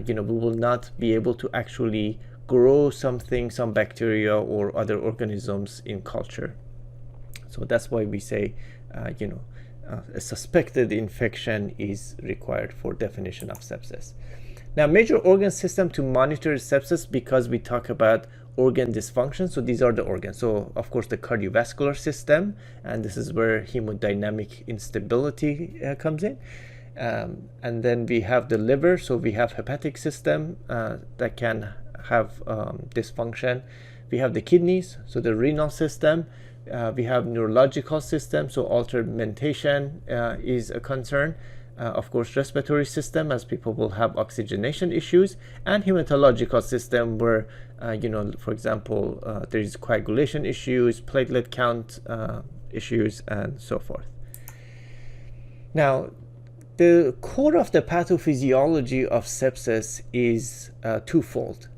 we will not be able to actually grow some bacteria or other organisms in culture. So that's why we say, a suspected infection is required for definition of sepsis. Now, major organ system to monitor sepsis, because we talk about organ dysfunction. So these are the organs. So of course the cardiovascular system, and this is where hemodynamic instability comes in. And then we have the liver. So we have hepatic system that can have dysfunction. We have the kidneys, so the renal system. We have neurological system, so altered mentation is a concern. Of course, respiratory system, as people will have oxygenation issues, and hematological system where, for example, there is coagulation issues, platelet count issues, and so forth. Now, the core of the pathophysiology of sepsis is twofold.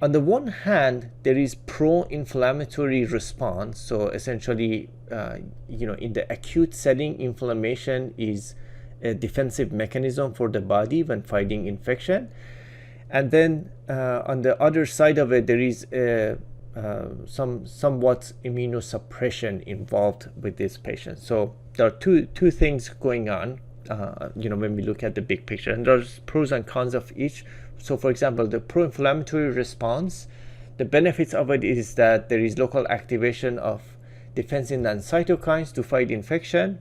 On the one hand, there is pro-inflammatory response. So essentially, in the acute setting, inflammation is a defensive mechanism for the body when fighting infection. And then on the other side of it, there is somewhat immunosuppression involved with this patient. So there are two things going on, when we look at the big picture, and there's pros and cons of each. So for example, the pro-inflammatory response, the benefits of it is that there is local activation of defensin and cytokines to fight infection.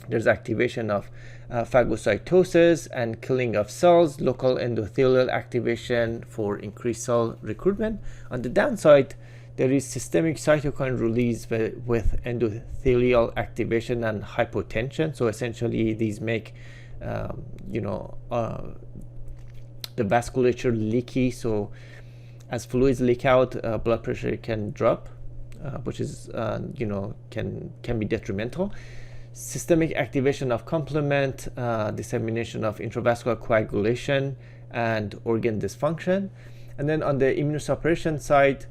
There's activation of phagocytosis and killing of cells, local endothelial activation for increased cell recruitment. On the downside, there is systemic cytokine release with endothelial activation and hypotension. So essentially, these make the vasculature leaky. So as fluids leak out, blood pressure can drop, which is can be detrimental. Systemic activation of complement, dissemination of intravascular coagulation, and organ dysfunction. And then on the immunosuppression side,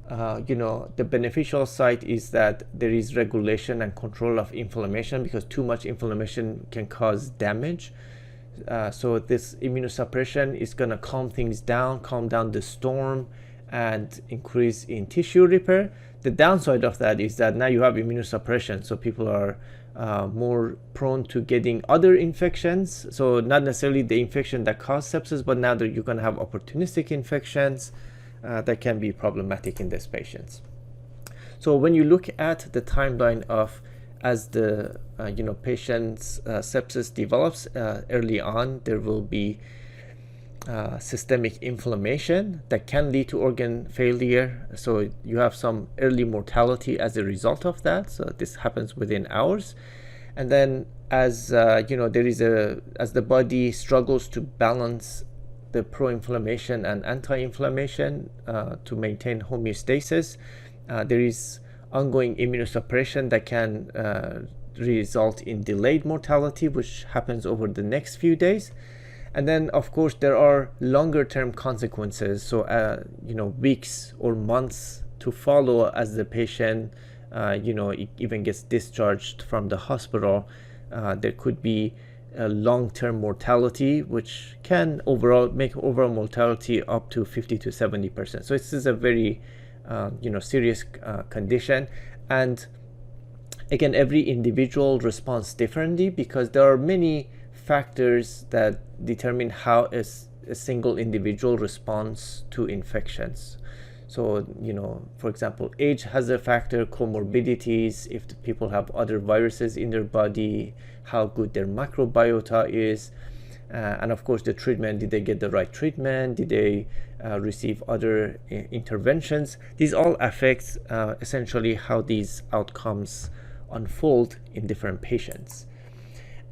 the beneficial side is that there is regulation and control of inflammation, because too much inflammation can cause damage. So this immunosuppression is going to calm things down, calm down the storm, and increase in tissue repair. The downside of that is that now you have immunosuppression, so people are more prone to getting other infections. So not necessarily the infection that caused sepsis, but now that you're going to have opportunistic infections that can be problematic in these patients. So when you look at the timeline of as the patient's sepsis develops, early on there will be systemic inflammation that can lead to organ failure. So you have some early mortality as a result of that. So this happens within hours. And then as as the body struggles to balance the pro-inflammation and anti-inflammation to maintain homeostasis, there is ongoing immunosuppression that can result in delayed mortality, which happens over the next few days. And then, of course, there are longer-term consequences. So, weeks or months to follow as the patient, even gets discharged from the hospital. There could be a long-term mortality, which can make overall mortality up to 50 to 70%. So this is a very, serious condition. And again, every individual responds differently, because there are many factors that determine how a single individual responds to infections. So, for example, age has a factor, comorbidities, if the people have other viruses in their body, how good their microbiota is, and of course the treatment. Did they get the right treatment? Did they receive other interventions? These all affect essentially how these outcomes unfold in different patients.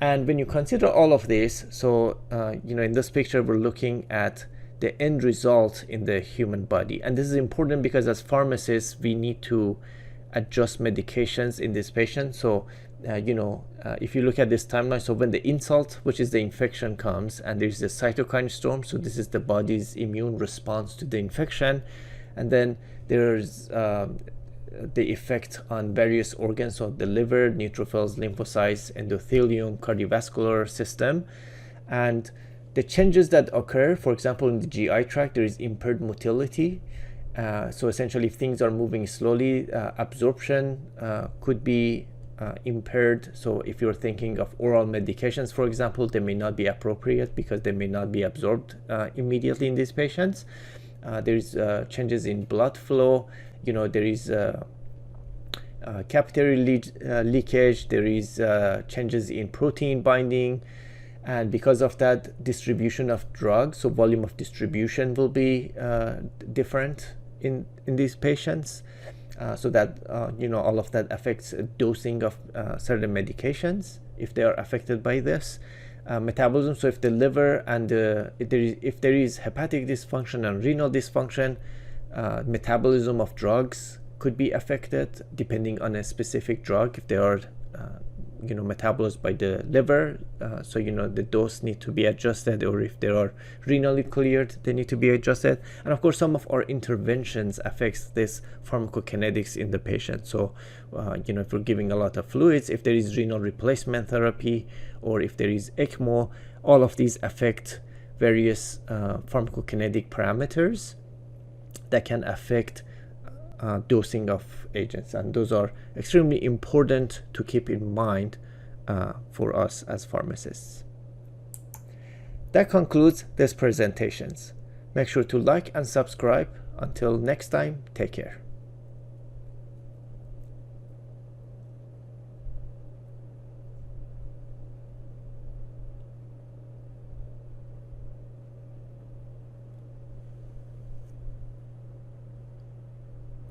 And when you consider all of this, so in this picture we're looking at the end result in the human body, and this is important because as pharmacists we need to adjust medications in this patient. So if you look at this timeline, so when the insult, which is the infection, comes, and there's a cytokine storm, so this is the body's immune response to the infection, and then there's the effect on various organs, so the liver, neutrophils, lymphocytes, endothelium, cardiovascular system. And the changes that occur, for example, in the GI tract, there is impaired motility. So essentially, if things are moving slowly, absorption could be impaired. So if you're thinking of oral medications, for example, they may not be appropriate because they may not be absorbed immediately in these patients. There is changes in blood flow. There is capillary leakage. There is changes in protein binding. And because of that, distribution of drugs, so volume of distribution will be different in these patients. So that, all of that affects dosing of certain medications if they are affected by this. Metabolism, so if the liver and if there is hepatic dysfunction and renal dysfunction, metabolism of drugs could be affected depending on a specific drug, if they are metabolized by the liver, so the dose need to be adjusted, or if they are renally cleared, they need to be adjusted. And of course, some of our interventions affects this pharmacokinetics in the patient. So if we're giving a lot of fluids, if there is renal replacement therapy, or if there is ECMO, all of these affect various pharmacokinetic parameters that can affect dosing of agents, and those are extremely important to keep in mind for us as pharmacists. That concludes this presentations. Make sure to like and subscribe. Until next time, take care.